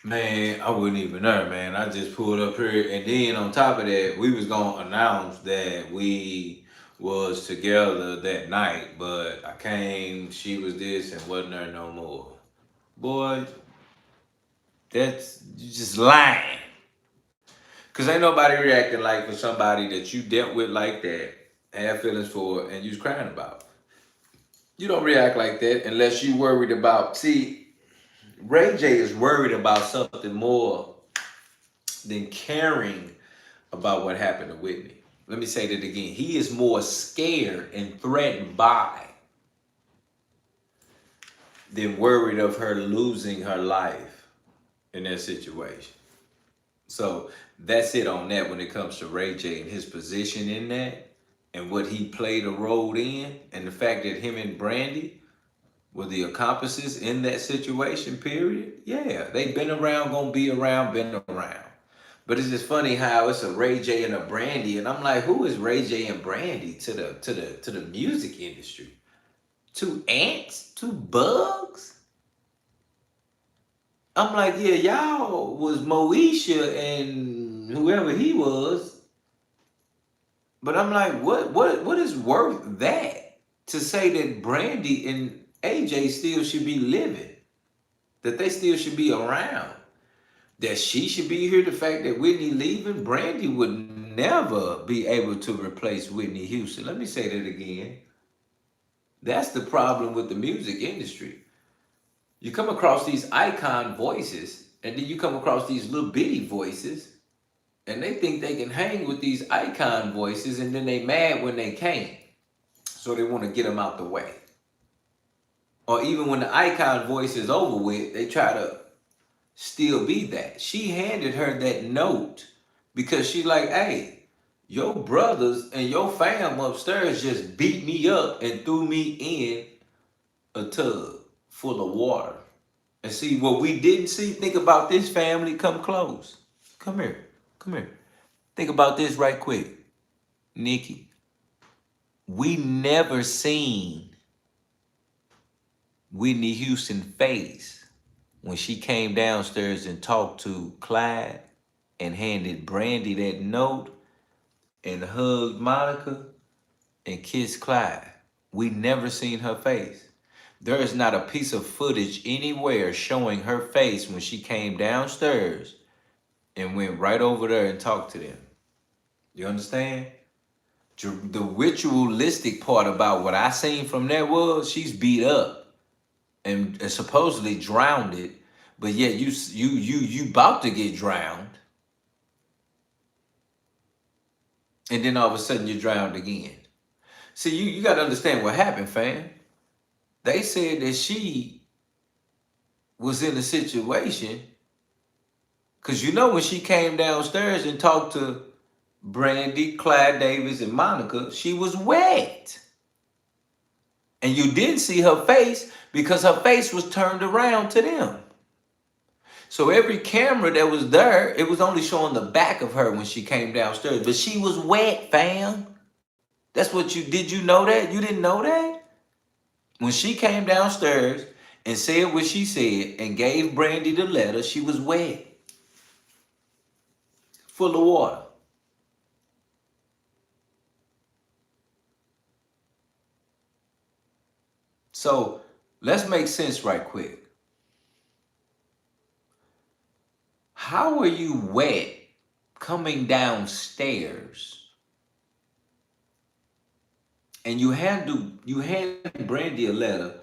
man, I wasn't even there, man. I just pulled up here. And then on top of that, we was going to announce that we was together that night. But I came, she was this and wasn't there no more. Boy, that's just lying. Because ain't nobody reacting like for somebody that you dealt with like that, have feelings for, and you was crying about. You don't react like that unless you worried about, see, Ray J is worried about something more than caring about what happened to Whitney. Let me say that again. He is more scared and threatened by than worried of her losing her life in that situation. So that's it on that when it comes to Ray J and his position in that and what he played a role in, and the fact that him and Brandy were the accomplices in that situation, period. Yeah, they've been around, gonna be around, been around. But it's just funny how it's a Ray J and a Brandy, and I'm like, who is Ray J and Brandy to the music industry? Two ants? Two bugs? I'm like, yeah, y'all was Moesha and whoever he was. But I'm like, what is worth that to say that Brandy and AJ still should be living? That they still should be around? That she should be here? The fact that Whitney leaving, Brandy would never be able to replace Whitney Houston. Let me say that again. That's the problem with the music industry. You come across these icon voices, and then you come across these little bitty voices, and they think they can hang with these icon voices, and then they mad when they can't. So they want to get them out the way. Or even when the icon voice is over with, they try to still be that. She handed her that note because she like, hey, your brothers and your fam upstairs just beat me up and threw me in a tub full of water. And see, what we didn't see, think about this, family. Come close. Come here. Come here. Think about this right quick. Nikki, we never seen Whitney Houston face when she came downstairs and talked to Clive and handed Brandy that note and hugged Monica and kissed Clive. We never seen her face. There is not a piece of footage anywhere showing her face when she came downstairs and went right over there and talked to them. You understand? The ritualistic part about what I seen from that was she's beat up and supposedly drowned, but yet you about to get drowned, and then all of a sudden you're drowned again. See, you got to understand what happened, fam. They said that she was in a situation, because you know when she came downstairs and talked to Brandy, Clyde Davis, and Monica, she was wet. And you didn't see her face because her face was turned around to them. So every camera that was there, it was only showing the back of her when she came downstairs. But she was wet, fam. That's what did you know that? You didn't know that? When she came downstairs and said what she said and gave Brandy the letter, she was wet. Full of water. So let's make sense right quick. How are you wet coming downstairs and you hand Brandy a letter,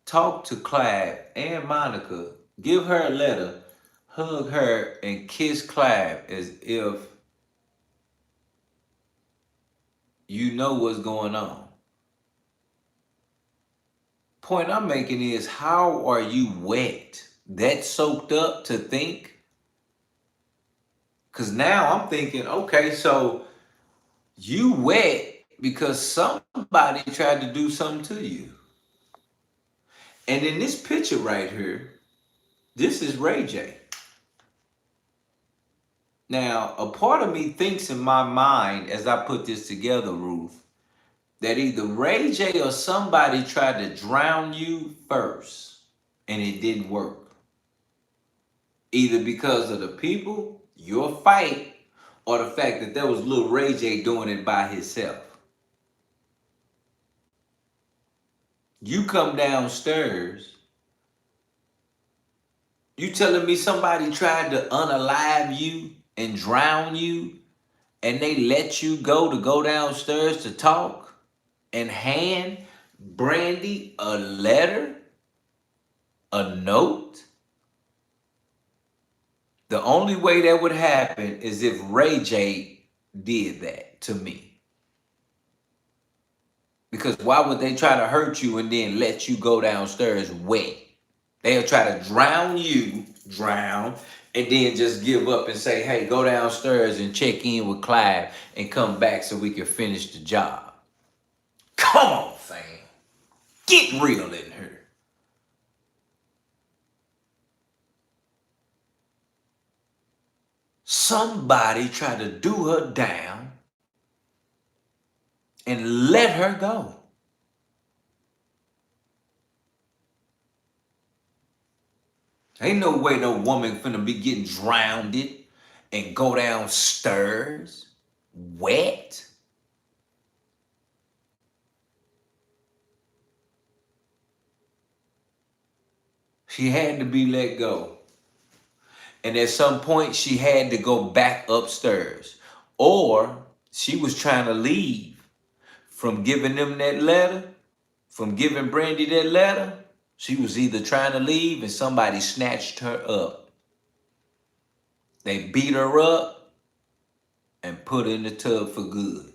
talk to Clive and Monica, give her a letter, hug her, and kiss Clive as if you know what's going on? Point I'm making is, how are you wet? That soaked up to think? Because now I'm thinking, okay, so you wet because somebody tried to do something to you. And in this picture right here, this is Ray J. Now, a part of me thinks in my mind as I put this together, Ruth, that either Ray J or somebody tried to drown you first and it didn't work. Either because of the people, your fight, or the fact that there was little Ray J doing it by himself. You come downstairs, you telling me somebody tried to unalive you and drown you, and they let you go downstairs to talk and hand Brandy a letter, a note? The only way that would happen is if Ray J did that to me. Because why would they try to hurt you and then let you go downstairs wet? They'll try to drown, and then just give up and say, hey, go downstairs and check in with Clive and come back so we can finish the job. Come on, fam. Get real in here. Somebody tried to do her down and let her go. Ain't no way no woman finna be getting drowned and go downstairs wet. She had to be let go. And at some point, she had to go back upstairs. Or she was trying to leave from giving them that letter, from giving Brandy that letter. She was either trying to leave and somebody snatched her up. They beat her up and put her in the tub for good.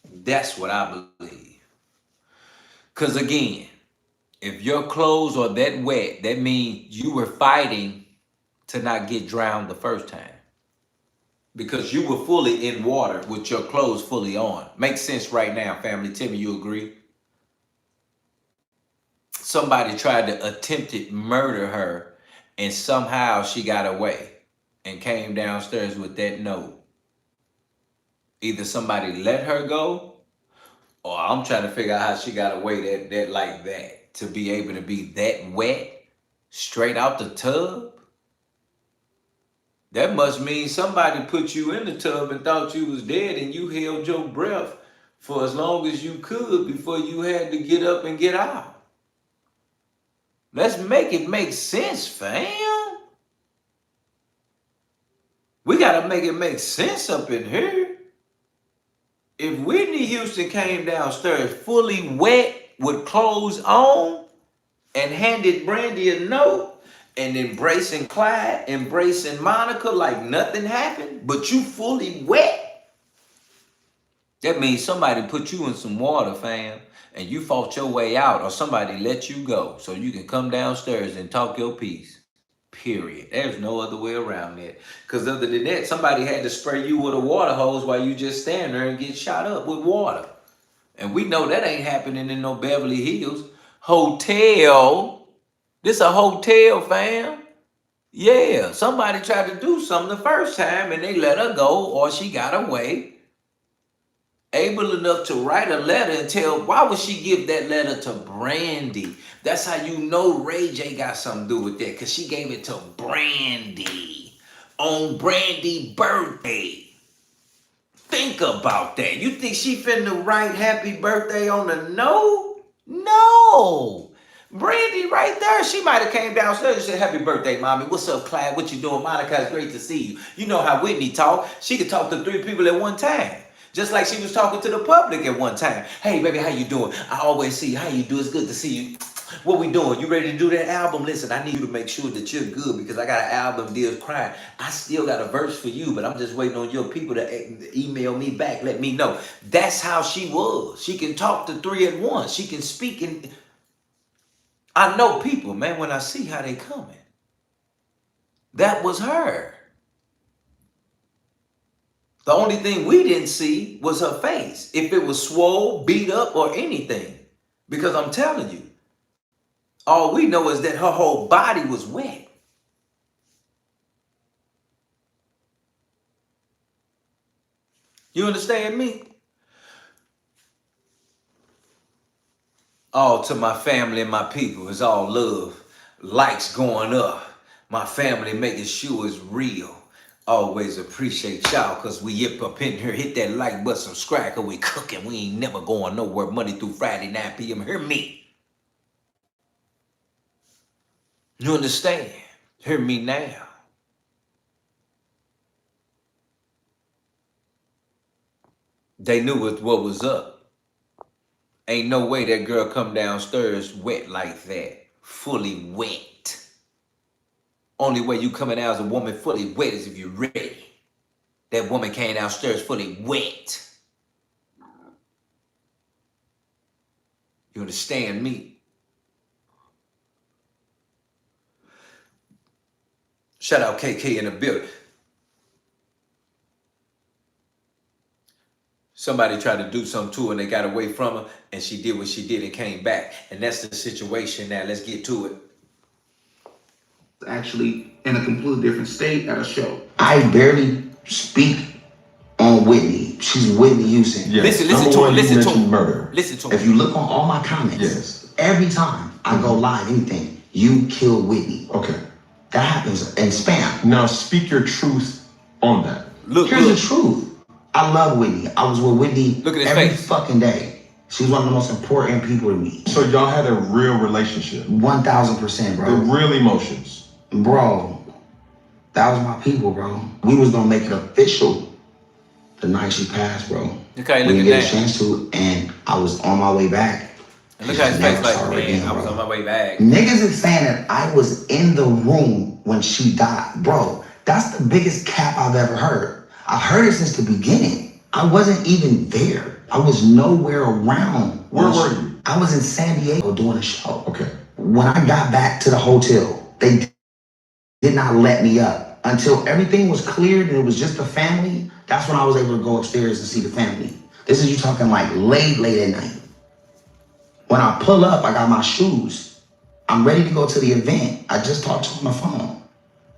That's what I believe. Because again, if your clothes are that wet, that means you were fighting to not get drowned the first time. Because you were fully in water with your clothes fully on. Makes sense right now, family. Tell me you agree. Somebody tried to attempted murder her and somehow she got away and came downstairs with that note. Either somebody let her go, or I'm trying to figure out how she got away that like that, to be able to be that wet straight out the tub. That must mean somebody put you in the tub and thought you was dead and you held your breath for as long as you could before you had to get up and get out. Let's make it make sense, fam. We gotta make it make sense up in here. If Whitney Houston came downstairs fully wet with clothes on and handed Brandy a note and embracing Clyde, embracing Monica like nothing happened, but you fully wet, that means somebody put you in some water, fam, and you fought your way out, or somebody let you go so you can come downstairs and talk your piece. Period. There's no other way around that. Because other than that, somebody had to spray you with a water hose while you just stand there and get shot up with water. And we know that ain't happening in no Beverly Hills hotel. This a hotel, fam. Yeah, somebody tried to do something the first time and they let her go, or she got away. Able enough to write a letter and tell, why would she give that letter to Brandy? That's how you know Ray J got something to do with that, because she gave it to Brandy on Brandy's birthday. Think about that. You think she finna write happy birthday on the note? No. Brandy right there, she might have came downstairs and said, happy birthday, mommy. What's up, Clive? What you doing? Monica, it's great to see you. You know how Whitney talk. She could talk to 3 people at one time. Just like she was talking to the public at one time. Hey, baby, how you doing? I always see you. How you do? It's good to see you. What we doing? You ready to do that album? Listen, I need you to make sure that you're good because I got an album, Dear's Crying. I still got a verse for you, but I'm just waiting on your people to email me back. Let me know. That's how she was. She can talk to 3 at once. She can speak. And I know people, man, when I see how they coming. That was her. The only thing we didn't see was her face. If it was swole, beat up, or anything. Because I'm telling you, all we know is that her whole body was wet. You understand me? All to my family and my people. It's all love. Likes going up. My family making sure it's real. Always appreciate y'all because we up in here. Hit that like button, subscribe because we cooking. We ain't never going nowhere Monday through Friday, 9 p.m. Hear me. You understand? Hear me now. They knew what was up. Ain't no way that girl come downstairs wet like that. Fully wet. Only way you coming out as a woman fully wet is if you're ready. That woman came downstairs fully wet. You understand me? Shout out KK in the building. Somebody tried to do something to her and they got away from her and she did what she did and came back. And that's the situation now. Let's get to it. Actually in a completely different state at a show. I barely speak on Whitney. She's Whitney Houston. Yes. Listen to him. Murder. Listen to him. If you look on all my comments, every time I go live, anything, you kill Whitney. Okay. That happens in spam. Now speak your truth on that. Here's the truth. I love Whitney. I was with Whitney every fucking day. She was one of the most important people to me. So y'all had a real relationship? 1000%, bro. The real emotions? Bro, that was my people, bro. We was gonna make it official the night she passed, bro. Okay, we look didn't at get a chance to, and I was on my way back. And look at his face like, man, I was on my way back. Niggas is saying that I was in the room when she died. Bro, that's the biggest cap I've ever heard. I've heard it since the beginning. I wasn't even there. I was nowhere around. Where were you? I was in San Diego doing a show. Okay. When I got back to the hotel, they did not let me up until everything was cleared and it was just the family. That's when I was able to go upstairs and see the family. This is you talking like late at night. When I pull up, I got my shoes. I'm ready to go to the event. I just talked to her on the phone.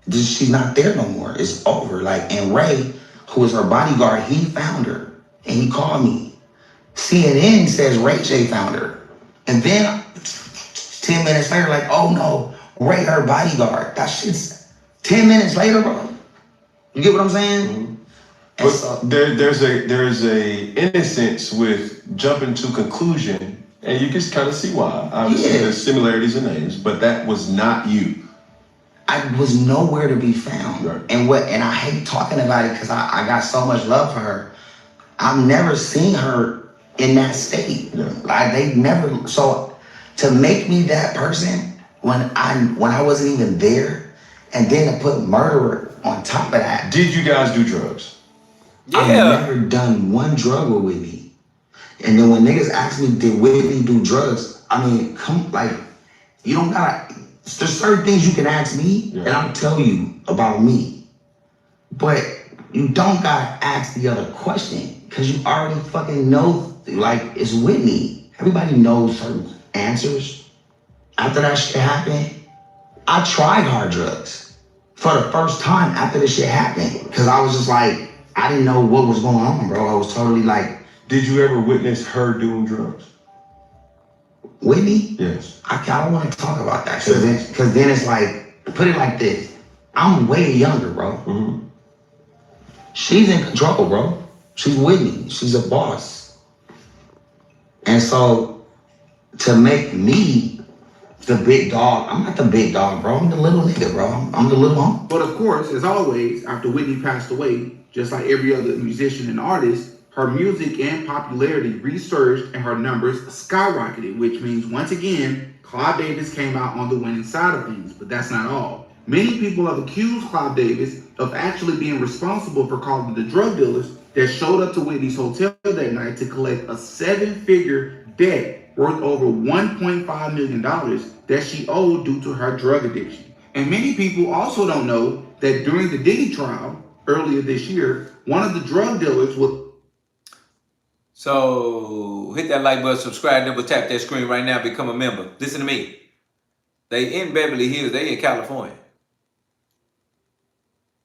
She's not there no more. It's over. Like, and Ray, who was her bodyguard, he found her and he called me. CNN says Ray J found her. And then 10 minutes later, like, oh no, Ray, her bodyguard. That shit's 10 minutes later, bro. You get what I'm saying? Mm-hmm. But so, there's a innocence with jumping to conclusion, and you can kind of see why. Obviously, there's similarities in names, but that was not you. I was nowhere to be found. Right. And I hate talking about it because I got so much love for her. I've never seen her in that state. Yeah. Like they never. So to make me that person when I wasn't even there, and then to put murderer on top of that. Did you guys do drugs? Yeah. I've never done one drug with Whitney. And then when niggas ask me, did Whitney do drugs? I mean, you don't gotta. There's certain things you can ask me, and I'll tell you about me. But you don't gotta ask the other question, because you already fucking know, like, it's Whitney. Everybody knows certain answers. After that shit happened, I tried hard drugs for the first time after this shit happened, because I was just like, I didn't know what was going on, bro. I was totally like. Did you ever witness her doing drugs? Whitney? Yes. I don't want to talk about that, because then it's like, put it like this. I'm way younger, bro. Mm-hmm. She's in control, bro. She's Whitney. She's a boss. And so, to make me the big dog, I'm not the big dog, bro. I'm the little nigga, bro. I'm the little homie. But of course, as always, after Whitney passed away, just like every other musician and artist, her music and popularity resurged and her numbers skyrocketed, which means once again, Clive Davis came out on the winning side of things, but that's not all. Many people have accused Clive Davis of actually being responsible for calling the drug dealers that showed up to Whitney's hotel that night to collect a 7-figure debt worth over $1.5 million that she owed due to her drug addiction. And many people also don't know that during the Diddy trial earlier this year, one of the drug dealers was. So hit that like button, subscribe, double tap that screen right now, become a member. Listen to me. They in Beverly Hills, they in California.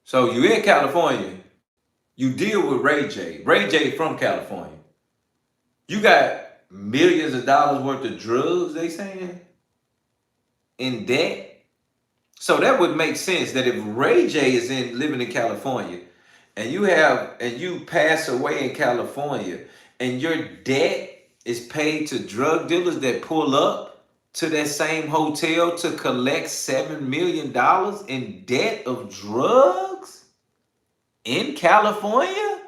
So you in California, you deal with Ray J. Ray J from California. You got millions of dollars worth of drugs, they saying, in debt. So that would make sense that if Ray J is living in California and you pass away in California, and your debt is paid to drug dealers that pull up to that same hotel to collect $7 million in debt of drugs in California?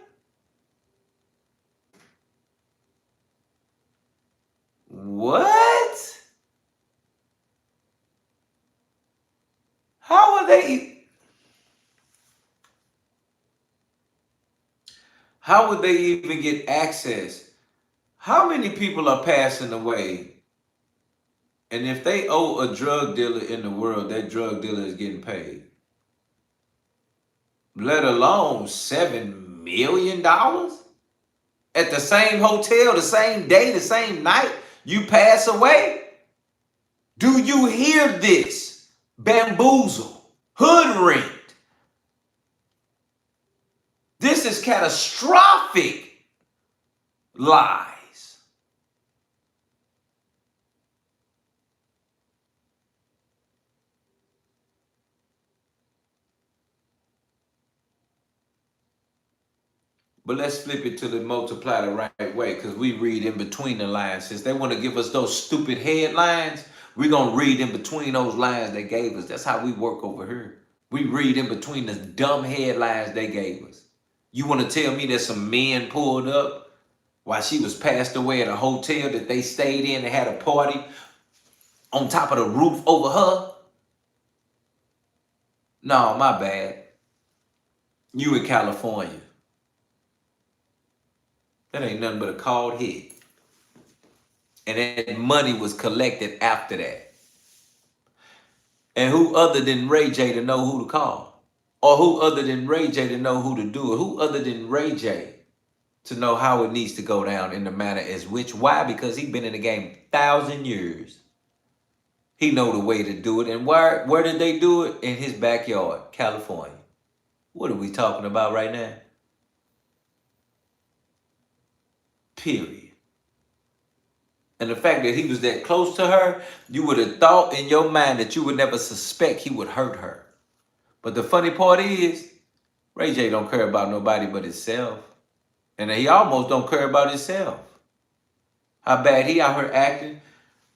What? How would they even get access? How many people are passing away? And if they owe a drug dealer in the world, that drug dealer is getting paid. Let alone $7 million at the same hotel, the same day, the same night you pass away. Do you hear this? Bamboozled, hoodwinked. This is catastrophic lies. But let's flip it to the multiply the right way, because we read in between the lines. Since they want to give us those stupid headlines, we're going to read in between those lines they gave us. That's how we work over here. We read in between the dumb headlines they gave us. You want to tell me that some men pulled up while she was passed away at a hotel that they stayed in and had a party on top of the roof over her? No, my bad. You in California. That ain't nothing but a called hit. And that money was collected after that. And who other than Ray J to know who to call? Or who other than Ray J to know who to do it? Who other than Ray J to know how it needs to go down in the manner as which? Why? Because he's been in the game 1,000 years. He know the way to do it. And where did they do it? In his backyard, California. What are we talking about right now? Period. And the fact that he was that close to her, you would have thought in your mind that you would never suspect he would hurt her. But the funny part is, Ray J don't care about nobody but himself. And he almost don't care about himself. How bad he out here acting,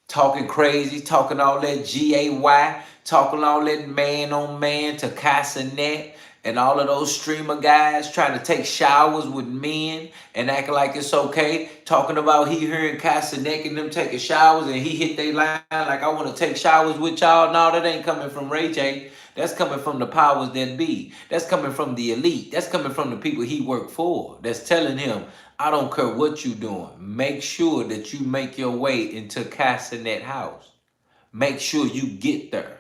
talking crazy, talking all that GAY, talking all that man on man to Casanet and all of those streamer guys trying to take showers with men and acting like it's okay. Talking about he hearing Casanet and them taking showers and he hit they line like, I want to take showers with y'all. No, that ain't coming from Ray J. That's coming from the powers that be. That's coming from the elite. That's coming from the people he worked for. That's telling him, I don't care what you doing. Make sure that you make your way into Casanet house. Make sure you get there.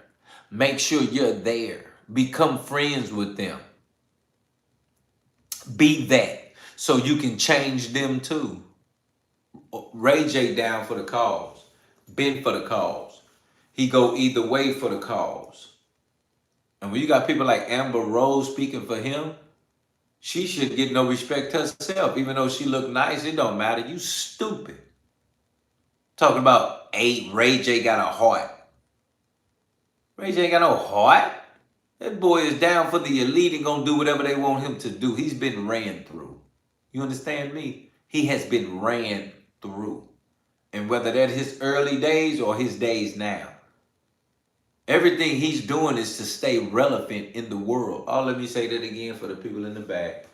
Make sure you're there. Become friends with them. Be that so you can change them too. Ray J down for the cause. Been for the cause. He go either way for the cause. And when you got people like Amber Rose speaking for him, she should get no respect herself. Even though she look nice, it don't matter. You stupid. Talking about Ray J got a heart. Ray J ain't got no heart. That boy is down for the elite and gonna do whatever they want him to do. He's been ran through. You understand me? He has been ran through. And whether that's his early days or his days now, everything he's doing is to stay relevant in the world. Oh, let me say that again for the people in the back.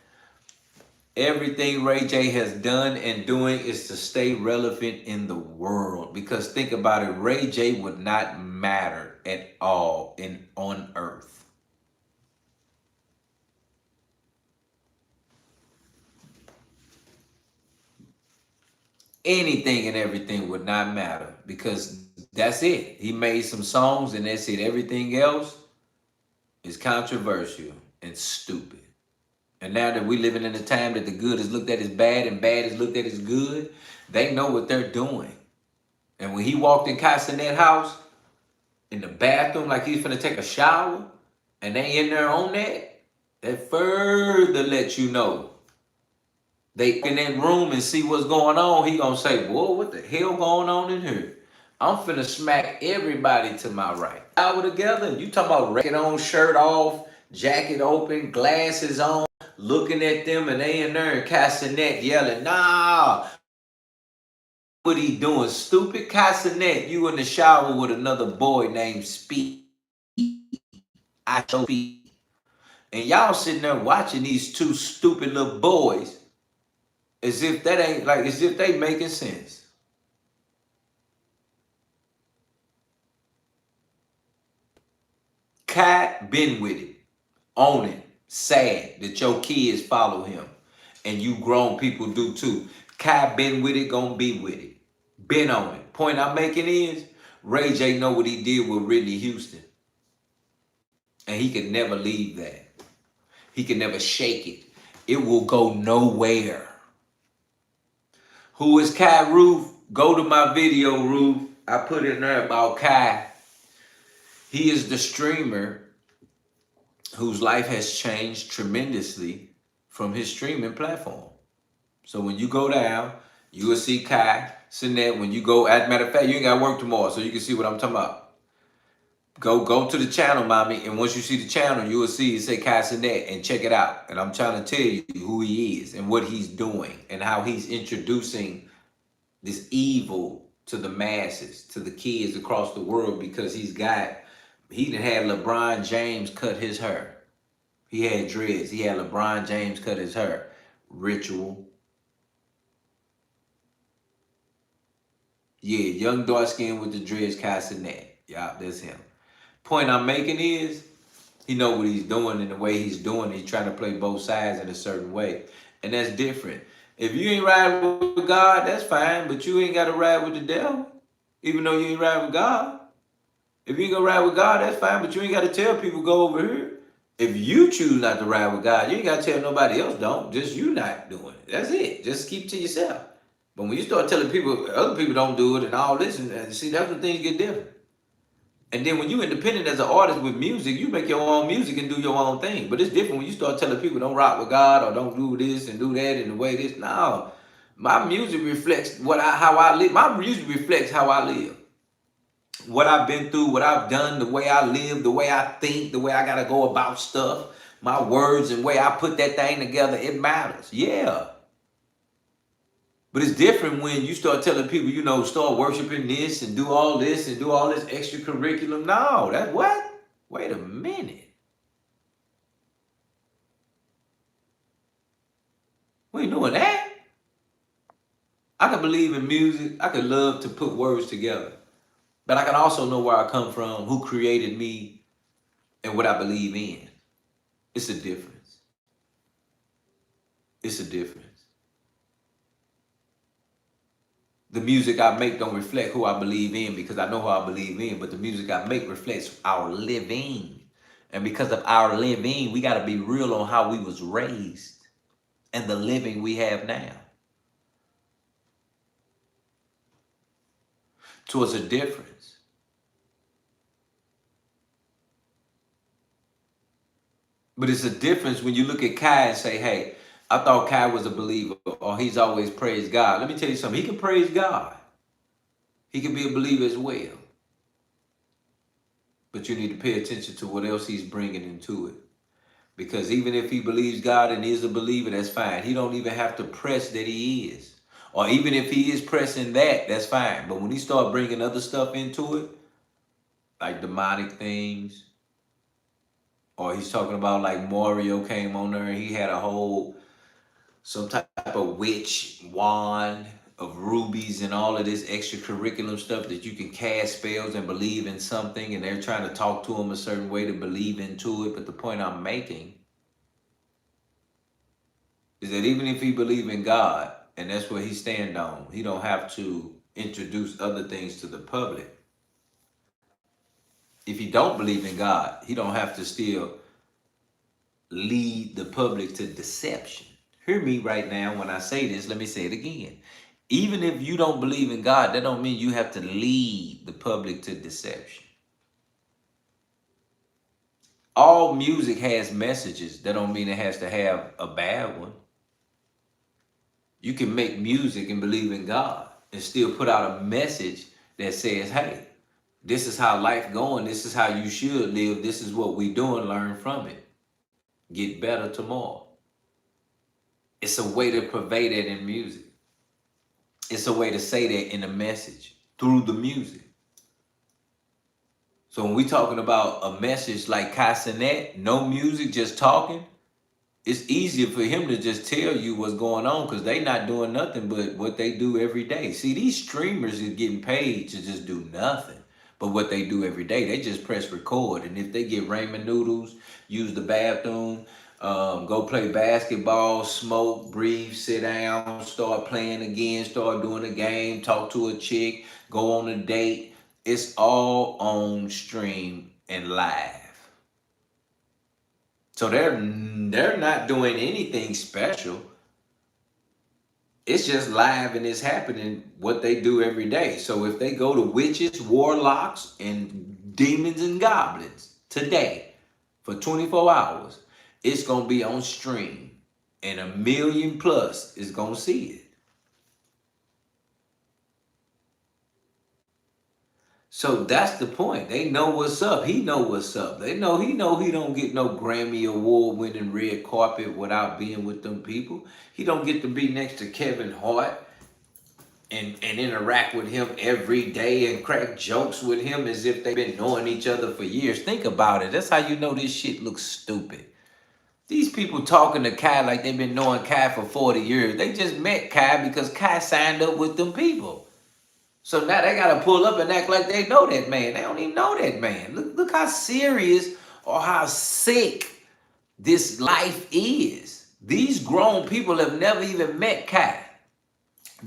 Everything Ray J has done and doing is to stay relevant in the world. Because think about it, Ray J would not matter at all on earth. Anything and everything would not matter because that's it. He made some songs and that's it. Everything else is controversial and stupid. And now that we're living in a time that the good is looked at as bad and bad is looked at as good, they know what they're doing. And when he walked in Casanet house, in the bathroom like he's finna take a shower, and they in there on that further lets you know. They in that room and see what's going on, he gonna say, whoa, what the hell going on in here? I'm finna smack everybody to my right. Shower together, you talking about racket on, shirt off, jacket open, glasses on, looking at them, and they in there in Casanet yelling, nah. What he doing? Stupid Casanet, you in the shower with another boy named Speed. I show Speed. And y'all sitting there watching these two stupid little boys as if that ain't like, as if they making sense. Kai? Been with it. Own it. Sad that your kids follow him. And you grown people do too. Kai been with it, gonna be with it. Been on it. Point I'm making is, Ray J know what he did with Whitney Houston. And he can never leave that. He can never shake it. It will go nowhere. Who is Kai Roof? Go to my video, Roof. I put in there about Kai. He is the streamer whose life has changed tremendously from his streaming platform. So when you go down, you will see Kai Sinet. When you go, as a matter of fact, you ain't got to work tomorrow, so you can see what I'm talking about. Go to the channel, mommy, and once you see the channel, you will see it say Kai Sinet, and check it out. And I'm trying to tell you who he is and what he's doing and how he's introducing this evil to the masses, to the kids across the world, because he done had LeBron James cut his hair. He had dreads. He had LeBron James cut his hair. Ritual. Yeah, young dark skin with the dreads, Kai Sinet. Yeah, that's him. Point I'm making is, he know what he's doing, and the way he's doing, he's trying to play both sides in a certain way. And that's different. If you ain't riding with God, that's fine, but you ain't got to ride with the devil, even though you ain't riding with God. If you ain't gonna ride with God, that's fine, but you ain't got to tell people go over here. If you choose not to ride with God, you ain't got to tell nobody else don't. Just you not doing it. That's it. Just keep it to yourself. But when you start telling people, other people don't do it and all this, and see, that's when things get different. And then when you're independent as an artist with music, you make your own music and do your own thing. But it's different when you start telling people don't rock with God or don't do this and do that and the way this. No, my music reflects how I live. My music reflects how I live. What I've been through, what I've done, the way I live, the way I think, the way I got to go about stuff, my words and way I put that thing together, it matters. Yeah. But it's different when you start telling people, you know, start worshiping this and do all this and do all this extra curriculum. No, that's what? Wait a minute. We ain't doing that. I can believe in music. I can love to put words together. But I can also know where I come from, who created me, and what I believe in. It's a difference. It's a difference. The music I make don't reflect who I believe in because I know who I believe in, but the music I make reflects our living. And because of our living, we got to be real on how we was raised and the living we have now. So it's a difference. But it's a difference when you look at Kai and say, hey, I thought Kai was a believer, or he's always praised God. Let me tell you something. He can praise God. He can be a believer as well. But you need to pay attention to what else he's bringing into it. Because even if he believes God and is a believer, that's fine. He don't even have to press that he is. Or even if he is pressing that, that's fine. But when he start bringing other stuff into it, like demonic things, or he's talking about like Mario came on there and he had a whole, some type of witch wand of rubies and all of this extracurricular stuff that you can cast spells and believe in something, and they're trying to talk to him a certain way to believe into it. But the point I'm making is that even if he believe in God and that's where he stand on, he don't have to introduce other things to the public. If he don't believe in God, he don't have to still lead the public to deception. Hear me right now when I say this. Let me say it again. Even if you don't believe in God, that don't mean you have to lead the public to deception. All music has messages. That don't mean it has to have a bad one. You can make music and believe in God and still put out a message that says, hey, this is how life going. This is how you should live. This is what we doing. Learn from it. Get better tomorrow. It's a way to convey that in music. It's a way to say that in a message through the music. So when we talking about a message like Kai Sinet, no music, just talking, it's easier for him to just tell you what's going on because they not doing nothing but what they do every day. See, these streamers is getting paid to just do nothing. But what they do every day, they just press record. And if they get ramen noodles, use the bathroom, go play basketball, smoke, breathe, sit down, start playing again, start doing a game, talk to a chick, go on a date, it's all on stream and live. So they're not doing anything special. It's just live and it's happening what they do every day. So if they go to witches, warlocks, and demons and goblins today for 24 hours, it's going to be on stream. And 1 million plus is going to see it. So that's the point. They know what's up. He know what's up. They know he don't get no Grammy Award winning red carpet without being with them people. He don't get to be next to Kevin Hart and interact with him every day and crack jokes with him as if they've been knowing each other for years. Think about it. That's how you know this shit looks stupid. These people talking to Kai like they've been knowing Kai for 40 years. They just met Kai because Kai signed up with them people. So now they got to pull up and act like they know that man. They don't even know that man. Look how serious or how sick this life is. These grown people have never even met Kai.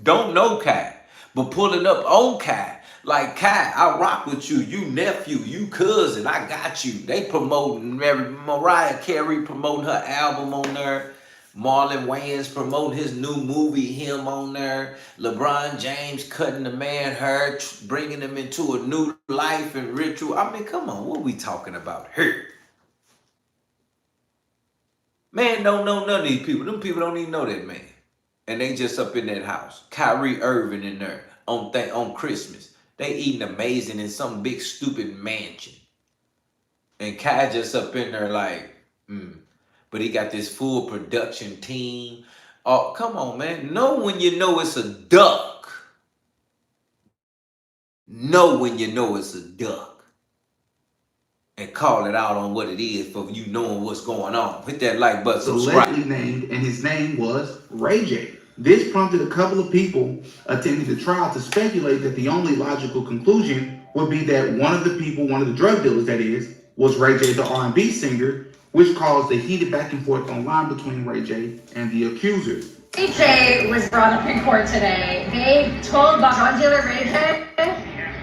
Don't know Kai. But pulling up on Kai. Like, Kai, I rock with you. You nephew. You cousin. I got you. They promoting Mariah Carey promoting her album on there. Marlon Wayans promoting his new movie, him on there. LeBron James cutting the man hair, bringing him into a new life and ritual. I mean, come on, what are we talking about here? Man don't know none of these people. Them people don't even know that man. And they just up in that house. Kyrie Irving in there on Christmas. They eating amazing in some big stupid mansion. And Kai just up in there like, But he got this full production team. Oh, come on, man. Know when you know it's a duck. Know when you know it's a duck. And call it out on what it is for you knowing what's going on. Hit that like button, subscribe. Allegedly named, and his name was Ray J. This prompted a couple of people attending the trial to speculate that the only logical conclusion would be that one of the drug dealers that is, was Ray J, the R&B singer, which caused the heated back and forth online between Ray J and the accusers. Ray J was brought up in court today. They told drug dealer Ray J,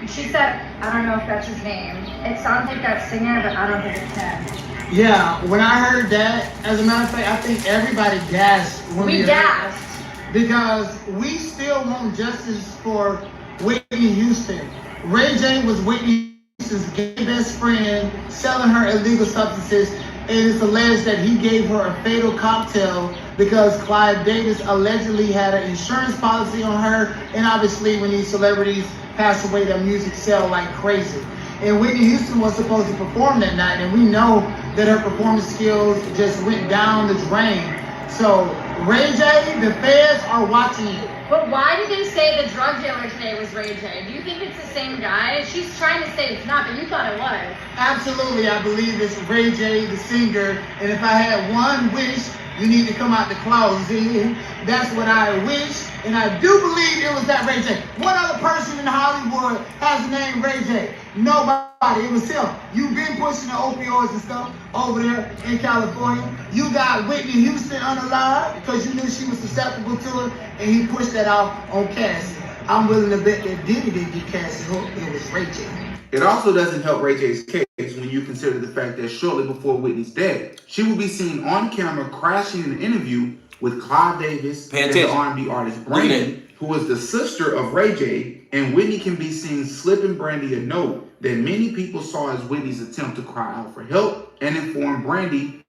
she said, I don't know if that's his name. It sounds like that singer, but I don't think it's him. Yeah, when I heard that, as a matter of fact, I think everybody gasped when we gasped. Because we still want justice for Whitney Houston. Ray J was Whitney Houston's gay best friend, selling her illegal substances. And it's alleged that he gave her a fatal cocktail because Clive Davis allegedly had an insurance policy on her. And obviously when these celebrities pass away, their music sell like crazy. And Whitney Houston was supposed to perform that night. And we know that her performance skills just went down the drain. So Ray J, the feds are watching you. But why did they say the drug dealer today was Ray J? Do you think it's the same guy? She's trying to say it's not, but you thought it was. Absolutely, I believe it's Ray J, the singer. And if I had one wish, you need to come out the closet. That's what I wish. And I do believe it was that Ray J. What other person in Hollywood has the name Ray J? Nobody. It was him. You've been pushing the opioids and stuff over there in California. You got Whitney Houston unalive because you knew she was susceptible to it, and he pushed that off on Cassie. I'm willing to bet that Diddy didn't get Cassie hooked. It was Ray J. It also doesn't help Ray J's case when you consider the fact that shortly before Whitney's death, she will be seen on camera crashing in an interview with Clive Davis and the R&B artist Brandy, who is the sister of Ray J, and Whitney can be seen slipping Brandy a note that many people saw as Whitney's attempt to cry out for help and inform Brandy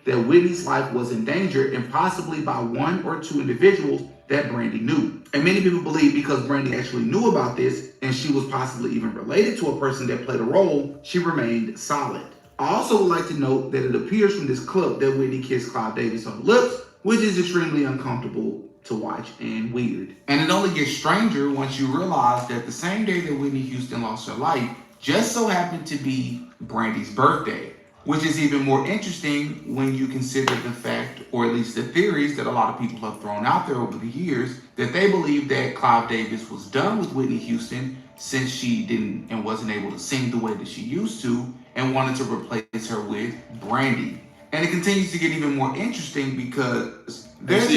that Whitney's life was in danger, and possibly by one or two individuals that Brandy knew. And many people believe because Brandy actually knew about this and she was possibly even related to a person that played a role, she remained silent. I also would like to note that it appears from this clip that Whitney kissed Clive Davis on the lips, which is extremely uncomfortable to watch and weird. And it only gets stranger once you realize that the same day that Whitney Houston lost her life just so happened to be Brandy's birthday, which is even more interesting when you consider the fact, or at least the theories that a lot of people have thrown out there over the years, that they believe that Clive Davis was done with Whitney Houston since she didn't and wasn't able to sing the way that she used to, and wanted to replace her with Brandy. And it continues to get even more interesting because there's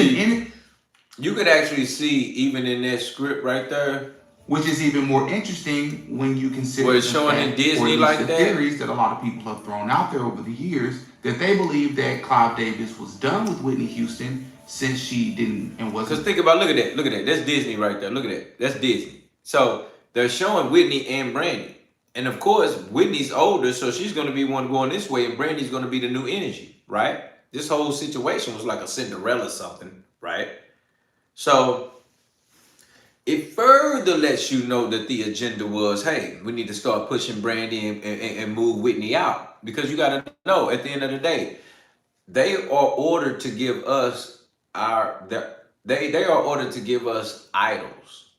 you could actually see even in that script right there, which is even more interesting when you consider where it's showing in Disney like the that. theories that a lot of people have thrown out there over the years, that they believe that Clive Davis was done with Whitney Houston since she didn't and wasn't. Because think about, look at that. That's Disney right there. Look at that. That's Disney. So they're showing Whitney and Brandy. And of course, Whitney's older, so she's going to be one going this way, and Brandy's going to be the new energy, right? This whole situation was like a Cinderella something, right? So it further lets you know that the agenda was, hey, we need to start pushing Brandy and move Whitney out. Because you got to know, at the end of the day, they are ordered to give us they are ordered to give us idols,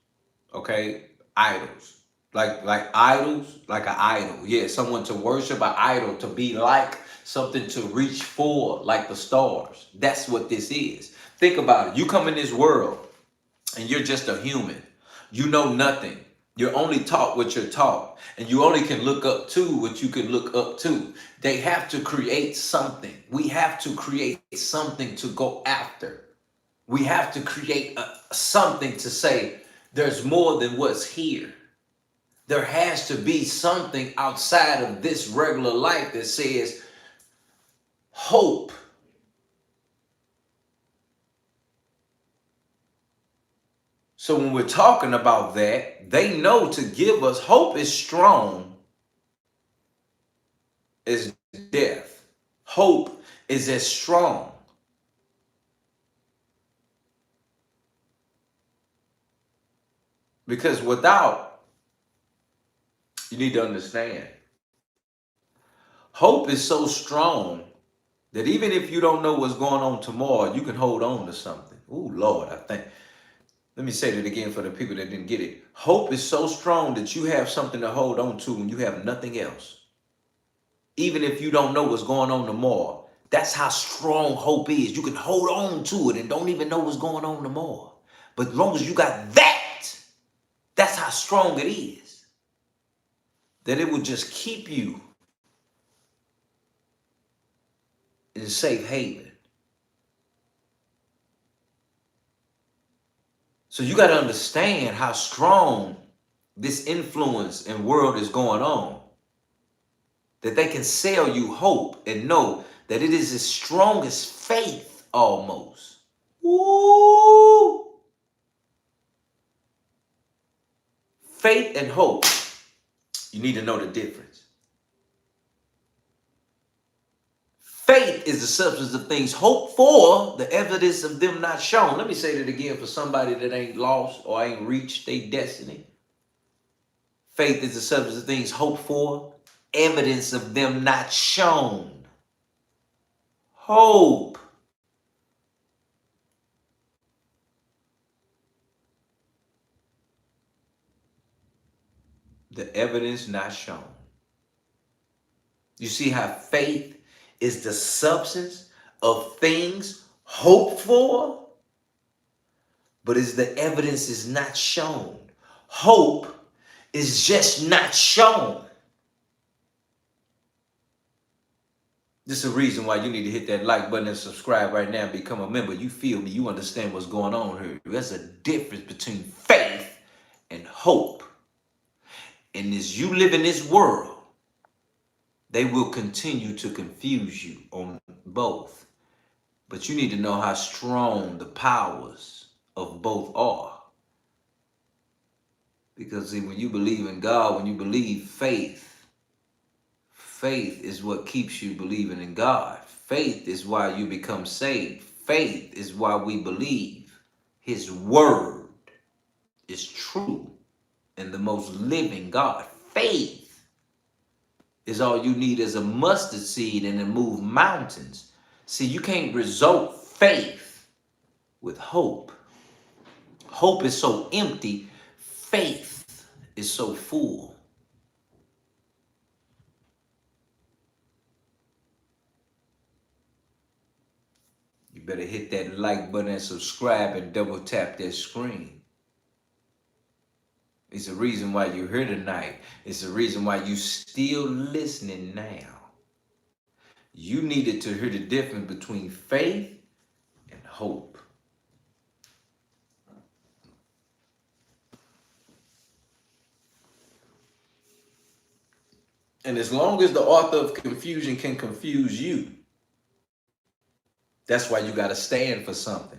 okay? Idols. Like idols, like an idol. Yeah, someone to worship, an idol, to be like, something to reach for, like the stars. That's what this is. Think about it. You come in this world and you're just a human. You know nothing. You're only taught what you're taught. And you only can look up to what you can look up to. They have to create something. We have to create something to go after. We have to create something to say, there's more than what's here. There has to be something outside of this regular life that says hope. So when we're talking about that, they know to give us hope is strong as death. Hope is as strong. Because without, you need to understand, hope is so strong that even if you don't know what's going on tomorrow, you can hold on to something. Oh, Lord, I think. Let me say that again for the people that didn't get it. Hope is so strong that you have something to hold on to when you have nothing else. Even if you don't know what's going on tomorrow, that's how strong hope is. You can hold on to it and don't even know what's going on tomorrow. But as long as you got that, that's how strong it is. That it will just keep you in a safe haven. So you got to understand how strong this influence and world is going on. That they can sell you hope and know that it is as strong as faith almost. Woo! Faith and hope. You need to know the difference. Faith is the substance of things hoped for, the evidence of them not shown. Let me say that again for somebody that ain't lost or ain't reached their destiny. Faith is the substance of things hoped for, evidence of them not shown. Hope. The evidence not shown. You see how faith is the substance of things hoped for, but is the evidence is not shown. Hope is just not shown. This is a reason why you need to hit that like button and subscribe right now and become a member. You feel me? You understand what's going on here. There's a difference between faith and hope. And as you live in this world, they will continue to confuse you on both. But you need to know how strong the powers of both are. Because see, when you believe in God, when you believe faith, faith is what keeps you believing in God. Faith is why you become saved. Faith is why we believe his word is true and the most living God. Faith is all you need as a mustard seed and to move mountains. See, you can't result faith with hope. Hope is so empty. Faith is so full. You better hit that like button and subscribe and double tap that screen. It's the reason why you're here tonight. It's the reason why you still listening now. You needed to hear the difference between faith and hope. And as long as the author of confusion can confuse you, that's why you got to stand for something.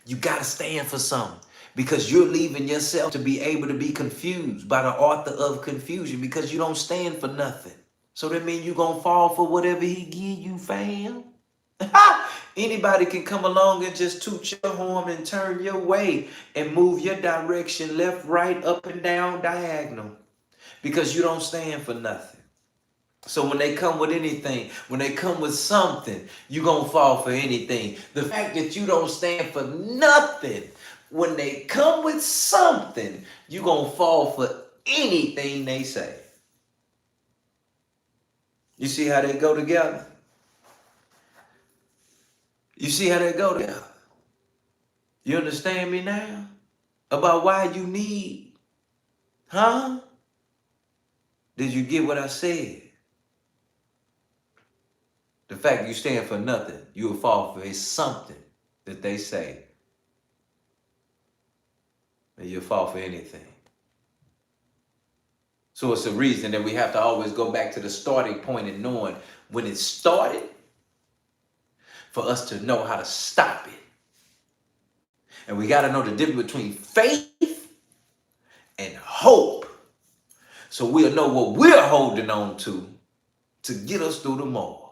You got to stand for something, because you're leaving yourself to be able to be confused by the author of confusion, because you don't stand for nothing. So that means you're going to fall for whatever he give you, fam. Anybody can come along and just toot your horn and turn your way and move your direction left, right, up and down, diagonal, because you don't stand for nothing. So when they come with anything, when they come with something, you're going to fall for anything. The fact that you don't stand for nothing, when they come with something, you're going to fall for anything they say. You see how they go together? You see how they go together? You understand me now? About why you need? Huh? Did you get what I said? The fact you stand for nothing, you will fall for is something that they say. And you'll fall for anything. So it's a reason that we have to always go back to the starting point and knowing when it started, for us to know how to stop it. And we got to know the difference between faith and hope. So we'll know what we're holding on to get us through the more.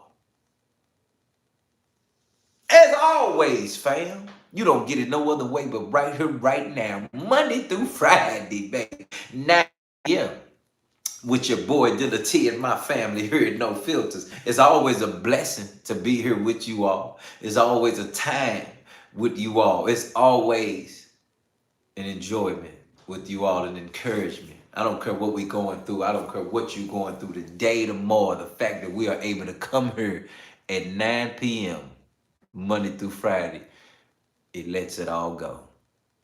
As always, fam, you don't get it no other way but right here, right now, Monday through Friday, baby. 9 p.m. with your boy Dilla T and my family here at No Filters. It's always a blessing to be here with you all. It's always a time with you all. It's always an enjoyment with you all, and encouragement. I don't care what we're going through. I don't care what you're going through today, tomorrow. The fact that we are able to come here at 9 p.m. Monday through Friday, it lets it all go.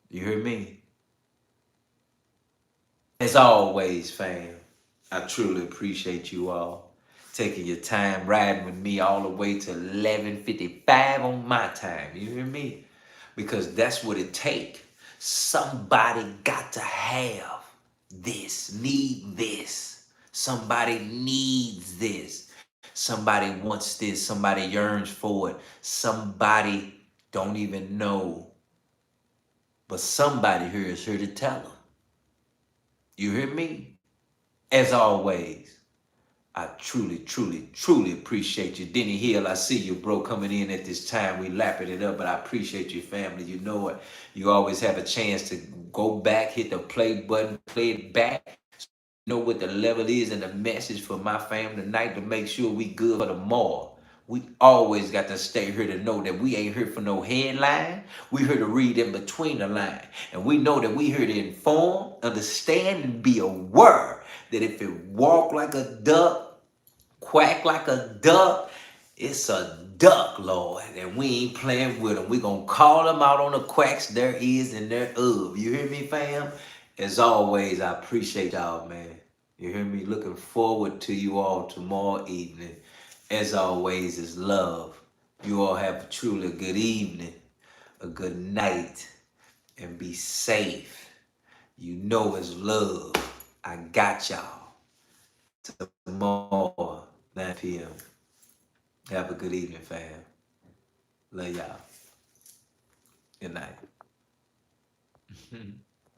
You hear me? As always, fam, I truly appreciate you all taking your time riding with me all the way to 11:55 on my time. You hear me? Because that's what it takes. Somebody got to have this, need this. Somebody needs this. Somebody wants this. Somebody yearns for it. Somebody don't even know. But somebody here is here to tell them. You hear me? As always, I truly, truly, truly appreciate you. Denny Hill, I see you, bro, coming in at this time. We lapping it up, but I appreciate you, family. You know it. You always have a chance to go back, hit the play button, play it back. Know what the level is and the message for my family tonight to make sure we good for tomorrow. We always got to stay here to know that we ain't here for no headline. We here to read in between the line. And we know that we here to inform, understand, and be aware that if it walk like a duck, quack like a duck, it's a duck, Lord. And we ain't playing with them. We gonna call them out on the quacks there is and there of. You hear me, fam? As always, I appreciate y'all, man. You hear me? Looking forward to you all tomorrow evening. As always, is love. You all have truly a good evening, a good night, and be safe. You know it's love. I got y'all. Tomorrow, 9 p.m. Have a good evening, fam. Love y'all. Good night.